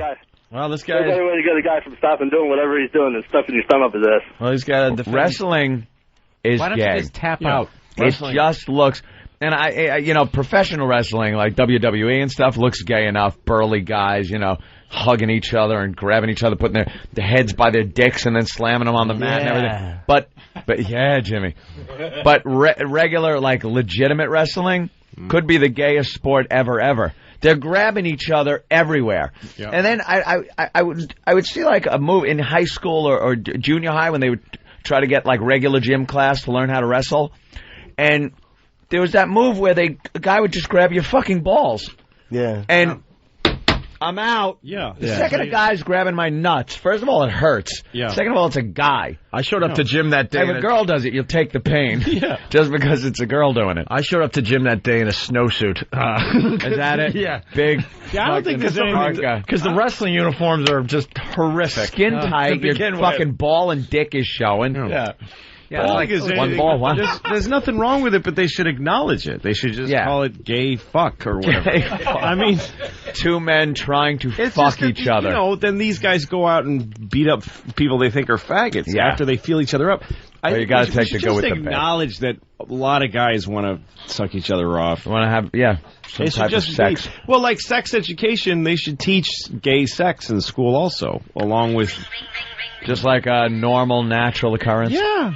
Well, this guy... There's no way to get a guy from stopping doing whatever he's doing and stuffing your thumb up his ass. Well, he's got a wrestling is Why don't gay. you just tap out? It just looks... And I professional wrestling, like WWE and stuff, looks gay enough. Burly guys, hugging each other and grabbing each other, putting their heads by their dicks and then slamming them on the mat and everything. But yeah, Jimmy. But regular, like, legitimate wrestling could be the gayest sport ever. They're grabbing each other everywhere. Yeah. And then I would see, like, a move in high school or junior high when they would try to get, like, regular gym class to learn how to wrestle. And there was that move where a guy would just grab your fucking balls. Yeah. And I'm out. Yeah. The second a guy's grabbing my nuts, first of all, it hurts. Yeah. Second of all, it's a guy. I showed up to gym that day. If a girl does it, you'll take the pain. Yeah. Just because it's a girl doing it. I showed up to gym that day in a snowsuit. Is that it? Yeah. Big. Yeah, I don't think there's anything. Because the wrestling uniforms are just horrific. Skin tight, your fucking ball and dick is showing. Yeah. Yeah, like one ball, one. There's nothing wrong with it, but they should acknowledge it. They should just call it gay fuck or whatever. I mean, two men trying to fuck each other. Then these guys go out and beat up people they think are faggots after they feel each other up. You got to take the go with the bad. Acknowledge that a lot of guys want to suck each other off. Want to have some type of sex. Well, like sex education, they should teach gay sex in school also, along with just like a normal, natural occurrence. Yeah.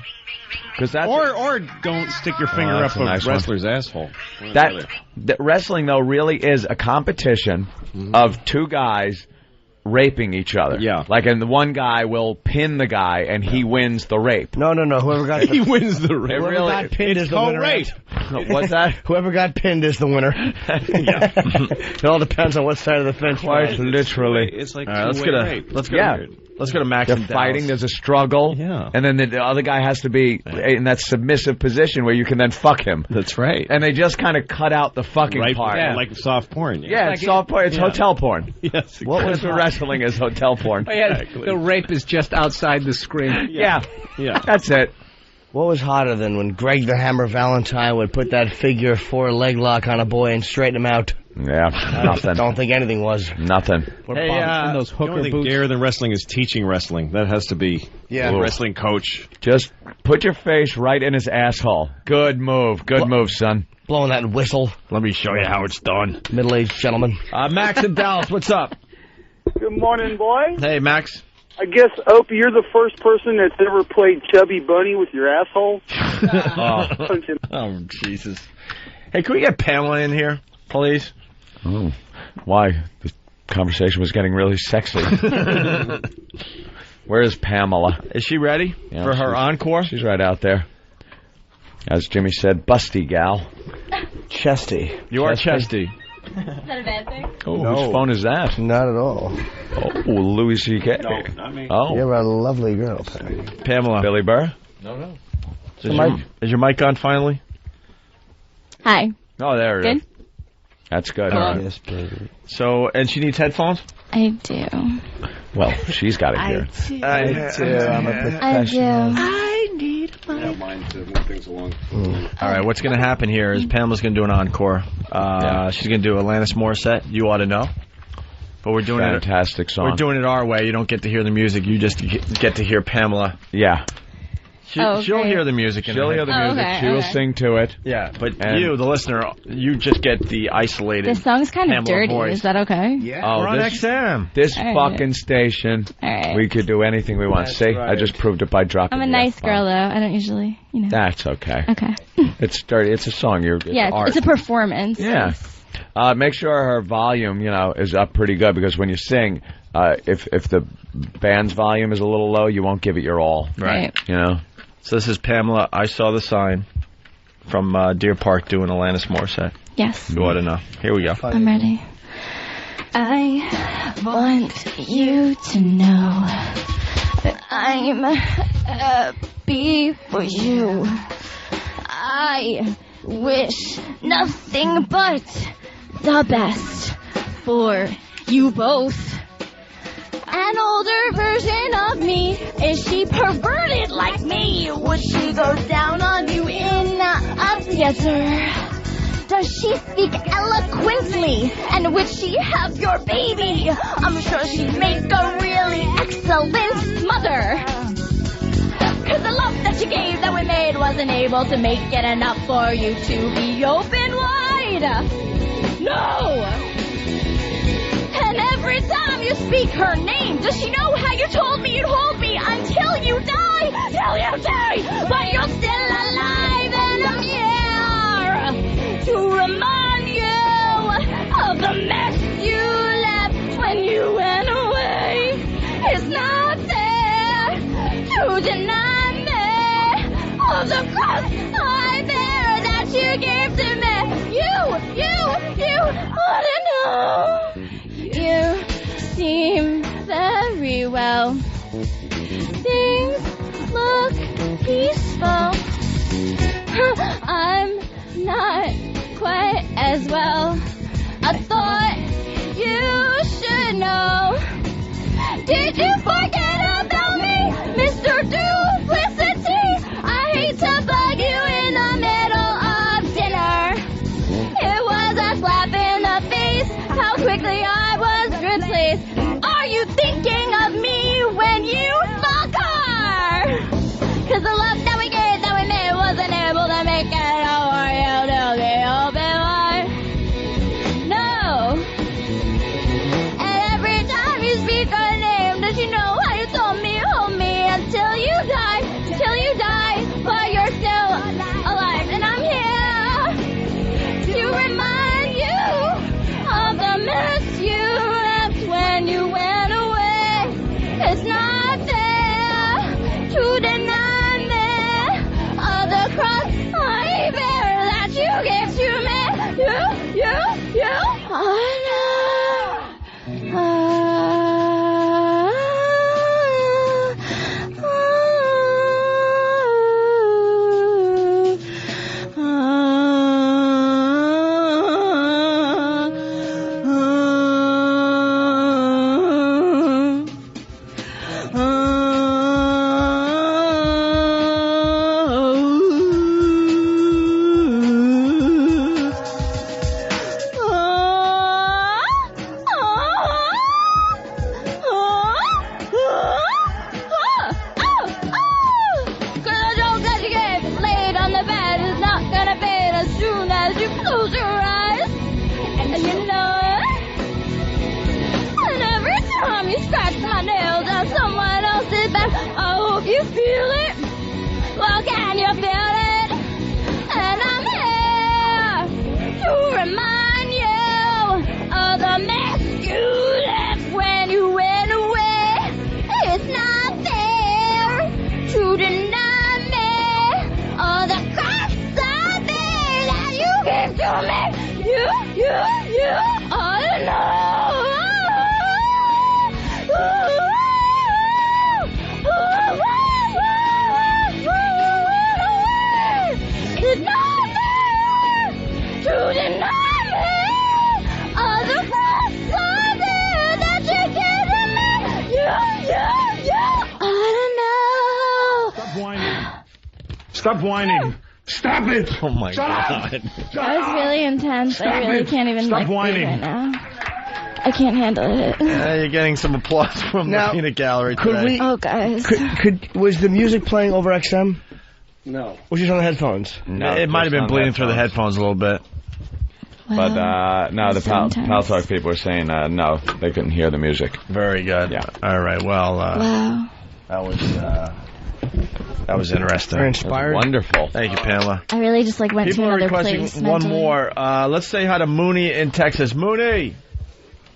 That's or don't stick your finger up a wrestler's asshole. That wrestling though really is a competition of two guys raping each other. Yeah. Like, and the one guy will pin the guy and he wins the rape. No. Whoever got he wins the rape. Whoever got pinned is the winner. Rape. What's that? Whoever got pinned is the winner. Yeah. It all depends on what side of the fence. Quite literally. It's like rape. Let's go to Max. They're fighting. There's a struggle. Yeah. And then the other guy has to be in that submissive position where you can then fuck him. That's right. And they just kind of cut out the fucking part. Yeah. Like soft porn. Yeah, it's soft porn. It's hotel porn. Yes. Exactly. What was wrestling is hotel porn. Exactly. The rape is just outside the screen. Yeah. That's it. What was hotter than when Greg the Hammer Valentine would put that figure 4 leg lock on a boy and straighten him out? Yeah, nothing. Don't think anything was. Nothing. Hey, those hooker the only thing gayer than wrestling is teaching wrestling. That has to be a wrestling coach. Just put your face right in his asshole. Good move, son. Blowing that whistle. Let me show you how it's done. Middle-aged gentleman. Max in Dallas, what's up? Good morning, boys. Hey, Max. I guess, Opie, you're the first person that's ever played Chubby Bunny with your asshole. Oh, Jesus. Hey, can we get Pamela in here, please? Oh, why? The conversation was getting really sexy. Where is Pamela? Is she ready for her encore? She's right out there. As Jimmy said, busty gal. Chesty. You are chesty. Is that a bad thing? Oh, whose phone is that? Not at all. Oh, Louis C.K. No, not me. Oh. You're a lovely girl, Pamela. Billy Burr? No. Is your mic on finally? Hi. Oh, there it is. Good? That's good. Yes, baby. So, and she needs headphones? I do. Well, she's got it here. I do. I'm a professional. I need Mine to move things along. All right, what's going to happen here is Pamela's going to do an encore. She's going to do Alanis Morissette. You ought to know. But we're doing Fantastic song. We're doing it our way. You don't get to hear the music. You just get to hear Pamela. Yeah. She'll hear the music. She'll hear the music. Okay, she will sing to it. Yeah, but you, the listener, you just get the isolated. This song's kind of Pamela dirty. voice. Is that okay? Yeah. We're on XM. This All right. fucking station, All right. we could do anything we want. That's See, right. I just proved it by dropping. I'm a nice girl, though. I don't usually, That's okay. Okay. It's dirty. It's a song. It's art. It's a performance. Yeah. Make sure her volume, is up pretty good, because when you sing, if the band's volume is a little low, you won't give it your all. Right. So this is Pamela. I saw the sign from Deer Park doing Alanis Morissette. Yes. You ought to know. Here we go. I'm ready. I want you to know that I'm happy for you. I wish nothing but the best for you both. An older version of me, is she perverted like me? Would she go down on you in a theater? Does she speak eloquently? And would she have your baby? I'm sure she'd make a really excellent mother. Cause the love that you gave that we made wasn't able to make it enough for you to be open wide. No! And every time you speak her name, does she know how you told me you'd hold me until you die? Till you die! But you're still alive and I'm here to remind you of the mess you left when you went away. It's not fair to deny me of the cross I bear that you gave to me. You ought to know. You seem very well. Things look peaceful. I'm not quite as well. I thought you should know. Did you forget about me, Mr. Duplicity? I hate to bug you in the middle of dinner. It was a slap in the face, how quickly I was replaced. Are you thinking of me when you fuck her? Cause the love that we gave, that we made, wasn't able to make it over you to be open wide. No. And every time you speak her name, does she know how you Stop whining. Stop it. Oh, my God. That was really intense. I really can't even Stop whining right now. I can't handle it. You're getting some applause from the peanut gallery today. Oh, guys. Was the music playing over XM? No. Was it on the headphones? No, it might have been bleeding through the headphones a little bit. But, no, the Pal Talk people were saying, no, they couldn't hear the music. Very good. Yeah. All right, well, wow. That was interesting. Very inspired. Wonderful. Thank you, Pamela. I really just went People to another place. People are requesting one more. Let's say hi to Mooney in Texas. Mooney!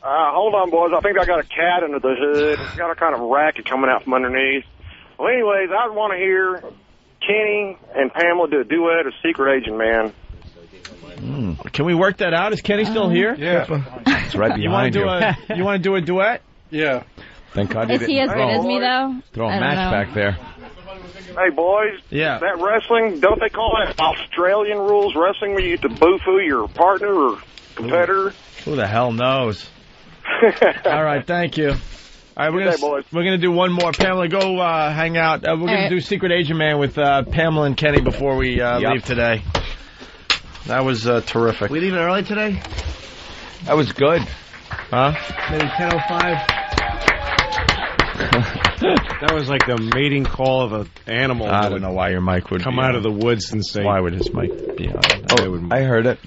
Hold on, boys. I think I got a cat under the hood. It's got a kind of racket coming out from underneath. Well, anyways, I want to hear Kenny and Pamela do a duet of Secret Agent Man. Can we work that out? Is Kenny still here? Yeah. It's right behind you. You want to do a duet? Yeah. Thank God you didn't. Is he as good as me, though? Throw a match back there. Hey, boys. Yeah. That wrestling, don't they call that Australian rules wrestling where you get to boo-foo your partner or competitor? Who the hell knows? All right, thank you. All right, we're gonna do one more. Pamela, go hang out. We're gonna do Secret Agent Man with Pamela and Kenny before we leave today. That was terrific. We leaving early today? That was good. Huh? Maybe 10:05. That was like the mating call of an animal. I don't know why your mic would come out of the woods and say. Why would his mic be on? Oh, I heard it.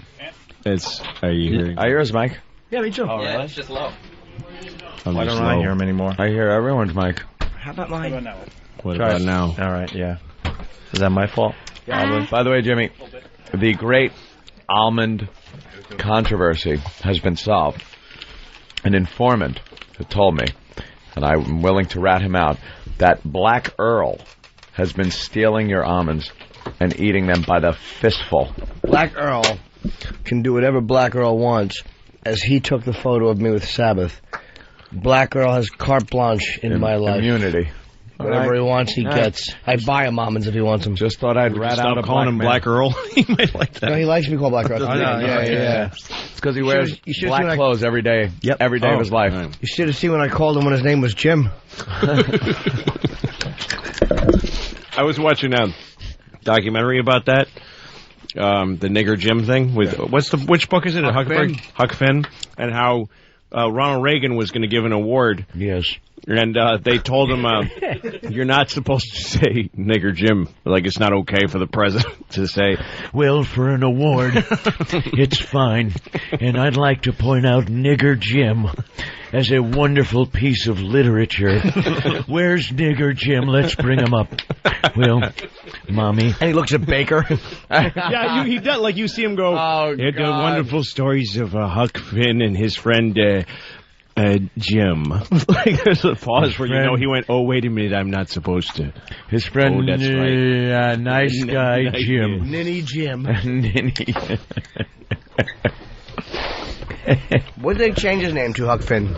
Are you hearing? I hear his mic. Yeah, me too. Oh, really? It's just low. Why don't I hear him anymore? I hear everyone's mic. How about mine? What about now? All right, yeah. Is that my fault? Yeah. By the way, Jimmy, the great almond controversy has been solved. An informant had told me, and I'm willing to rat him out, that Black Earl has been stealing your almonds and eating them by the fistful. Black Earl can do whatever Black Earl wants, as he took the photo of me with Sabbath. Black Earl has carte blanche in my life. Immunity. Whatever he wants, he gets. I buy him almonds if he wants them. Just thought I'd rat out a calling him Black Earl. He might like that. No, he likes to be called Black Earl. Yeah. It's because he wears black clothes every day. Yep. Every day of his life. Right. You should have seen when I called him when his name was Jim. I was watching a documentary about that. The nigger Jim thing with which book is it? Huck Finn, and how Ronald Reagan was going to give an award. Yes. And they told him, you're not supposed to say nigger Jim. Like, it's not okay for the president to say. Well, for an award, it's fine. And I'd like to point out nigger Jim as a wonderful piece of literature. Where's nigger Jim? Let's bring him up. Well, Mommy. And he looks at Baker. Yeah, he does. Like, you see him go, the wonderful stories of Huck Finn and his friend, Jim. Like, there's a pause where you know he went, oh, wait a minute, I'm not supposed to. His friend, oh, that's right. Nice guy, Jim. Ninny Jim. Ninny. What did they change his name to, Huck Finn?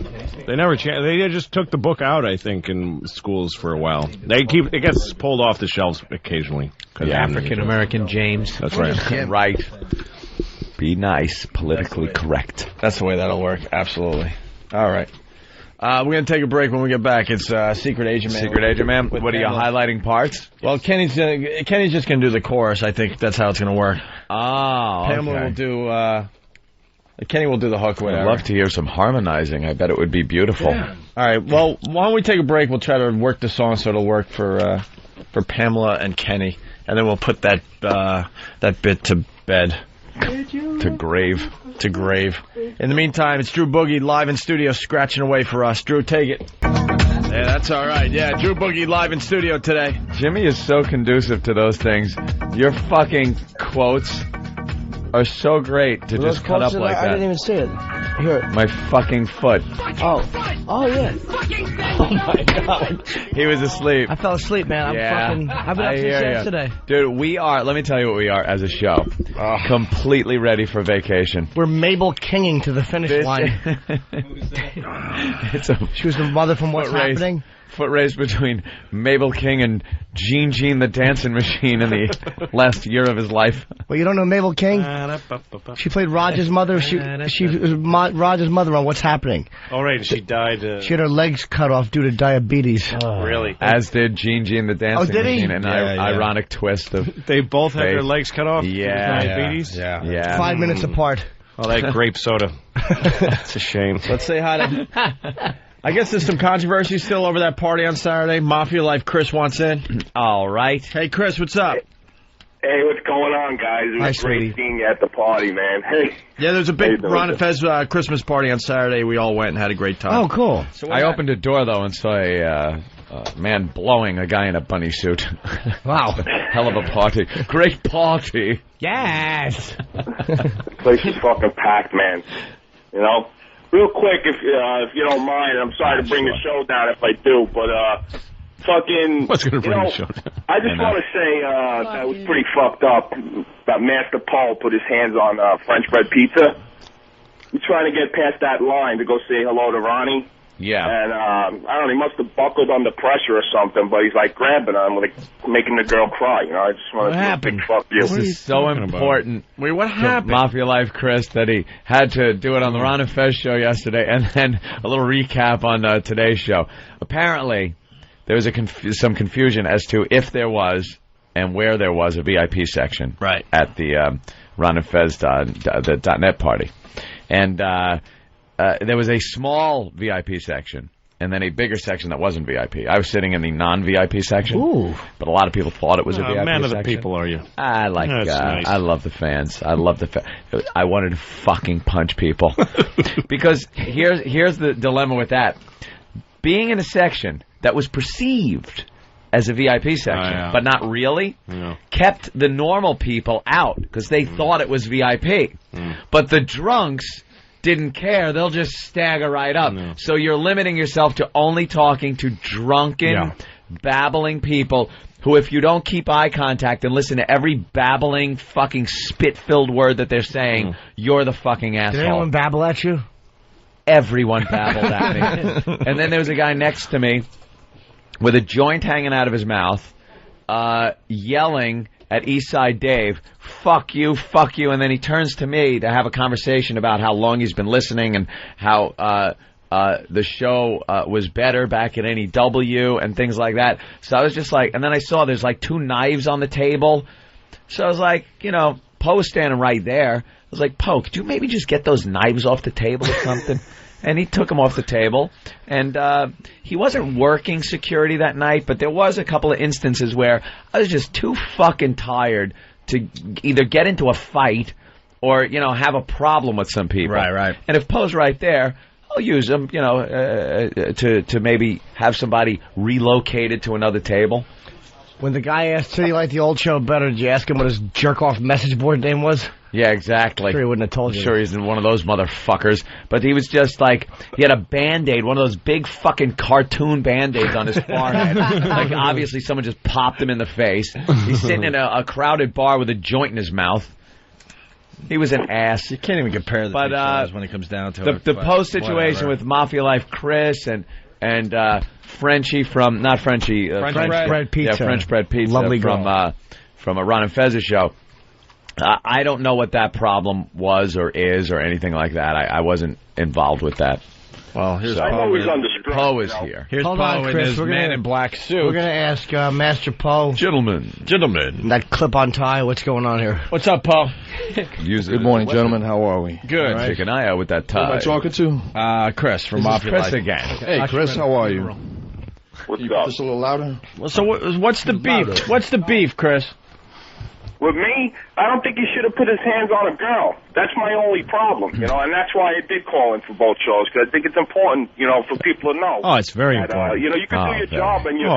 They never changed. They just took the book out, I think, in schools for a while. It gets pulled off the shelves occasionally. The African-American James. That's right. Right. Be nice, politically correct. That's the way that'll work. Absolutely. All right. We're going to take a break. When we get back, it's Secret Agent Man. Secret Agent Man? What are you highlighting parts? Well, Kenny's just going to do the chorus. I think that's how it's going to work. Oh, Pamela will do... Kenny will do the hook, whatever. I'd love to hear some harmonizing. I bet it would be beautiful. Yeah. All right. Well, why don't we take a break? We'll try to work the song so it'll work for Pamela and Kenny, and then we'll put that bit to bed. To grave. To grave. In the meantime, it's Drew Boogie live in studio scratching away for us. Drew, take it. Yeah, that's all right. Yeah, Drew Boogie live in studio today. Jimmy is so conducive to those things. Your fucking quotes are so great to just cut up like that. I didn't even see it. Here. My fucking foot. Oh yeah. Oh my God. He was asleep. I fell asleep, man. I've been up since yesterday. Dude, we are, let me tell you what we are as a show. Completely ready for vacation. We're Mabel Kinging to the finish line. She was the mother from What's Happening. Foot race between Mabel King and Gene the Dancing Machine in the last year of his life. Well, you don't know Mabel King? She played Roger's mother. She was Roger's mother on What's Happening. Oh, right. She died. She had her legs cut off due to diabetes. Really? As did Gene the Dancing Machine. An ironic twist of They both had their legs cut off? Yeah. Diabetes? Yeah. 5 minutes apart. Oh, that grape soda. It's a shame. Let's say hi to... I guess there's some controversy still over that party on Saturday. Mafia Life Chris wants in. All right. Hey, Chris, what's up? Hey, what's going on, guys? It was great seeing you at the party, man. Hey. Yeah, there's a big Ron and Fez Christmas party on Saturday. We all went and had a great time. Oh, cool. So I opened a door, though, and saw a man blowing a guy in a bunny suit. Wow. Hell of a party. Great party. Yes. The place is fucking packed, man. You know? Real quick, if you don't mind, I'm sorry to bring the show down if I do, but fucking, what's going to bring the show down? I just want to say that was pretty fucked up that Master Paul put his hands on French bread pizza. He's trying to get past that line to go say hello to Ronnie. Yeah. And, I don't know, he must have buckled under pressure or something, but he's like grabbing him, like making the girl cry, you know? I just want to do a big fuck you. This is so important. Wait, what happened? Mafia Life Chris, that he had to do it on the Ron and Fez show yesterday, and then a little recap on today's show. Apparently, there was some confusion as to if there was and where there was a VIP section at the Ron and Fez the .net party. And there was a small VIP section, and then a bigger section that wasn't VIP. I was sitting in the non-VIP section. Ooh. But a lot of people thought it was a VIP section. Man of the people, are you? I like. That's nice. I love the fans. I love the. I wanted to fucking punch people because here's the dilemma with that. Being in a section that was perceived as a VIP section, but not really, kept the normal people out because they thought it was VIP. But the drunks didn't care. They'll just stagger right up. So you're limiting yourself to only talking to drunken, babbling people who, if you don't keep eye contact and listen to every babbling, fucking spit-filled word that they're saying, you're the fucking asshole. Did anyone babble at you? Everyone babbled at me. And then there was a guy next to me with a joint hanging out of his mouth, yelling at Eastside Dave, fuck you, and then he turns to me to have a conversation about how long he's been listening and how the show was better back at NEW and things like that. So I was just like, and then I saw there's like 2 knives on the table. So I was like, you know, Poe's standing right there. I was like, Poe, could you maybe just get those knives off the table or something? And he took them off the table. And he wasn't working security that night, but there was a couple of instances where I was just too fucking tired to either get into a fight or, you know, have a problem with some people. Right. And if Poe's right there, I'll use them, you know, to maybe have somebody relocated to another table. When the guy asked, did he like the old show better, did you ask him what his jerk-off message board name was? Yeah, exactly. I'm sure he wouldn't have told you. I'm sure he's one of those motherfuckers. But he was just like, he had a Band-Aid, one of those big fucking cartoon Band-Aids on his forehead. Like, obviously someone just popped him in the face. He's sitting in a crowded bar with a joint in his mouth. He was an ass. You can't even compare the two shows when it comes down to it. The post situation with Mafia Life Chris and Frenchie from, not Frenchie. French Bread Pizza. Yeah, French Bread Pizza. Lovely from a Ron and Fez show. I don't know what that problem was or is or anything like that. I wasn't involved with that. Well, here's Poe is here. Here's Poe in his man in black suit. We're going to ask Master Poe. Gentlemen. That clip-on tie, what's going on here? What's up, Poe? Good morning, gentlemen. How are we? Good. Right. Keep an eye out with that tie. Who am I talking to? Chris from Mafia Life. Chris again. Hey, Chris, how are you? What's up? Just a little louder? Well, so what's the beef? What's the beef, Chris? with me, I don't think he should have put his hands on a girl. That's my only problem, you know, and that's why I did call in for both shows, because I think it's important, you know, for people to know. Oh, it's very important. You know, you can do your job, and you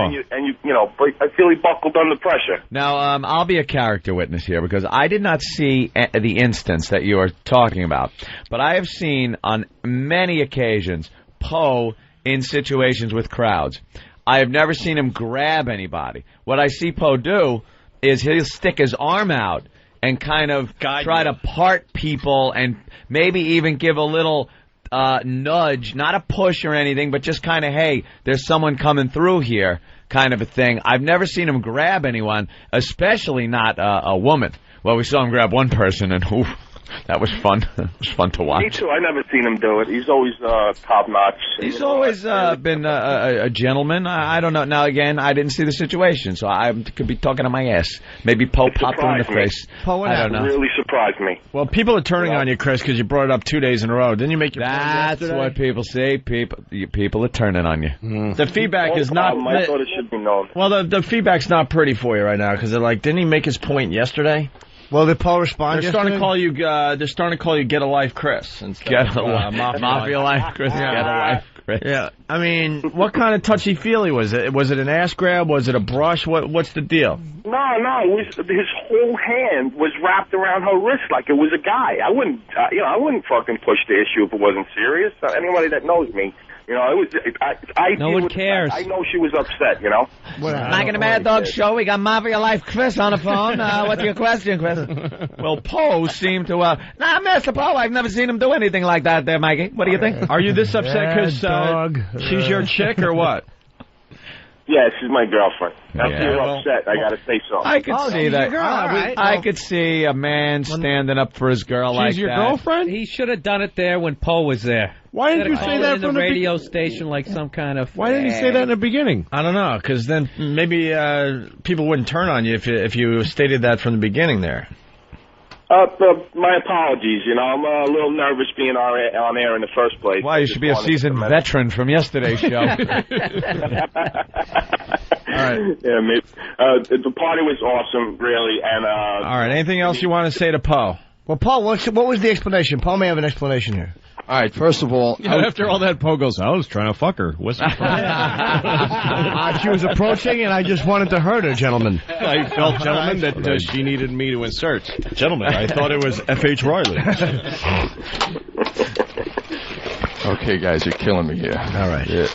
know, but I feel he buckled under pressure. Now, I'll be a character witness here, because I did not see the instance that you are talking about, but I have seen on many occasions Poe in situations with crowds. I have never seen him grab anybody. What I see Poe do is he'll stick his arm out and kind of try to part people and maybe even give a little nudge, not a push or anything, but just kind of, hey, there's someone coming through here kind of a thing. I've never seen him grab anyone, especially not a woman. Well, we saw him grab one person, and oof, that was fun. It was fun to watch. Me too. I never seen him do it. He's always top-notch. He's always been a gentleman. I don't know. Now, again, I didn't see the situation, so I could be talking to my ass. Maybe Poe popped him in the face. Poe, I don't know. Really surprised me. Well, people are turning on you, Chris, because you brought it up 2 days in a row. Didn't you make your point That's yesterday? what people say. People are turning on you. The feedback is not... I thought it should be known. Well, the feedback's not pretty for you right now, because they're like, didn't he make his point yesterday? Well, did Paul respond? They're starting to call you. They're starting to call you "Get a Life, Chris." Get a life, Mafia Life, Chris. Yeah. Get a life, Chris. Yeah, I mean, what kind of touchy-feely was it? Was it an ass grab? Was it a brush? What's the deal? No, his whole hand was wrapped around her wrist like it was a guy. I wouldn't, I wouldn't fucking push the issue if it wasn't serious. Anybody that knows me. You know, it was. No one cares. I know she was upset. You know. Back in the Mad Dog Show, we got Mafia Life Chris on the phone. What's your question, Chris? Well, Poe seemed to. Nah, Mr. Poe, I've never seen him do anything like that. There, Mikey. What do you think? Are you this upset because she's your chick or what? Yeah, she's my girlfriend. After you're upset, I gotta say so. I could see that. I could see a man standing up for his girl like that. She's your girlfriend? He should have done it there when Poe was there. Why didn't you say that from the radio station like some kind of... Why didn't you say that in the beginning? I don't know, because then maybe people wouldn't turn on you if you stated that from the beginning there. My apologies. You know, I'm a little nervous being on air in the first place. Why, you should be a seasoned veteran from yesterday's show. All right. Yeah, maybe. The party was awesome, really. And all right. Anything else you want to say to Poe? Well, Paul, what was the explanation? Paul may have an explanation here. All right, first of all... after all that, Poe goes, I was trying to fuck her. What's the problem? She was approaching, and I just wanted to hurt her, gentlemen. I felt, gentlemen, that she needed me to insert. Gentlemen, I thought it was F.H. Riley. Okay, guys, you're killing me here. All right. Yeah.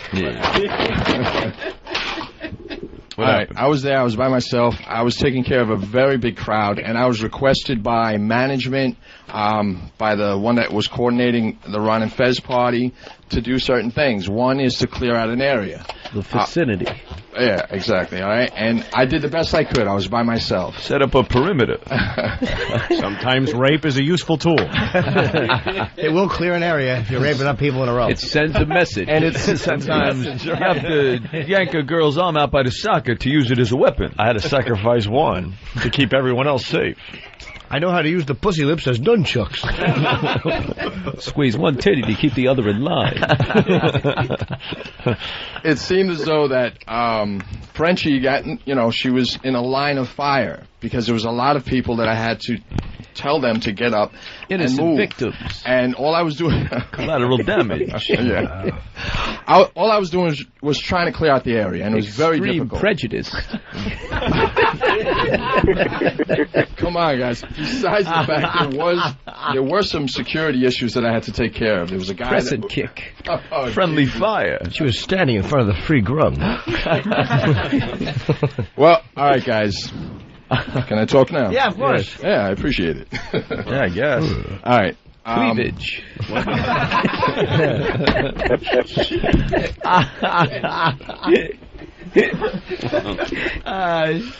All right, I was there. I was by myself. I was taking care of a very big crowd, and I was requested by management, by the one that was coordinating the Ron and Fez party, to do certain things. One is to clear out an area. The vicinity. Yeah, exactly. All right, and I did the best I could. I was by myself. Set up a perimeter. Sometimes rape is a useful tool. It will clear an area if you're raping up people in a row. It sends a message. And sometimes you have to yank a girl's arm out by the socket to use it as a weapon. I had to sacrifice one to keep everyone else safe. I know how to use the pussy lips as nunchucks. Squeeze one titty to keep the other in line. It seemed as though that Frenchie got, she was in a line of fire because there was a lot of people that I had to tell them to get up Innocent and move. Victims. And all I was doing... Collateral damage. Yeah. All I was doing was trying to clear out the area, and it was very difficult. Prejudice. Come on, guys. Besides the fact there were some security issues that I had to take care of. There was a guy Crescent kick. Friendly fire. She was standing in front of the free grub. Well, all right, guys. Can I talk now? Yeah, of course. Yeah, I appreciate it. Yeah, I guess. All right. Cleavage.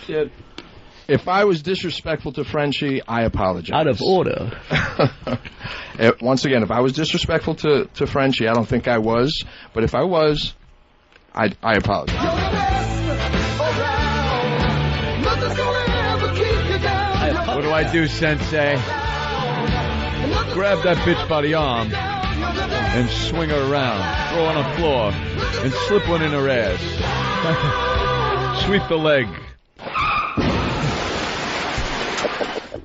Shit. If I was disrespectful to Frenchie, I apologize. Out of order. Once again, if I was disrespectful to Frenchie, I don't think I was. But if I was, I apologize. What do I do, Sensei? Grab that bitch by the arm and swing her around, throw her on the floor, and slip one in her ass. Sweep the leg.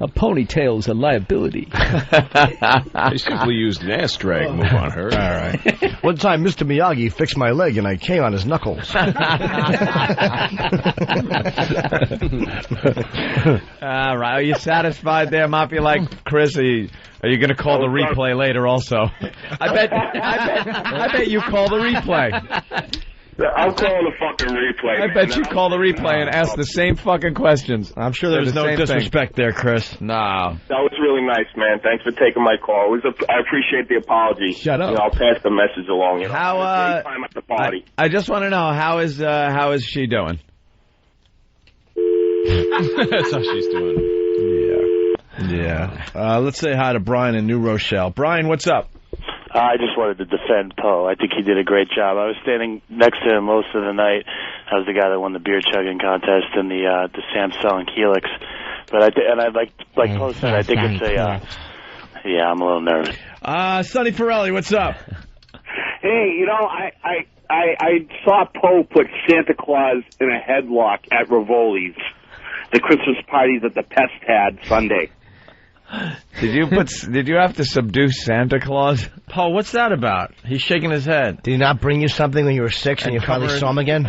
A ponytail's a liability. I simply used an ass drag move on her. All right. One time, Mr. Miyagi fixed my leg and I came on his knuckles. All right. Are you satisfied there, Mafia? Like Chris, are you going to call the replay later also? I bet you call the replay. I'm calling the fucking replay. I bet you call the replay and ask the same fucking questions. I'm sure there was no disrespect there, Chris. No. That was really nice, man. Thanks for taking my call. I appreciate the apology. Shut up. I'll pass the message along. How? Time at the party. I just want to know how is she doing? That's how she's doing. Yeah. Let's say hi to Brian in New Rochelle. Brian, what's up? I just wanted to defend Poe. I think he did a great job. I was standing next to him most of the night. I was the guy that won the beer chugging contest in the Samsung Helix. But I like Poe said, I think it's a yeah. I'm a little nervous. Sonny Ferrelli, what's up? Hey, you know, I saw Poe put Santa Claus in a headlock at Rivoli's, the Christmas party that the Pest had Sunday. Did you have to subdue Santa Claus? Paul, what's that about? He's shaking his head. Did he not bring you something when you were 6 and you finally saw him again?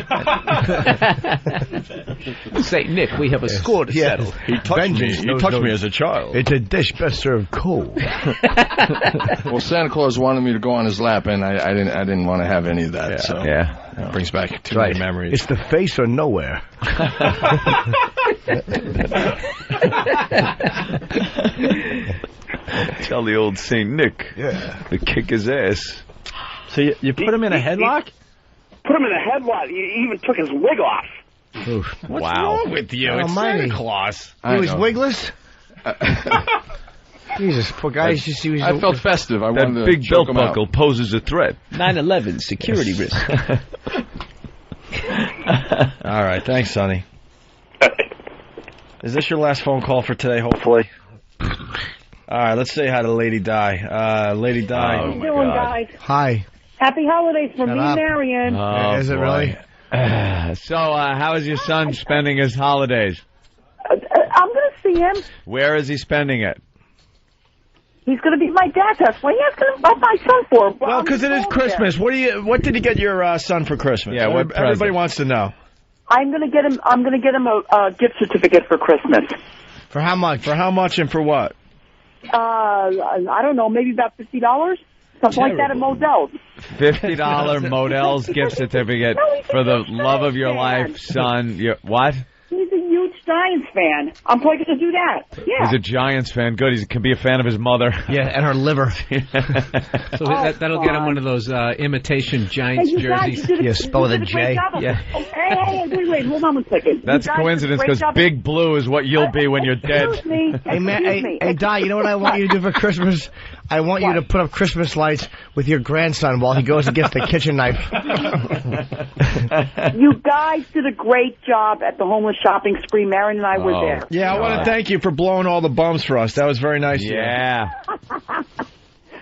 St. Nick, we have a score to settle. He touched me as a child. It's a dish best served cold. Well, Santa Claus wanted me to go on his lap, and I didn't want to have any of that. It brings back too many memories. It's the face or nowhere. Tell the old St. Nick to kick his ass. So you put him in a headlock? Put him in a headlock. He even took his wig off. What's wrong with you? It's Santa Claus. He was wigless? Jesus, poor guy. I felt festive. I wanted to big choke belt him buckle poses a threat. 9/11 security risk. All right, thanks, Sonny. Is this your last phone call for today, hopefully? All right, let's say hi to Lady Di. Lady Di. How you doing, guys? Hi. Happy holidays from me, Marion. Is it really? So, how is your son spending his holidays? I'm going to see him. Where is he spending it? He's going to be at my dad's house. What are you asking about my son for? Well, because it is Christmas. There. What did you get your son for Christmas? Yeah, what everybody wants to know. I'm going to get him a gift certificate for Christmas. For how much? For how much and for what? I don't know, maybe about $50. Something like that at Modell's. $50 Modell's gift certificate for the love of your life, son. What? He's a huge Giants fan. I'm probably going to do that. Yeah. He's a Giants fan. Good. He can be a fan of his mother. Yeah, and her liver. So that'll get him one of those imitation Giants jerseys. Spell with a J. Yeah. Hey, wait, hold on 1 second. That's a coincidence because Big Blue is what you'll be when you're dead. Excuse me. Hey, Di, you know what I want you to do for Christmas? I want you to put up Christmas lights with your grandson while he goes and gets the kitchen knife. You guys did a great job at the homeless shopping spree. Marion and I were there. Yeah, I want to thank you for blowing all the bums for us. That was very nice. Yeah.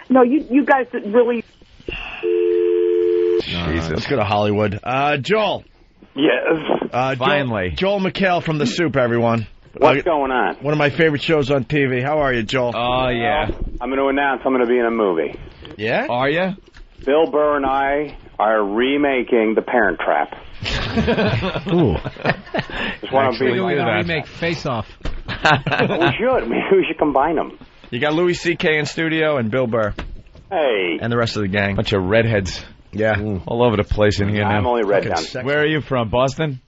No, you guys did really. Jesus. Let's go to Hollywood. Joel. Yes. Finally. Joel McHale from The Soup, everyone. What's going on? One of my favorite shows on TV. How are you, Joel? Oh, yeah. I'm going to announce I'm going to be in a movie. Yeah? Are you? Bill Burr and I are remaking The Parent Trap. Ooh. Just want to be remake Face Off. We should. Maybe we should combine them. You got Louis C.K. in studio and Bill Burr. Hey. And the rest of the gang. Bunch of redheads. Yeah. All over the place in here now. I'm only red down. Where are you from? Boston?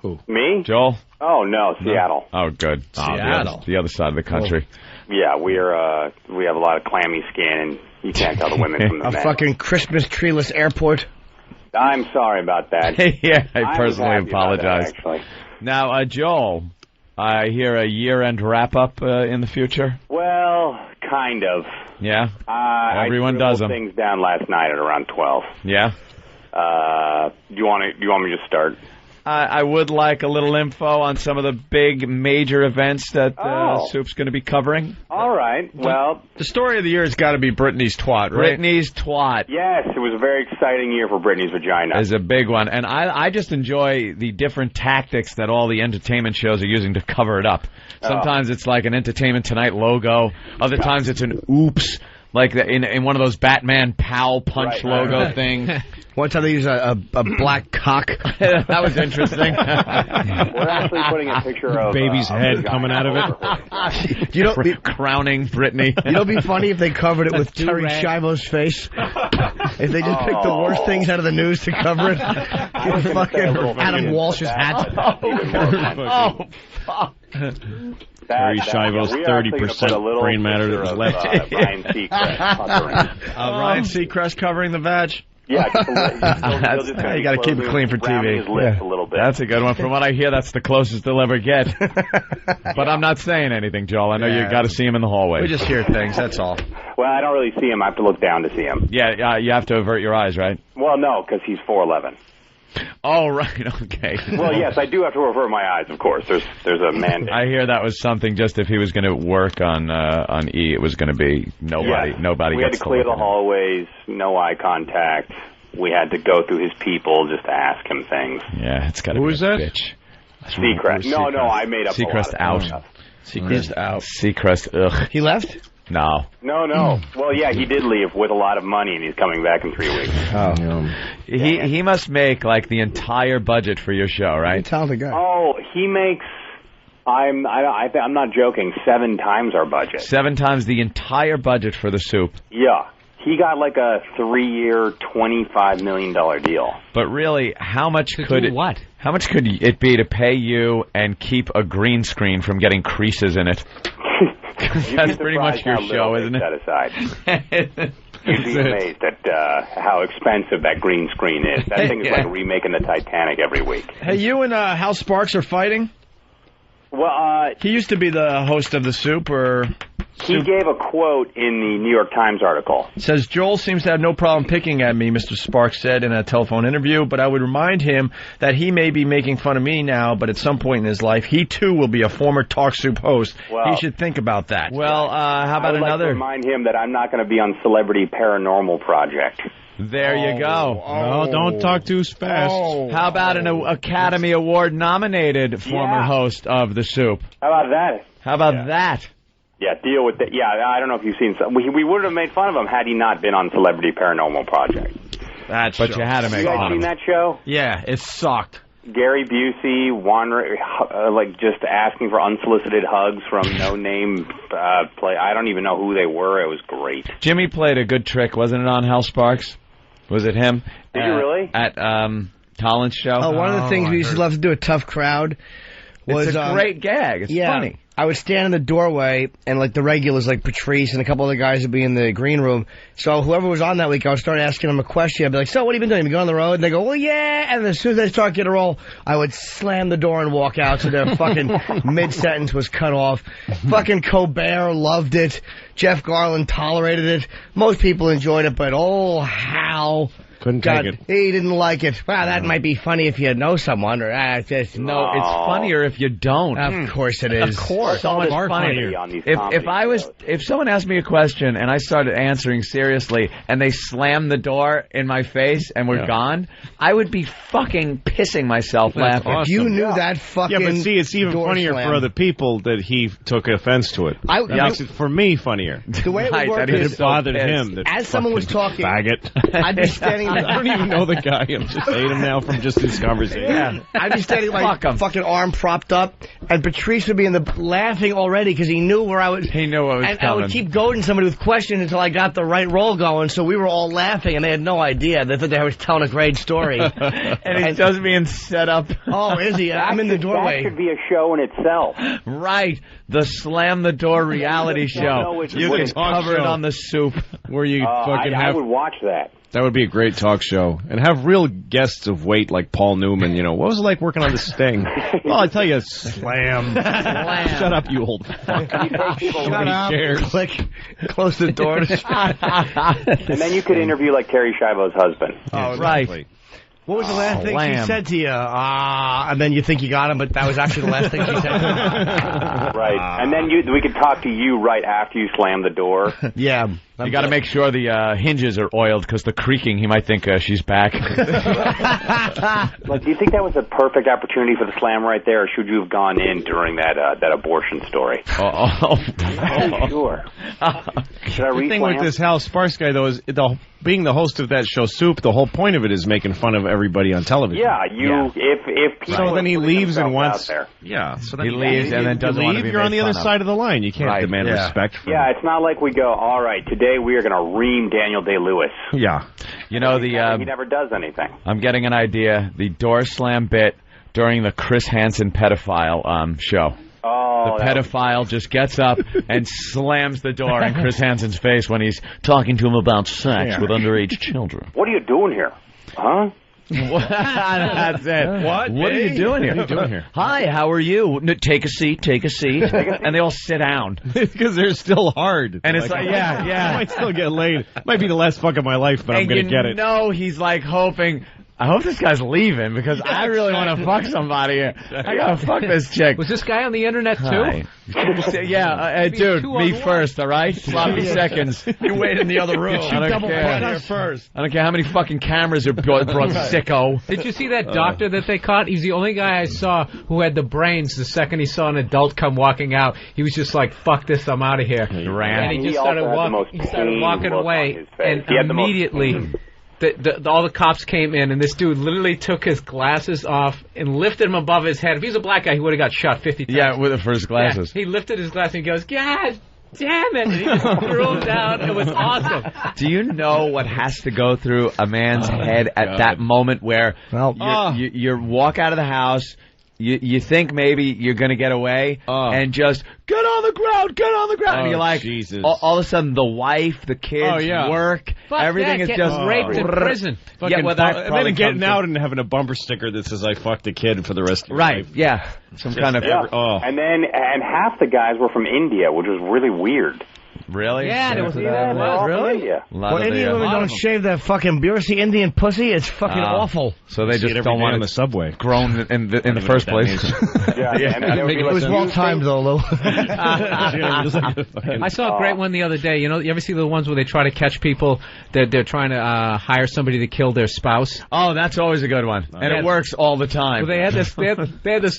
Who? Me? Joel? Oh, no, Seattle. Oh, good. Seattle. The other side of the country. Yeah, we have a lot of clammy skin, and you can't tell the women from the men. A fucking Christmas treeless airport. I'm sorry about that. Yeah, I personally apologize. That, actually. Now, Joel, I hear a year-end wrap-up in the future. Well, kind of. Yeah? Everyone I does them. things down last night at around 12. Yeah? Do you want me to start? I would like a little info on some of the big major events that Soup's going to be covering. All right. Well, the story of the year has got to be Britney's twat, right? Britney's twat. Yes, it was a very exciting year for Britney's vagina. It's a big one. And I just enjoy the different tactics that all the entertainment shows are using to cover it up. Sometimes it's like an Entertainment Tonight logo. Other times it's an oops. Like in one of those Batman Pow Punch logo things. One time they used a black cock. That was interesting. We're actually putting a picture of baby's head coming out of it. You know, crowning Britney. You know, it'd be funny if they covered it with Terry Schiavo's face. If they just picked the worst things out of the news to cover it. Fucking Adam Walsh's hat. Oh, fuck. Terry Schiavo's 30% brain matter that was left. Ryan Seacrest. Ryan Seacrest covering the vag. Yeah, you got to keep it clean for TV. A little bit. That's a good one. From what I hear, that's the closest they'll ever get. But I'm not saying anything, Joel. I know you got to see him in the hallway. We just hear things. That's all. Well, I don't really see him. I have to look down to see him. Yeah, you have to avert your eyes, right? Well, no, because he's 4'11". Oh, right, okay. Well, yes, I do have to avert my eyes, of course. There's a mandate. I hear that was something just if he was going to work on E, it was going to be nobody. Yes. Nobody. We had to clear the hallways, no eye contact. We had to go through his people just to ask him things. Yeah, it's got to be Who is that? Bitch. Seacrest. No, I made up Seacrest a lot of out. Seacrest out. Seacrest, ugh. He left? No. No. Well, yeah, he did leave with a lot of money, and he's coming back in 3 weeks. He must make like the entire budget for your show, right? Talented guy. Oh, he makes. I'm not joking. 7 times our budget. 7 times the entire budget for the Soup. Yeah. He got like a 3-year, $25 million deal. But really, how much could it be to pay you and keep a green screen from getting creases in it? That's pretty much your show, isn't it? Set aside. You'd be amazed at how expensive that green screen is. That thing is like remaking the Titanic every week. Hey, you and Hal Sparks are fighting? Well, he used to be the host of the Soup, or... He gave a quote in the New York Times article. It says, Joel seems to have no problem picking at me, Mr. Sparks said in a telephone interview, but I would remind him that he may be making fun of me now, but at some point in his life, he too will be a former Talk Soup host. He should think about that. Well, how about I would like to remind him that I'm not going to be on Celebrity Paranormal Project. There you go. No, don't talk too fast. How about an Academy Award nominated former host of the Soup? How about that? How about that? Yeah, deal with it. Yeah, I don't know if you've seen some. We would have made fun of him had he not been on Celebrity Paranormal Project. But you had to make fun of him. You guys seen that show? Yeah, it sucked. Gary Busey just asking for unsolicited hugs from no-name play. I don't even know who they were. It was great. Jimmy played a good trick, wasn't it, on Hal Sparks? Was it him? Did you really? At Collins' show. Oh, one of the things we used to love to do at Tough Crowd was... It's a great gag. It's funny. I would stand in the doorway, and like the regulars, like Patrice and a couple other guys would be in the green room. So whoever was on that week, I would start asking them a question. I'd be like, "So what have you been doing? You been on the road?" And they go, "Well, yeah." And as soon as they start getting a roll, I would slam the door and walk out. So their fucking mid-sentence was cut off. Fucking Colbert loved it. Jeff Garland tolerated it. Most people enjoyed it, but Hal. Couldn't take it. He didn't like it. Well, that might be funny if you know someone, or it's funnier if you don't. Of course it is. Of course, so much funnier. If someone asked me a question and I started answering seriously, and they slammed the door in my face and were gone, I would be fucking pissing myself laughing. Awesome. If you knew that fucking but see, it's even funnier for other people that he took offense to it. That makes it, for me, funnier. The way it would work is it bothered him. As someone was talking, faggot. I'd be standing. I don't even know the guy. I'm just hate him now from just this conversation. Yeah. I'd be standing with my fucking arm propped up, and Patrice would be laughing already because he knew where I would. He knew what was coming. I would keep goading somebody with questions until I got the right roll going. So we were all laughing, and they had no idea. They thought I was telling a great story. and he's just being set up. Oh, is he? I'm in the doorway. That should be a show in itself. Right. The Slam the Door reality show. You can cover it on the Soup. Where you fucking I would watch that. That would be a great talk show. And have real guests of weight like Paul Newman, What was it like working on the Sting? Well, I tell you, slam. Shut up, you old fuck. Shut up. Click. Close the door. And then you could interview like Terry Schiavo's husband. Oh, right. What was the last thing she said to you? And then you think you got him, but that was actually the last thing she said to you. Right. And then we could talk to you right after you slam the door. Yeah. You got to make sure the hinges are oiled, because the creaking, he might think she's back. Like, do you think that was a perfect opportunity for the slam right there, or should you have gone in during that abortion story? Sure. Should I The thing with this Hal Sparks guy, though, is being the host of that show, Soup, the whole point of it is making fun of everybody on television. Yeah, if people... So then he leaves and wants... Yeah. So then he leaves and then doesn't want to be You're on made the other fun of. side of the line. You can't demand respect from Yeah, it's not like we go, all right, today we are going to ream Daniel Day-Lewis. Yeah. You know, he never does anything. I'm getting an idea. The door slam bit during the Chris Hansen pedophile show. Oh, the pedophile just gets up and slams the door in Chris Hansen's face when he's talking to him about sex with underage children. What are you doing here? Huh? That's it. What? What are you doing here? What are you doing here? Hi, how are you? No, take a seat, take a seat. And they all sit down. Because they're still hard. And it's like, I might still get laid. Might be the last fuck of my life, but I'm going to get it. No, he's like hoping... I hope this guy's leaving, because I really want to fuck somebody here. I gotta fuck this chick. Was this guy on the internet, too? Dude, me first, all right? Sloppy seconds. You wait in the other room. I don't care. First. I don't care how many fucking cameras are brought, sicko. Did you see that doctor that they caught? He's the only guy I saw who had the brains the second he saw an adult come walking out. He was just like, fuck this, I'm out of here. He ran. And he started walking away. And immediately... all the cops came in, and this dude literally took his glasses off and lifted them above his head. If he was a black guy, he would have got shot 50 times. Yeah, with the first glasses. Yeah, he lifted his glasses and he goes, God damn it! And he just threw them down. It was awesome. Do you know what has to go through a man's head at that moment where you walk out of the house, you think maybe you're going to get away, and just... Get on the ground, and you're like, all of a sudden, the wife, the kids, work, everything is just raped in prison. And then getting out and having a bumper sticker that says, I fucked a kid for the rest of your life. Yeah. Some kind of... And half the guys were from India, which was really weird. Really? Yeah, there was really? Well, Indian women don't shave their fucking... You ever see Indian pussy? It's fucking awful. So they just don't want it on the subway. Grown in the first place. It was well timed though, Lou. I saw a great one the other day. You ever see the ones where they try to catch people that they're trying to hire somebody to kill their spouse? Oh, that's always a good one, and it works all the time. Well, they had this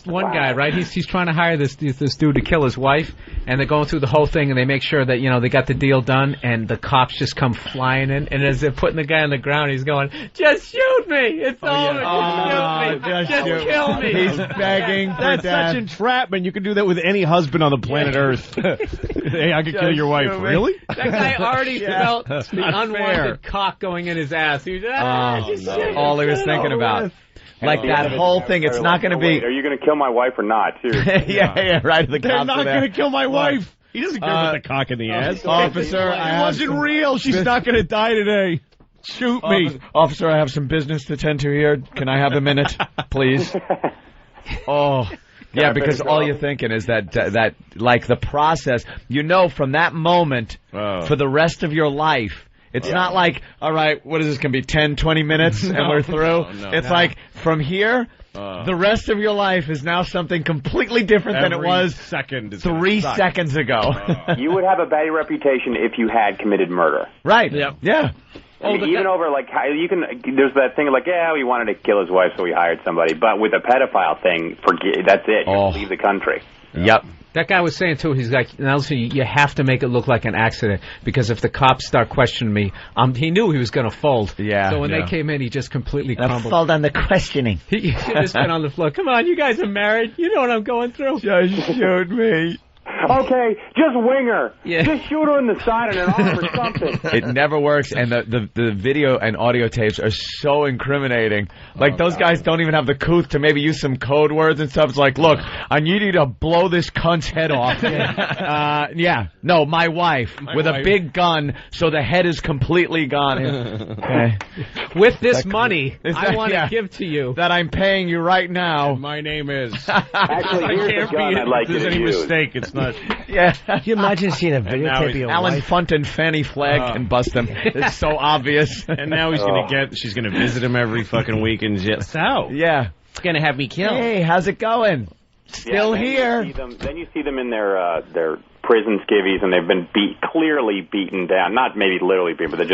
one guy, right? He's trying to hire this dude to kill his wife, and they're going through the whole thing, and they make sure that they got the deal done, and the cops just come flying in, and as they're putting the guy on the ground, he's going, "Just shoot me! It's over! Just kill me!" He's begging for That's such entrapment. You can do that with any husband on the planet Earth. Hey, I could kill your wife. Really? That guy already felt the unwanted cock going in his ass. He was all he was thinking about. Like that whole thing, it's not going to be... Are you going to kill my wife or not? Seriously. yeah, right. They're not going to kill my wife. He doesn't care about the cock in the ass. Officer, it wasn't real. She's not going to die today. Shoot me. Officer, I have some business to tend to here. Can I have a minute, please? Yeah, because all you're thinking is that like the process, from that moment for the rest of your life. It's not like, all right, what is this going to be, 10, 20 minutes and we're through? It's like, from here, the rest of your life is now something completely different than it was 3 seconds ago. You would have a bad reputation if you had committed murder. Right. Yeah. Even over, there's that thing like, he wanted to kill his wife, so he hired somebody. But with a pedophile thing, that's it. You leave the country. Yep. That guy was saying, too, he's like, also, you have to make it look like an accident, because if the cops start questioning me, he knew he was going to fold. Yeah. So when they came in, he just completely crumbled. Fold on the questioning. He just went on the floor. Come on, you guys are married. You know what I'm going through. Just shoot me. Okay, just wing her. Yeah. Just shoot her in the side and an arm or something. It never works, and the video and audio tapes are so incriminating. Like, those guys don't even have the couth to maybe use some code words and stuff. It's like, look, need you to blow this cunt's head off. Yeah. No, my wife with a big gun, so the head is completely gone. Okay. With this money, I want to give to you that I'm paying you right now. My name is. Actually, here's the gun I'd like you to any use. mistake. It's not. Yeah. Can you imagine seeing a videotape of your Alan wife? Funt and Fanny Flagg can bust him. It's so obvious. And now she's gonna visit him every fucking week and just. So. Yeah. It's gonna have me killed. Hey, how's it going? Still here. Then you see them in their prison skivvies, and they've been clearly beaten down. Not maybe literally beaten, but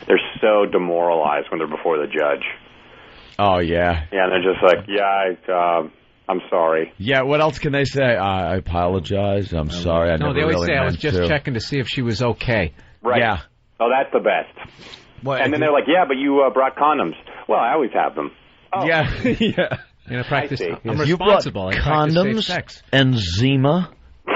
they're so demoralized when they're before the judge. Oh yeah. Yeah, and they're just like, I'm sorry. Yeah, what else can they say? I apologize. I'm sorry. No, they always say I was just checking to see if she was okay. Right. Yeah. Oh, that's the best. And then they're like, yeah, but you brought condoms. Well, I always have them. Oh. Yeah. Yeah. You practice. I'm You brought responsible. condoms and Zima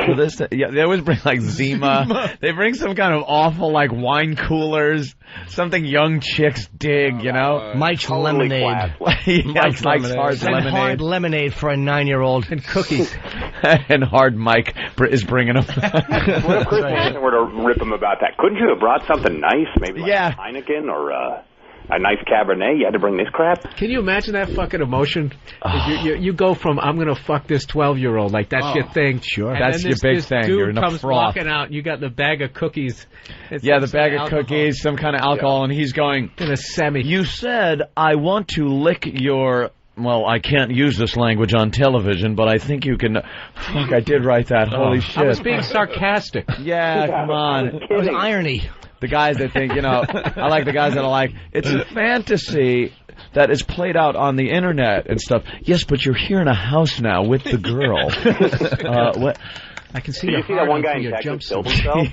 for this. Yeah, they always bring like Zima. They bring some kind of awful like wine coolers, something young chicks dig. Mike's lemonade. Mike's hard lemonade. Hard lemonade for a 9-year-old and cookies. And hard Mike is bringing them. What if Chris Hansen were to rip him about that? Couldn't you have brought something nice, maybe like a Heineken or a nice Cabernet? You had to bring this crap? Can you imagine that fucking emotion? You go from, I'm going to fuck this 12-year-old, like that's your thing. Sure. And That's then your big this thing. Dude You're in a comes froth. walking out, and you got the bag of cookies. The bag of cookies, some kind of alcohol, and he's going, in a semi. You said, I want to lick your... Well, I can't use this language on television, but I think you can... Fuck, I did write that. Holy shit. I was being sarcastic. Yeah, come on. It was irony. The guys that think, I like the guys that are like, it's a fantasy that is played out on the internet and stuff. Yes, but you're here in a house now with the girl. What? I can see Did you see that one guy in Texas killed himself?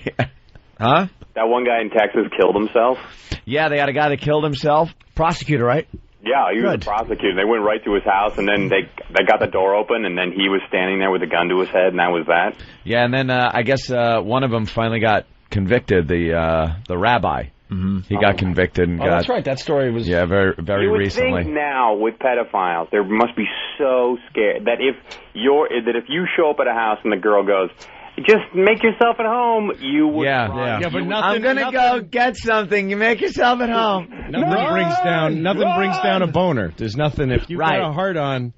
Huh? That one guy in Texas killed himself? Yeah, they had a guy that killed himself. Prosecutor, right? Yeah, he was a prosecutor. They went right to his house, and then they got the door open, and then he was standing there with a gun to his head, and that was that. Yeah, and then I guess one of them finally got convicted, the rabbi. Mm-hmm. He got convicted and got... that's right. That story was... Yeah, very, very recently. You would think now, with pedophiles, they must be so scared that if you show up at a house and the girl goes, just make yourself at home, you would... Yeah, but I'm going to go get something. You make yourself at home. Nothing brings down a boner. There's nothing... If you've got a heart on...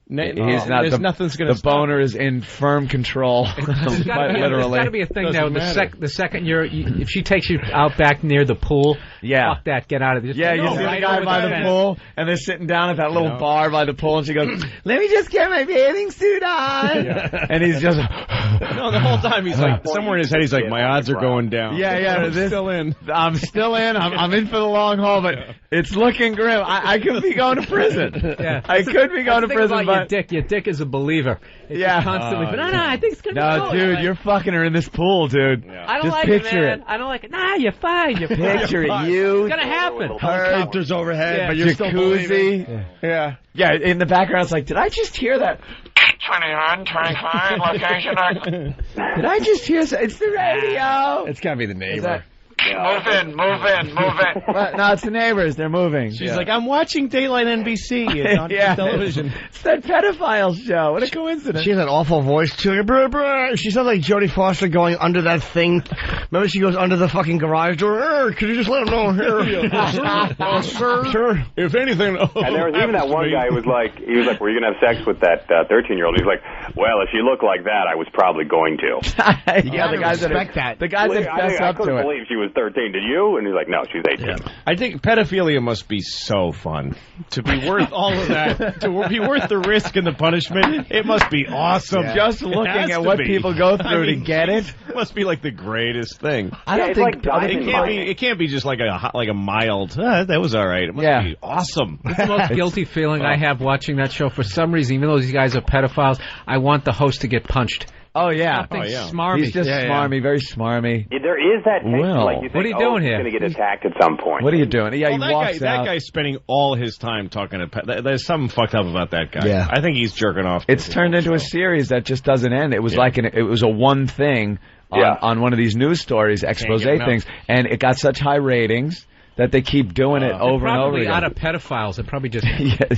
He's not. Nothing's going to stop. The boner is in firm control. Quite literally. There's got to be a thing now. The second if she takes you out back near the pool, fuck that. Get out of there. Yeah, you see the guy by the pool, and they're sitting down at that little bar by the pool, and she goes, "Let me just get my bathing suit on," and he's just. No, the whole time he's like, somewhere in his head, he's like, "My odds are going down." Yeah. I'm still in. I'm still in. I'm in for the long haul, but it's looking grim. I could be going to prison. Yeah, I could be going to prison, but your dick is a believer. It's constantly. But no, I think it's gonna. No, dude, you're fucking her in this pool, dude. Yeah. I don't just like picture it, man. I don't like it. Nah, you're fine. You're picture it. You. It's gonna happen. Helicopters overhead, but you're still believing. Yeah. In the background, it's like, did I just hear that? 21, 25, location. Did I just hear? It's the radio. It's gotta be the neighbor. Move in. No, it's the neighbors. They're moving. She's like, I'm watching Daylight NBC. It's on television. It's that pedophile show. What a coincidence. She has that awful voice, too. She sounds like Jodie Foster going under that thing. Remember she goes under the fucking garage door? Could you just let him know here? Sir. If anything... And there was even that one guy who was like, were you going to have sex with that 13-year-old? He's like, well, if she looked like that, I was probably going to. The guys that fess up to it. I couldn't believe she was 13, did you? And he's like, no, she's 18. Yeah. I think pedophilia must be so fun. To be worth all of that, to be worth the risk and the punishment, it must be awesome. Yeah. Just looking at what people go through to get it. It must be like the greatest thing. I don't think it can't be just like a mild, that was all right. It must be awesome. It's the most guilty feeling I have watching that show. For some reason, even though these guys are pedophiles, I want the host to get punched. Oh, yeah. Smarmy. He's just smarmy, very smarmy. There is that tension. Like you think, what are you doing here? He's going to get attacked at some point. What are you doing? Yeah, he walks out. That guy's spending all his time talking to... There's something fucked up about that guy. Yeah. I think he's jerking off. It's turned into a series that just doesn't end. It was it was a one thing on one of these news stories, expose things, and it got such high ratings that they keep doing it over and over again. Probably out of pedophiles. They're probably just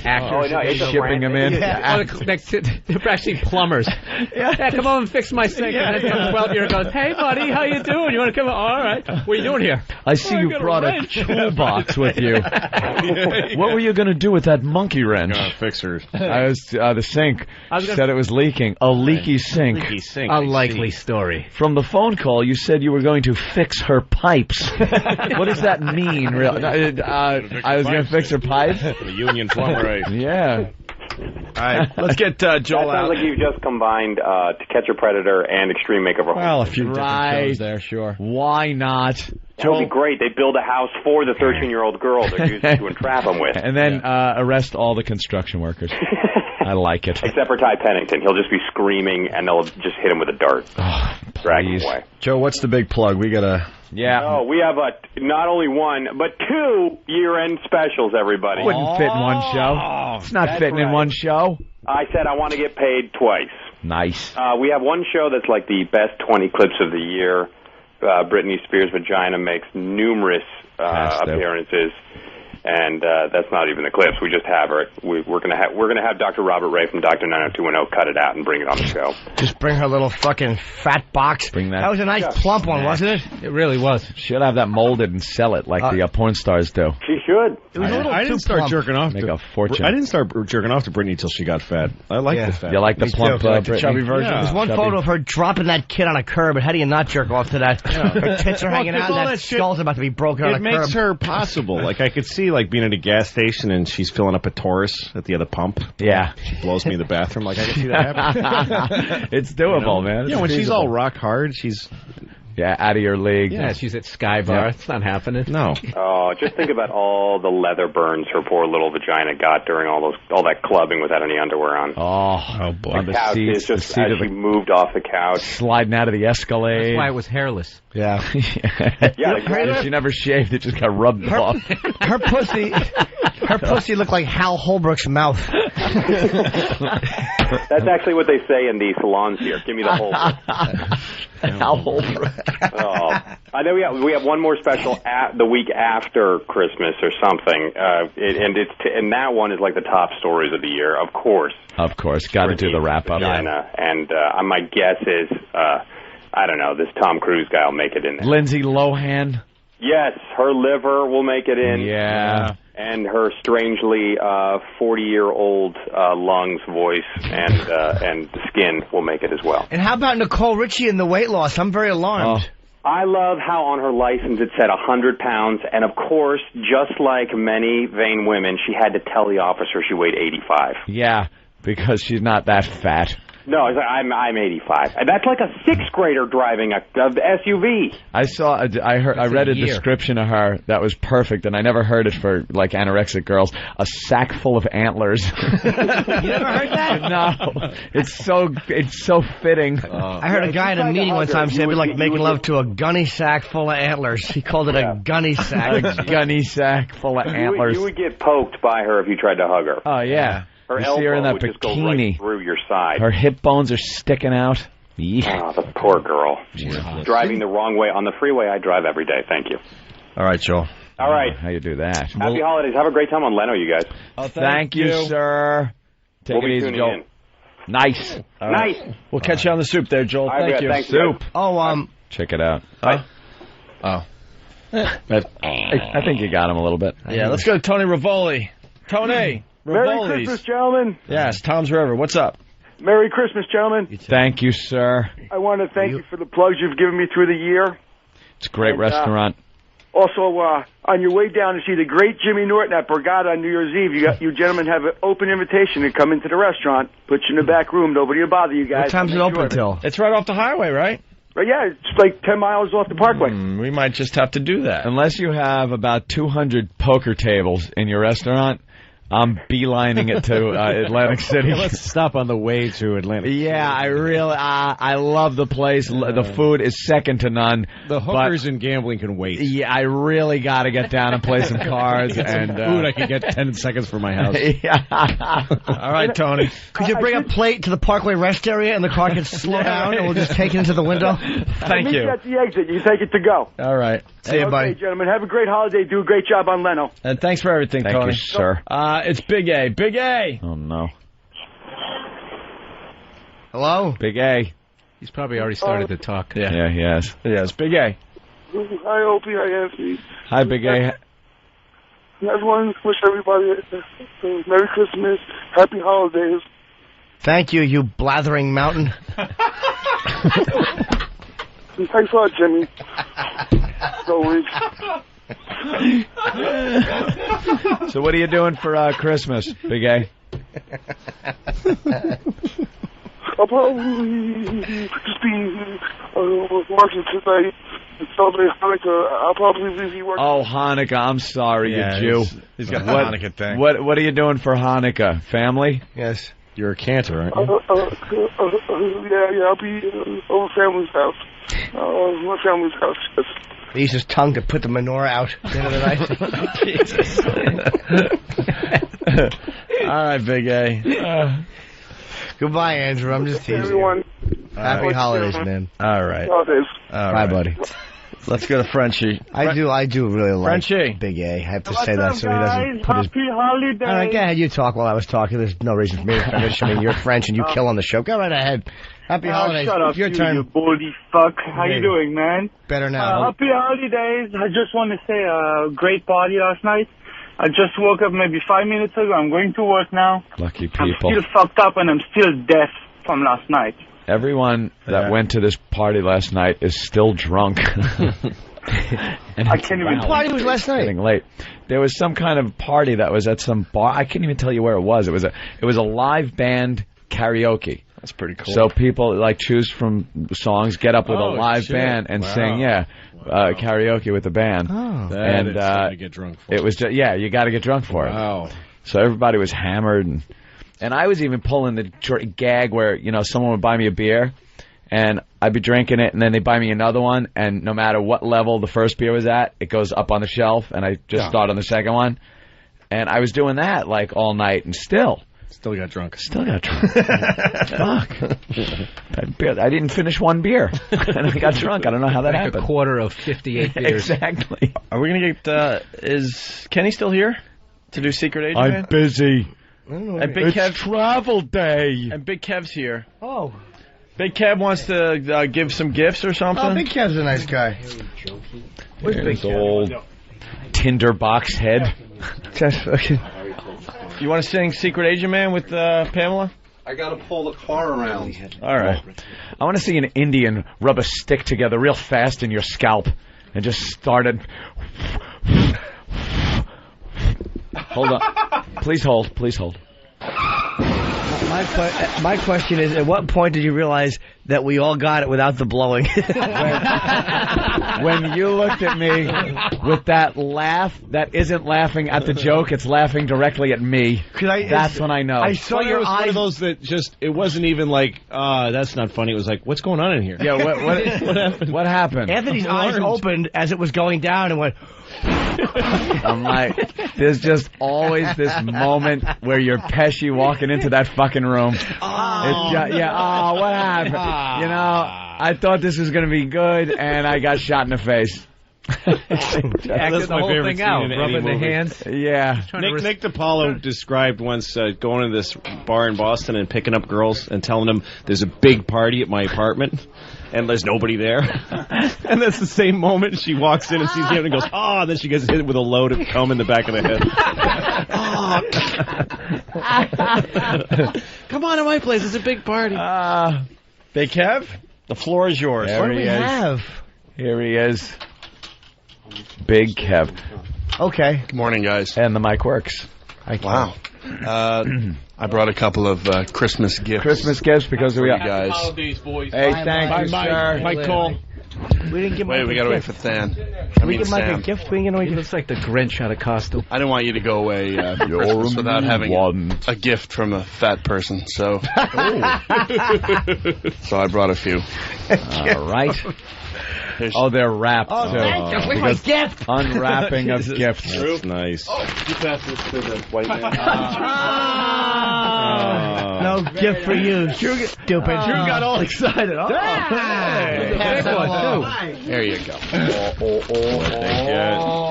actors shipping them in. Yeah. They're actually plumbers. Yeah, come on and fix my sink. And then some 12-year-old goes, hey, buddy, how you doing? You want to come? All right. What are you doing here? I see you brought a toolbox with you. What were you going to do with that monkey wrench? Fix her. I was the sink. Said it was leaking. A leaky sink. A likely story. From the phone call, you said you were going to fix her pipes. What does that mean? Really? I was going to fix her pipes. The union plumber. Yeah. All right, let's get Joel out. That sounds like you've just combined To Catch a Predator and Extreme Makeover. Well, a few different shows there, sure. Why not? That would be great. They build a house for the 13-year-old girl they're using to entrap them with. And then arrest all the construction workers. I like it. Except for Ty Pennington. He'll just be screaming, and they'll just hit him with a dart. Drag him away. Joe, what's the big plug? We got to... Yeah. Oh, we have not only one, but 2 year-end specials, everybody. Wouldn't fit in one show. It's not fitting in one show. I said I want to get paid twice. Nice. We have one show that's like the best 20 clips of the year. Britney Spears' vagina makes numerous appearances, and that's not even the clips. We just have her. We're gonna have Dr. Robert Ray from Dr. 90210 cut it out and bring it on the show. Just bring her little fucking fat box. Bring that. That was a nice plump one, wasn't it? It really was. Should have that molded and sell it like the porn stars do. She should. It was a little I too didn't start plump. jerking off. Make a fortune. I didn't start jerking off to Britney until she got fat. I like the fat. You like the plump, the chubby version? There's one photo of her dropping that kid on a curb, and how do you not jerk off to that? Her tits are hanging out, and that skull's about to be broken on a curb. It makes her possible. Like, I could see, like, being at a gas station and she's filling up a Taurus at the other pump. Yeah. She blows me in the bathroom. Like, I can see that happening. It's doable, man. Yeah, when she's all rock hard, she's... Yeah, out of your league. Yeah, she's at Sky Bar. It's not happening. No. Oh, just think about all the leather burns her poor little vagina got during all that clubbing without any underwear on. Oh boy. On the couch is just as she moved off the couch, sliding out of the Escalade. That's why it was hairless. Yeah. Yeah. She never shaved. It just got rubbed off. Her pussy looked like Hal Holbrook's mouth. That's actually what they say in the salons here. Give me the Holbrook. Hal Holbrook. Oh, I know we have one more special the week after Christmas or something, and that one is like the top stories of the year, of course. Of course, got to do the wrap up. And my guess is, I don't know, this Tom Cruise guy will make it in there. Lindsay Lohan. Yes, her liver will make it in. Yeah. And her strangely 40-year-old lungs, voice, and skin will make it as well. And how about Nicole Richie and the weight loss? I'm very alarmed. I love how on her license it said 100 pounds, and of course, just like many vain women, she had to tell the officer she weighed 85. Yeah, because she's not that fat. No, I'm 85. That's like a 6th grader driving a SUV. I read a description of her that was perfect, and I never heard it for like anorexic girls. A sack full of antlers. You never heard that? No. It's so fitting. I heard a guy at a meeting one time say it'd be like making love to a gunny sack full of antlers. He called it a gunny sack. A gunny sack full of antlers. You would get poked by her if you tried to hug her. Oh yeah. Her you elbow see her in that would bikini. Just go right through your side. Her hip bones are sticking out. Oh, the poor girl. Driving the wrong way on the freeway. I drive every day. Thank you. All right, Joel. All right. How you do that? Happy holidays. Have a great time on Leno, you guys. Oh, thank you, sir. Take it easy, Joel. Nice. Nice. We'll catch you on the soup there, Joel. Thank you. Thanks, soup. Check it out. I think you got him a little bit. Yeah, let's go to Tony Rivoli. Tony. Merry Christmas, gentlemen. Yes, Tom's River. What's up? Merry Christmas, gentlemen. Thank you, sir. I want to thank you for the plugs you've given me through the year. It's a great restaurant. Also, on your way down to see the great Jimmy Norton at Borgata on New Year's Eve, you gentlemen have an open invitation to come into the restaurant. Put you in the back room. Nobody will bother you guys. What time's it open till? It's right off the highway, right? Yeah, it's like 10 miles off the parkway. We might just have to do that. Unless you have about 200 poker tables in your restaurant, I'm beelining it to Atlantic City. Let's stop on the way to Atlantic City. Yeah, I really, I love the place. The food is second to none. The hookers and gambling can wait. Yeah, I really got to get down and play some cards. And food I can get 10 seconds from my house. All right, Tony. Could you bring a plate to the Parkway rest area and the car can slow down and we'll just take it into the window? Thank you. At the exit. You take it to go. All right. See you, buddy. Okay, gentlemen. Have a great holiday. Do a great job on Leno. And thanks for everything, Thank Tony. you, sir. It's Big A. Big A. Oh, no. Hello? Big A. He's probably already started to talk. Yeah, he has. Yes, Big A. Hi, Opie. Hi, Anthony. Hi, Big A. I just want to wish everybody a Merry Christmas, Happy Holidays. Thank you, you blathering mountain. Thanks a lot, Jimmy. Always. So what are you doing for Christmas, Big A? I'll probably just be working tonight and celebrate Hanukkah. I'll probably be working. Oh, Hanukkah. I'm sorry, you Jew. He's got the Hanukkah thing. What are you doing for Hanukkah? Family? Yes. You're a cantor, aren't you? Yeah, I'll be over family's house. My family's house, yes. He used his tongue to put the menorah out at the end of the night. Jesus. All right, Big A. Goodbye, Andrew. I'm just teasing. Everyone. Happy holidays, man. All right. Holidays. Bye, buddy. Let's go to Frenchie. I do really like Frenchie. Big A. I have to say that so he doesn't put his... Happy holidays. All right, go ahead. You talk while I was talking. There's no reason for me to finish. I mean, you're French and you kill on the show. Go right ahead. Happy holidays. Shut up, your turn. You baldy fuck. How you doing, man? Better now. Happy holidays. I just want to say a great party last night. I just woke up maybe 5 minutes ago. I'm going to work now. Lucky I'm people. still fucked up and I'm still deaf from last night. Everyone that went to this party last night is still drunk. I can't even. What party was last night? Getting late. There was some kind of party that was at some bar. I can't even tell you where it was. It was a live band karaoke. That's pretty cool. So people like choose from songs, get up with a live band and sing. Karaoke with the band. Oh, and to get drunk for. It was just, you got to get drunk for it. Wow. So everybody was hammered, and I was even pulling the gag where someone would buy me a beer, and I'd be drinking it, and then they buy me another one, and no matter what level the first beer was at, it goes up on the shelf, and I just start on the second one, and I was doing that like all night, and still got drunk. Fuck. I didn't finish one beer, and I got drunk. I don't know how that happened. A quarter of 58 beers. Exactly. Are we gonna get? Is Kenny still here to do Secret Agent? I'm busy. And Big It's Kev, travel day. and Big Kev's here. Oh. Big Kev wants to give some gifts or something. Oh, Big Kev's a nice guy. Where's Big Kev? Old tinder box head. Just fucking... You want to sing Secret Agent Man with Pamela? I got to pull the car around. All right. I want to see an Indian rub a stick together real fast in your scalp and just started. Hold on. Please hold. My question is, at what point did you realize that we all got it without the blowing? When you looked at me with that laugh that isn't laughing at the joke, it's laughing directly at me. That's when I know. I saw your eyes. One of those that just, it wasn't even like, that's not funny. It was like, what's going on in here? Yeah, what happened? What happened? Anthony's eyes opened as it was going down and went... I'm like, there's just always this moment where you're Pesci walking into that fucking room. What happened? I thought this was going to be good, and I got shot in the face. Acted the whole thing out, rubbing the hands. Yeah. Nick DiPaolo described once going to this bar in Boston and picking up girls and telling them there's a big party at my apartment and there's nobody there. And that's the same moment she walks in and sees him and goes, oh, and then she gets hit with a load of cum in the back of the head. Come on to my place. It's a big party. Big Kev, the floor is yours. What do we have? Here he is. Big Kev. Okay. Good morning, guys. And the mic works. Wow. I brought a couple of Christmas gifts. Christmas gifts because we are guys. Holidays, boys. Hey, thank you, sir. Mike Cole. We didn't give Wait, Mike we a gotta wait gift. for Than. We give Mike a gift. We didn't get no gift. He looks like the Grinch out of costume. I didn't want you to go away for Christmas without having a gift from a fat person, so so I brought a few. All right. Oh, they're wrapped. Oh, too. thank you. Where's my gift? Unwrapping of gifts. That's nice. Oh, you pass this to the white man. No gift for you, stupid. Drew got all excited. Oh, Hey. Big one, too. There you go.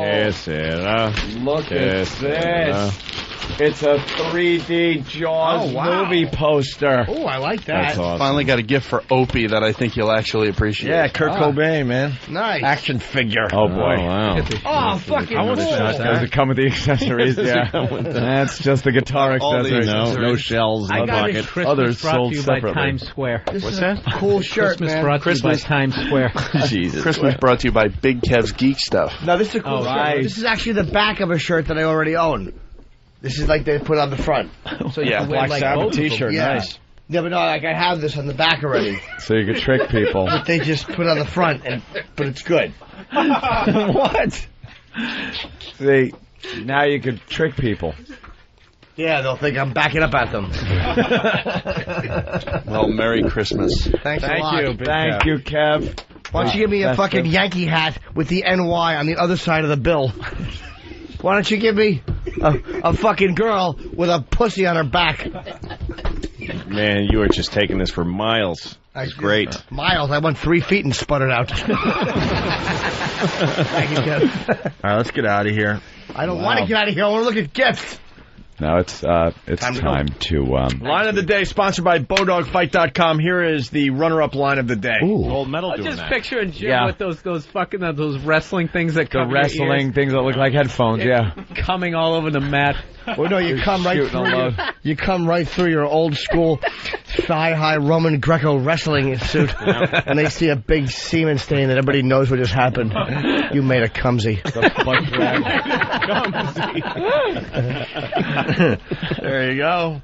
Kiss it. Look at this. It's a 3D Jaws movie poster. Oh, I like that. That's awesome. Finally got a gift for Opie that I think you'll actually appreciate. Yeah, Kurt Cobain, man. Nice. Action figure. Oh, boy. Wow. Oh, fucking cool. Does it come with the accessories? Yeah. That's just the guitar accessories. No shells in the bucket. Christmas brought to you by Times Square. What's that? Cool shirt, Christmas man. brought to you by Times Square. Jesus. Christmas brought to you by Big Kev's Geek Stuff. No, this is a cool shirt. right. This is actually the back of a shirt that I already own. This is like they put on the front. So you can wear Black like Sabbath both of them. t-shirt, Yeah. nice. Yeah, but no, like I have this on the back already. So you could trick people. But they just put on the front, but it's good. What? See, now you could trick people. Yeah, they'll think I'm backing up at them. Well, Merry Christmas. Thanks a lot. Thank you, Kev. Why don't you give me a That's fucking good. Yankee hat with the NY on the other side of the bill? Why don't you give me a fucking girl with a pussy on her back? Man, you are just taking this for miles. That's great. Miles, I went 3 feet and sputtered out. Thank you, Kev. All right, let's get out of here. I don't want to get out of here. I want to look at gifts. No, it's time to Line of the day sponsored by BowDogFight.com. Here is the runner-up line of the day. Gold medal I'm doing just that. picturing Jim Yeah. with those fucking those wrestling things that the cover your wrestling ears, things that look like headphones. Yeah. coming all over the mat. Well, no, you come right shooting a through. load. You come right through your old school thigh-high Roman Greco wrestling suit, and they see a big semen stain that everybody knows what just happened. You made a cumsy. There you go.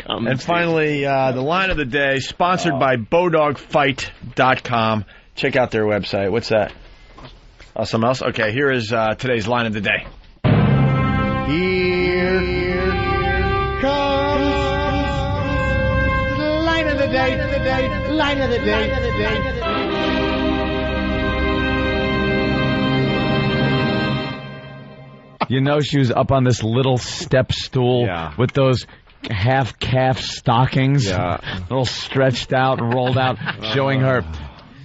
And finally, the line of the day, sponsored by BowDogFight.com. Check out their website. What's that? Oh, something else? Okay, here is today's line of the day. Here comes line of the day, line of the day. You know, she was up on this little step stool with those half-calf stockings, all stretched out and rolled out, showing her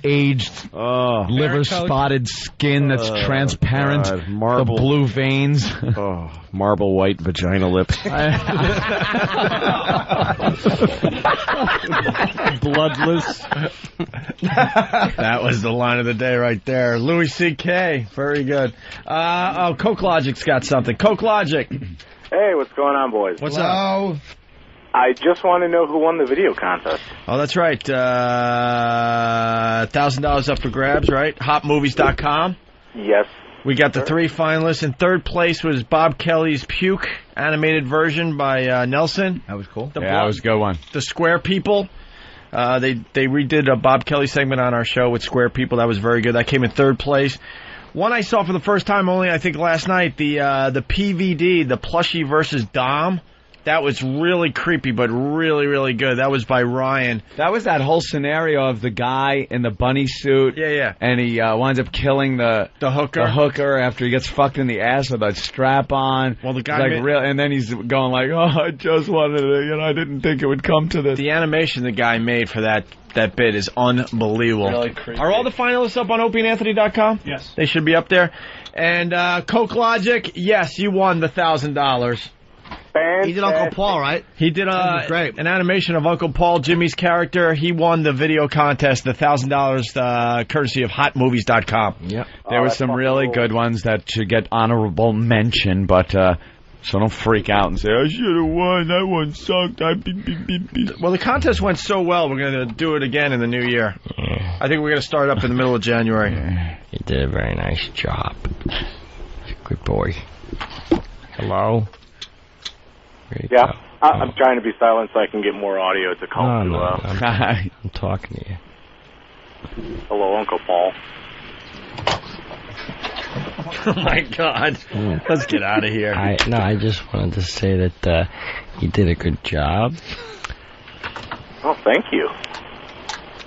aged, liver-spotted skin that's transparent, the blue veins. Marble white vagina lips. Bloodless. That was the line of the day right there. Louis C.K. Very good. Coke Logic's got something. Coke Logic. Hey, what's going on, boys? What's up? I just want to know who won the video contest. Oh, that's right. $1,000 up for grabs, right? HotMovies.com. Yes. We got the 3 finalists. In third place was Bob Kelly's Puke animated version by Nelson. That was cool. That was a good one. The Square People. They redid a Bob Kelly segment on our show with Square People. That was very good. That came in third place. One I saw for the first time only, I think, last night, the PVD, the Plushie versus Dom. That was really creepy, but really, really good. That was by Ryan. That was that whole scenario of the guy in the bunny suit. Yeah. And he winds up killing the hooker after he gets fucked in the ass with a strap on. Well, the guy and then he's going like, "Oh, I just wanted to, I didn't think it would come to this." The animation the guy made for that bit is unbelievable. Really creepy. Are all the finalists up on opieandanthony.com? Yes. They should be up there. And Coke Logic, yes, you won the $1,000. He did Uncle Paul, right? He did an animation of Uncle Paul, Jimmy's character. He won the video contest, the $1,000 courtesy of HotMovies.com. Yep. There were some really good ones that should get honorable mention, but so don't freak out and say, "I should have won. That one sucked." Well, the contest went so well, we're going to do it again in the new year. I think we're going to start up in the middle of January. You did a very nice job. Good boy. Hello? Yeah, I'm trying to be silent so I can get more audio. It's a call No, I'm talking to you. Hello, Uncle Paul. Oh, my God. Let's get out of here. I just wanted to say that you did a good job. Oh, thank you.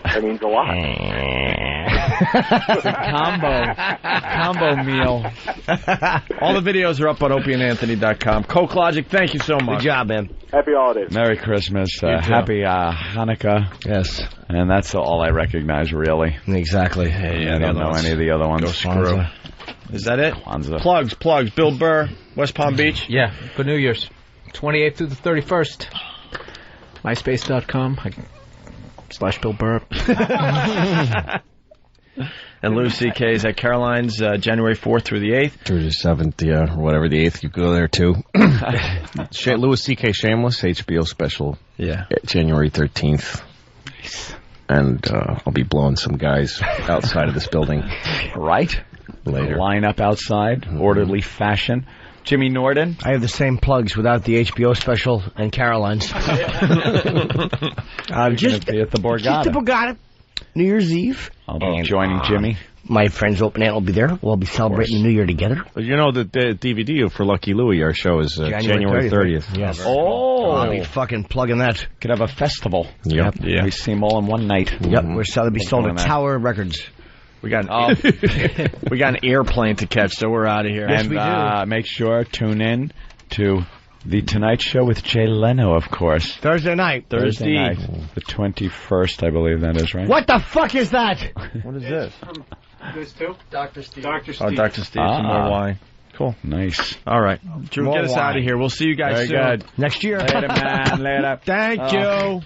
That means a lot. It's a combo meal. All the videos are up on opieandanthony.com. Coke Logic, thank you so much. Good job, man. Happy holidays. Merry Christmas. Happy Hanukkah. Yes. And that's all I recognize, really. Exactly. I don't know any of the other ones. Go screw. Is that it? Kwanzaa. Plugs. Bill Burr, West Palm Beach. Yeah, good New Year's. 28th through the 31st. MySpace.com/Bill Burr. And Louis C.K.'s at Caroline's January 4th through the 8th. Through the 7th, or whatever, the 8th, you go there too. Louis C.K. Shameless, HBO special. Yeah. January 13th. Nice. And I'll be blowing some guys outside of this building. Right. Later. Line up outside, orderly fashion. Jimmy Norden. I have the same plugs without the HBO special and Caroline's. Just be at the Borgata. Just the Borgata. New Year's Eve. I'll be joining Jimmy. My friend's open aunt will be there. We'll be celebrating the New Year together. You know, the DVD for Lucky Louie, our show is January 30th. Yes. Oh. I'll be fucking plugging that. Could have a festival. Yep. Yeah. We see them all in one night. Yep. We're selling to be sold at Tower Records. We got an airplane to catch, so we're out of here. Yes, And we do. make sure tune in to The Tonight Show with Jay Leno, of course. Thursday night. Thursday night. The 21st, I believe that is, right? What the fuck is that? What is this? This too? Dr. Steve. Oh, Dr. Steve, some more wine. Cool. Nice. All right. Drew, More get us wine. out of here. We'll see you guys Very soon. good. Next year. Later, man. Later. Thank you.